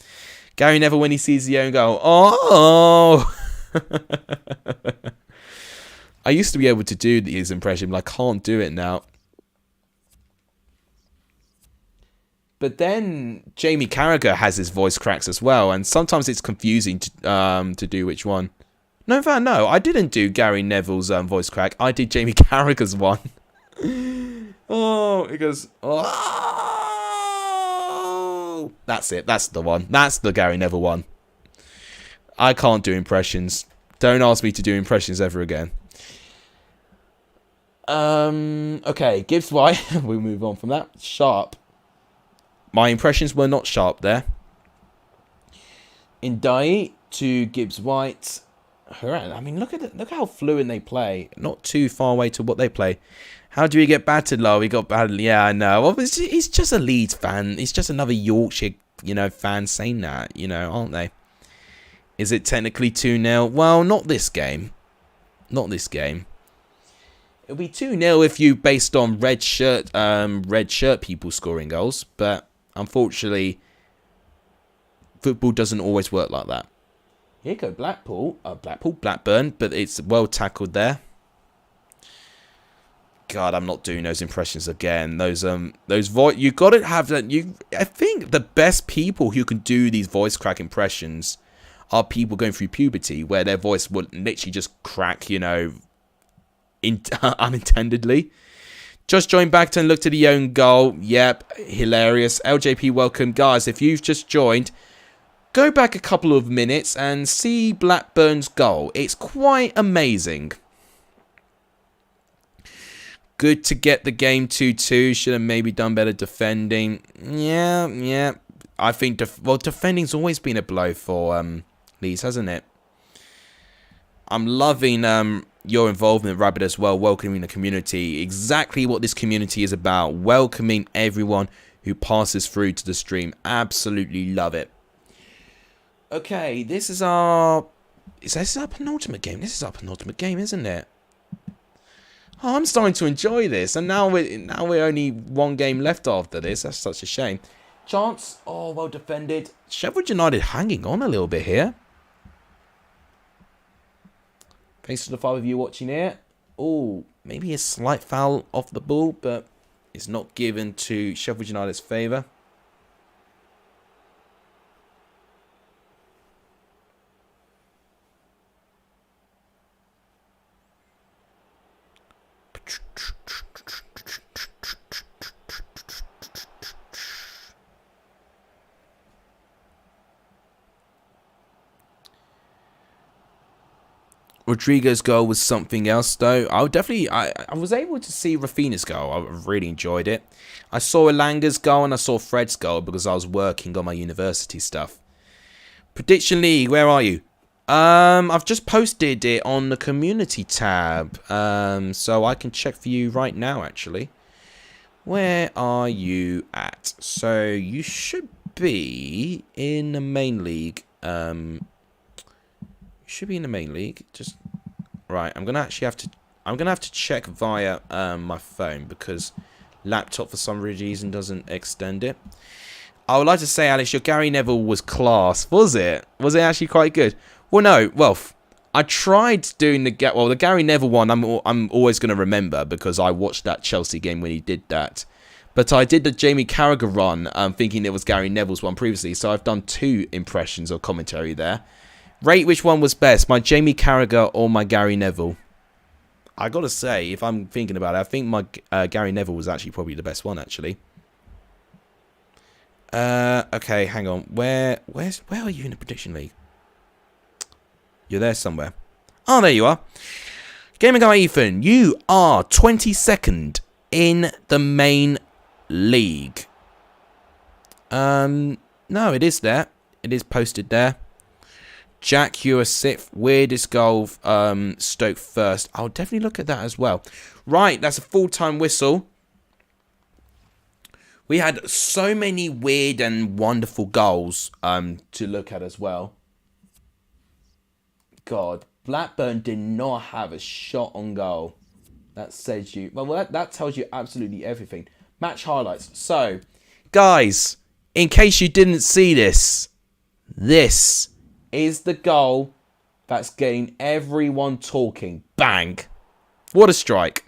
Gary Neville, when he sees the own goal. Oh! I used to be able to do his impression, but I can't do it now. But then Jamie Carragher has his voice cracks as well, and sometimes it's confusing to do which one. No, in fact, no, I didn't do Gary Neville's voice crack. I did Jamie Carragher's one. Oh, it goes, oh! That's it. That's the one. That's the Gary Neville one. I can't do impressions. Don't ask me to do impressions ever again. Okay, Gibbs White. We'll move on from that. Sharp. My impressions were not sharp there. Indai to Gibbs White. I mean, look how fluent they play. Not too far away to what they play. How do we get battered, Lo? We got battered. Yeah, I know. Well, he's just a Leeds fan. He's just another Yorkshire, fan saying that, aren't they? Is it technically 2-0? Well, not this game. Not this game. It'll be 2-0 if you based on red shirt people scoring goals, but unfortunately, football doesn't always work like that. Here go Blackburn, but it's well tackled there. God, I'm not doing those impressions again. Those you got to have that. I think the best people who can do these voice crack impressions are people going through puberty, where their voice will literally just crack, unintendedly. Just joined back and looked at the own goal. Yep, hilarious. LJP, welcome. Guys, if you've just joined, go back a couple of minutes and see Blackburn's goal. It's quite amazing. Good to get the game 2-2. Should have maybe done better defending. Yeah. I think, defending's always been a blow for Leeds, hasn't it? I'm loving your involvement, Rabbit, as well, welcoming the community. Exactly what this community is about. Welcoming everyone who passes through to the stream. Absolutely love it. Okay, this is our penultimate game. This is our penultimate game, isn't it? Oh, I'm starting to enjoy this, and now we're only one game left after this. That's such a shame. Chance, oh, well defended. Sheffield United hanging on a little bit here. Thanks to the 5 of you watching here. Oh, maybe a slight foul off the ball, but it's not given to Sheffield United's favour. Rodrigo's goal was something else, though. I was able to see Rafinha's goal. I really enjoyed it. I saw Elanga's goal and I saw Fred's goal because I was working on my university stuff. Prediction League, where are you? I've just posted it on the community tab, so I can check for you right now, actually. Where are you at? So you should be in the main league. Should be in the main league. Just right. I'm gonna have to check via my phone because laptop for some reason doesn't extend it. I would like to say, Alex, your Gary Neville was class. Was it? Was it actually quite good? Well, no. Well, I tried doing the Gary Neville one. I'm always gonna remember because I watched that Chelsea game when he did that. But I did the Jamie Carragher run, thinking it was Gary Neville's one previously. So I've done 2 impressions of commentary there. Rate which one was best, my Jamie Carragher or my Gary Neville. I gotta say, if I'm thinking about it, I think my Gary Neville was actually probably the best one, actually. Okay, hang on. Where are you in the prediction league? You're there somewhere. Oh, there you are. Gaming Guy Ethan, you are 22nd in the main league. No, it is there. It is posted there. Jack, you are 6th. Weirdest goal, Stoke first. I'll definitely look at that as well. Right, that's a full-time whistle. We had so many weird and wonderful goals to look at as well. God, Blackburn did not have a shot on goal. That says you... Well, that tells you absolutely everything. Match highlights. So, guys, in case you didn't see this, this is the goal that's getting everyone talking. Bang. What a strike.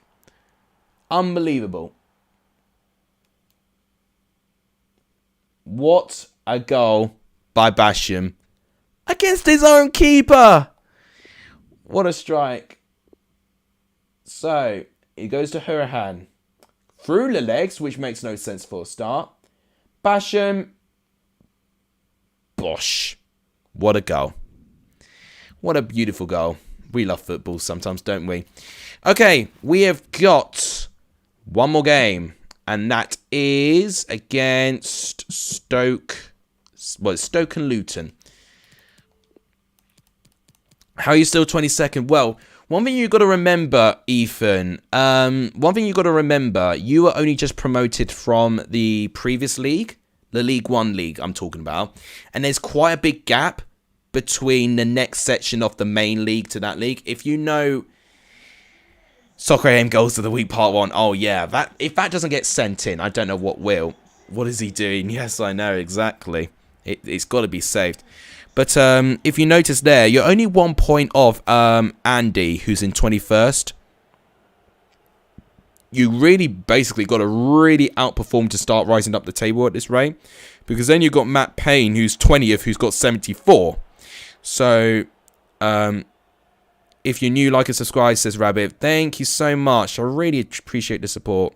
Unbelievable. What a goal by Basham against his own keeper. What a strike. So, it goes to Hurahan. Through the legs, which makes no sense for a start. Basham. Bosh. What a goal. What a beautiful goal. We love football sometimes, don't we? Okay, we have got one more game. And that is against Stoke. Well, it's Stoke and Luton. How are you still 22nd? Well, one thing you've got to remember, Ethan. You were only just promoted from the previous league. The League One league I'm talking about. And there's quite a big gap between the next section of the main league to that league. If you know Soccer AM Goals of the Week Part 1, oh yeah, if that doesn't get sent in, I don't know what will. What is he doing? Yes, I know, exactly. It's got to be saved. But if you notice there, you're only 1 point off Andy, who's in 21st. You really basically got to really outperform to start rising up the table at this rate. Because then you've got Matt Payne, who's 20th, who's got 74. So, if you're new, like and subscribe, says Rabbit. Thank you so much. I really appreciate the support.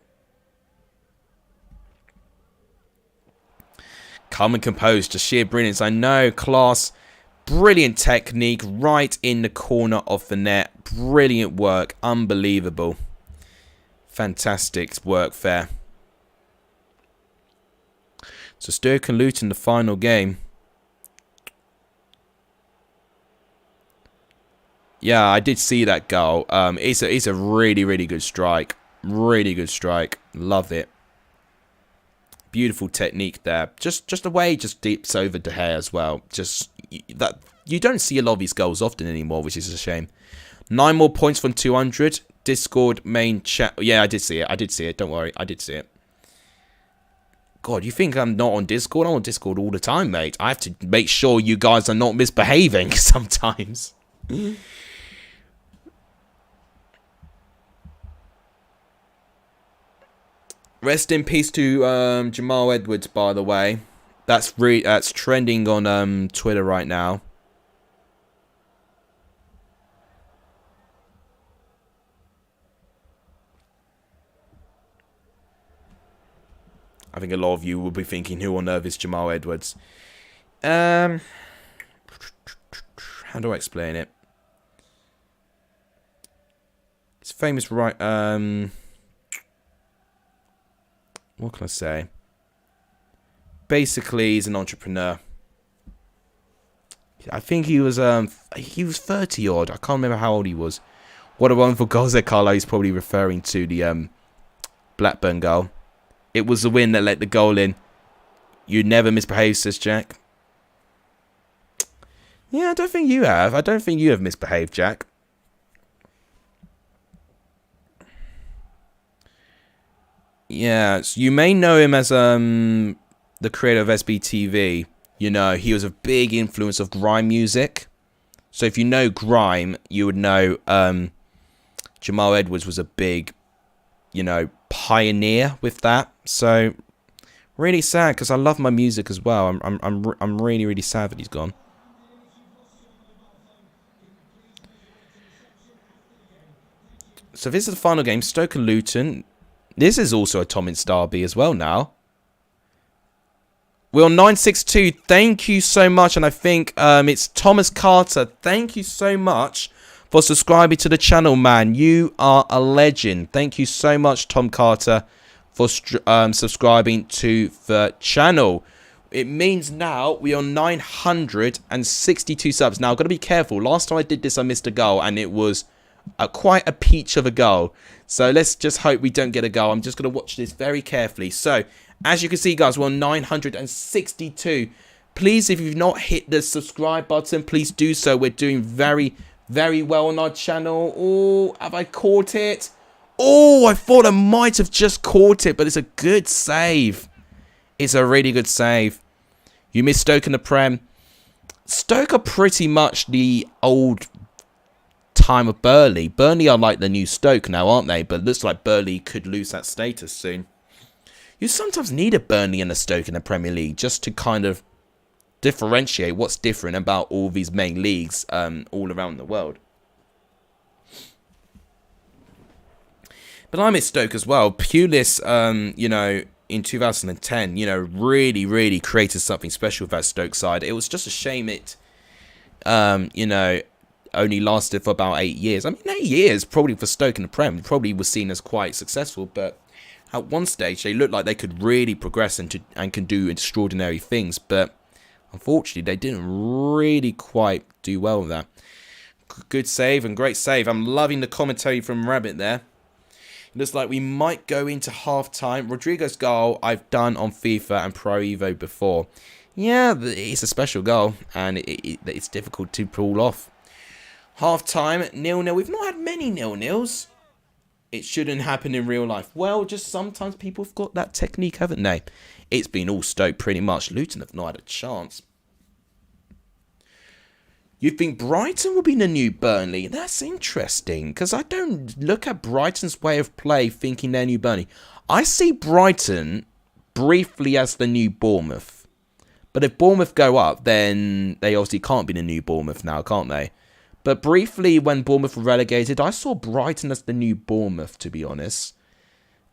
Calm and composed, just sheer brilliance. I know, class. Brilliant technique right in the corner of the net. Brilliant work. Unbelievable. Fantastic work there. So Stoke and Luton, the final game. Yeah, I did see that goal. It's a really, really good strike. Really good strike. Love it. Beautiful technique there. Just the way he just dips over De Gea as well. Just that you don't see a lot of these goals often anymore, which is a shame. 9 more points from 200. Discord main chat. Yeah, I did see it. Don't worry, I did see it. God, you think I'm not on Discord? I'm on Discord all the time, mate. I have to make sure you guys are not misbehaving sometimes. Rest in peace to Jamal Edwards, by the way. That's trending on Twitter right now. I think a lot of you will be thinking, who on earth is Jamal Edwards? How do I explain it? It's famous, right? What can I say? Basically, he's an entrepreneur. I think he was 30 odd. I can't remember how old he was. What a wonderful goal there, Carlo. He's probably referring to the Blackburn goal. It was the win that let the goal in. You never misbehaved, says Jack. Yeah, I don't think you have. I don't think you have misbehaved, Jack. Yeah, so you may know him as the creator of SBTV. You know, he was a big influence of grime music. So if you know grime, you would know Jamal Edwards was a big, you know, pioneer with that. So really sad, because I love my music as well. I'm really, really sad that he's gone. So this is the final game, Stoke and Luton. This is also a Tom Ince derby as well now. We're on 962. Thank you so much. And I think it's Thomas Carter. Thank you so much for subscribing to the channel, man. You are a legend. Thank you so much, Tom Carter, for subscribing to the channel. It means now we are 962 subs. Now, I've got to be careful. Last time I did this, I missed a goal, and it was quite a peach of a goal. So let's just hope we don't get a goal. I'm just going to watch this very carefully. So, as you can see, guys, we're on 962. Please, if you've not hit the subscribe button, please do so. We're doing very, very well on our channel. Oh, have I caught it? Oh, I thought I might have just caught it, but it's a good save. It's a really good save. You missed Stoke in the Prem. Stoke are pretty much the old time of Burnley. Burnley are like the new Stoke now, aren't they? But it looks like Burnley could lose that status soon. You sometimes need a Burnley and a Stoke in the Premier League just to kind of differentiate what's different about all these main leagues all around the world. But I miss Stoke as well. Pulis, you know, in 2010, you know, really, really created something special with that Stoke side. It was just a shame it, you know, only lasted for about 8 years. I mean, 8 years probably for Stoke in the Prem probably was seen as quite successful, but at one stage they looked like they could really progress and can do extraordinary things, but unfortunately they didn't really quite do well with that. Good save and great save. I'm loving the commentary from Rabbit there. It looks like we might go into half-time. Rodrigo's goal I've done on FIFA and Pro Evo before. Yeah, it's a special goal, and it's difficult to pull off. Half-time, 0-0. We've not had many 0-0s. It shouldn't happen in real life. Well, just sometimes people have got that technique, haven't they? It's been all Stoke pretty much. Luton have not had a chance. You think Brighton will be the new Burnley? That's interesting, because I don't look at Brighton's way of play thinking they're new Burnley. I see Brighton briefly as the new Bournemouth. But if Bournemouth go up, then they obviously can't be the new Bournemouth now, can't they? But briefly, when Bournemouth were relegated, I saw Brighton as the new Bournemouth, to be honest.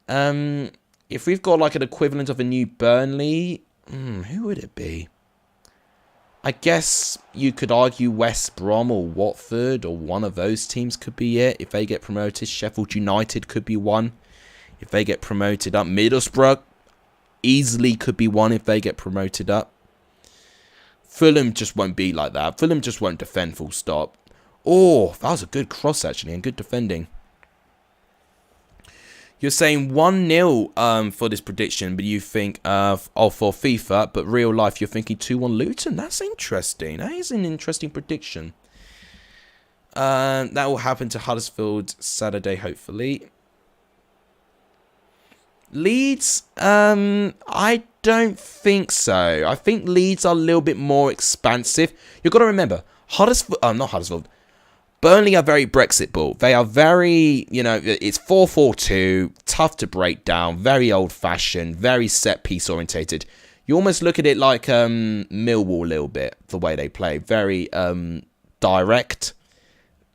If we've got like an equivalent of a new Burnley, who would it be? I guess you could argue West Brom or Watford or one of those teams could be it. If they get promoted, Sheffield United could be one. If they get promoted up, Middlesbrough easily could be one if they get promoted up. Fulham just won't be like that. Fulham just won't defend full stop. Oh, that was a good cross, actually, and good defending. You're saying 1-0 for this prediction, but you think for FIFA, but real life, you're thinking 2-1 Luton. That's interesting. That is an interesting prediction. That will happen to Huddersfield Saturday, hopefully. Leeds, I don't think so. I think Leeds are a little bit more expansive. You've got to remember, not Huddersfield. Burnley are very Brexit ball. They are very, you know, it's 4-4-2, tough to break down, very old-fashioned, very set-piece orientated. You almost look at it like Millwall a little bit, the way they play. Very direct.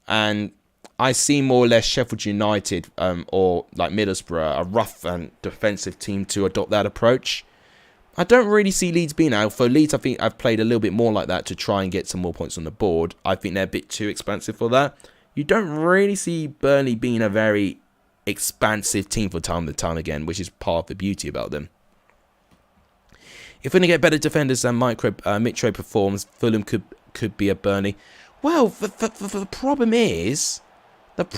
And I see more or less Sheffield United or like Middlesbrough, a rough and defensive team, to adopt that approach. I don't really see Leeds being out. For Leeds, I think I've played a little bit more like that to try and get some more points on the board. I think they're a bit too expensive for that. You don't really see Burnley being a very expansive team for time and time again, which is part of the beauty about them. If we're going to get better defenders than Mitro performs, Fulham could be a Burnley. Well, the problem is that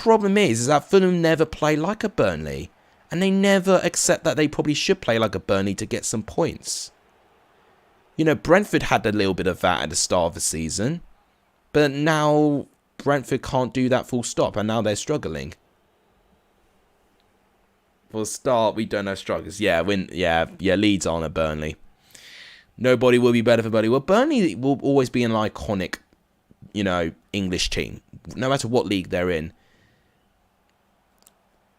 Fulham never play like a Burnley. And they never accept that they probably should play like a Burnley to get some points. You know, Brentford had a little bit of that at the start of the season. But now Brentford can't do that full stop. And now they're struggling. For the start, we don't have struggles. Yeah, Leeds aren't a Burnley. Nobody will be better for Burnley. Well, Burnley will always be an iconic, you know, English team. No matter what league they're in.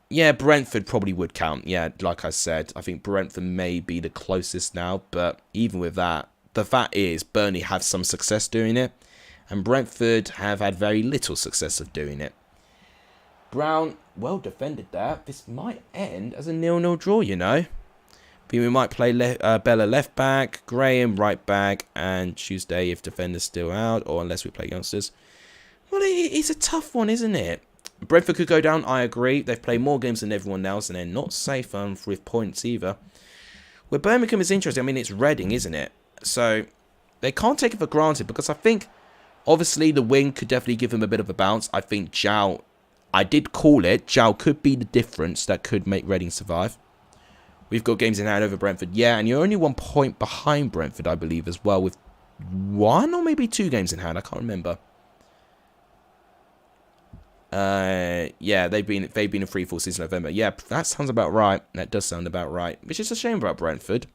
Yeah, Brentford probably would count. Yeah, like I said, I think Brentford may be the closest now. But even with that, the fact is Burnley have some success doing it. And Brentford have had very little success of doing it. Brown, well defended there. This might end as a 0-0 draw, you know. I think we might play Bella left back, Graham right back, and Tuesday if defender's still out, or unless we play youngsters. Well, it's a tough one, isn't it? Brentford could go down, I agree. They've played more games than everyone else, and they're not safe with points either. Where Birmingham is interesting, I mean, it's Reading, isn't it? So, they can't take it for granted, because I think, obviously, the wing could definitely give them a bit of a bounce. I think Zhao, I did call it, Zhao could be the difference that could make Reading survive. We've got games in hand over Brentford, yeah, and you're only 1 point behind Brentford, I believe, as well, with 1 or maybe 2 games in hand, I can't remember. Yeah, they've been a free fall since November. Yeah, that sounds about right. That does sound about right. Which is a shame about Brentford.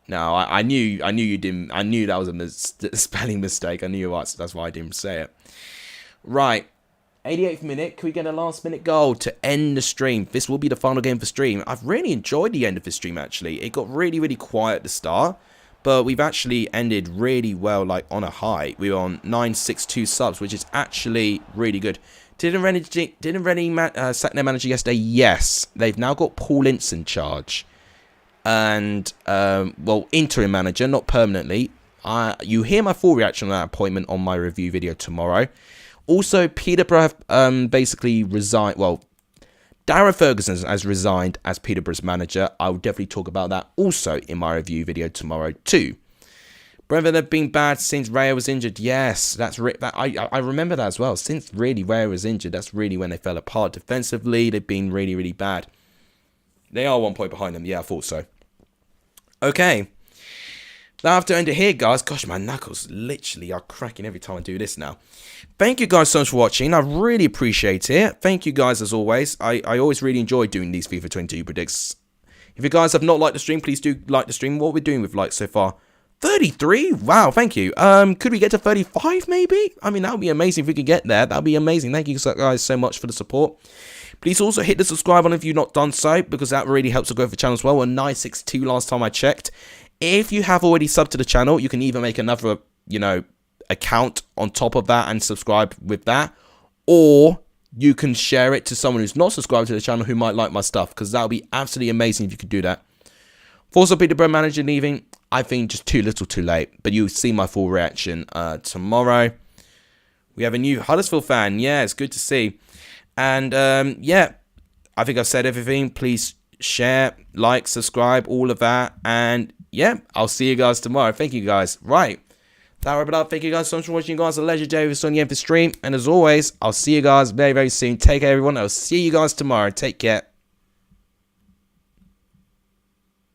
No, I knew you didn't. I knew that was a spelling mistake. I knew you were right, so that's why I didn't say it. Right, 88th minute. Can we get a last minute goal to end the stream? This will be the final game for stream. I've really enjoyed the end of the stream. Actually, it got really quiet at the start. But we've actually ended really well, like on a high. We were on 962 subs, which is actually really good. Didn't Reading sack their manager yesterday? Yes. They've now got Paul Ince in charge. And, well, interim manager, not permanently. You hear my full reaction on that appointment on my review video tomorrow. Also, Peterborough basically resigned. Well, Darren Ferguson has resigned as Peterborough's manager. I will definitely talk about that also in my review video tomorrow too. Brentford have been bad since Raya was injured. Yes, I remember that as well. Since really Raya was injured, that's really when they fell apart. Defensively, they've been really bad. They are 1 point behind them. Yeah, I thought so. Okay. Now I have to end it here, guys. Gosh, my knuckles literally are cracking every time I do this now. Thank you guys so much for watching. I really appreciate it. Thank you guys as always. I always really enjoy doing these FIFA 22 predicts. If you guys have not liked the stream, please do like the stream. What we're doing with likes so far? 33? Wow, thank you. Could we get to 35 maybe? I mean, that would be amazing if we could get there. That would be amazing. Thank you guys so much for the support. Please also hit the subscribe button if you've not done so, because that really helps the growth of the channel as well. We're 962 last time I checked. If you have already subbed to the channel, you can either make another, you know, account on top of that and subscribe with that, or you can share it to someone who's not subscribed to the channel who might like my stuff, because that would be absolutely amazing if you could do that. Forza Peterborough manager leaving, I think just too little too late, but you'll see my full reaction tomorrow. We have a new Huddersfield fan. Yeah, it's good to see. And yeah, I think I've said everything. Please share, like, subscribe, all of that. And yeah, I'll see you guys tomorrow. Thank you guys. Right. That'll wrap it up. Thank you guys so much for watching. You guys, a legendary for the end of the stream. And as always, I'll see you guys very soon. Take care, everyone. I'll see you guys tomorrow. Take care.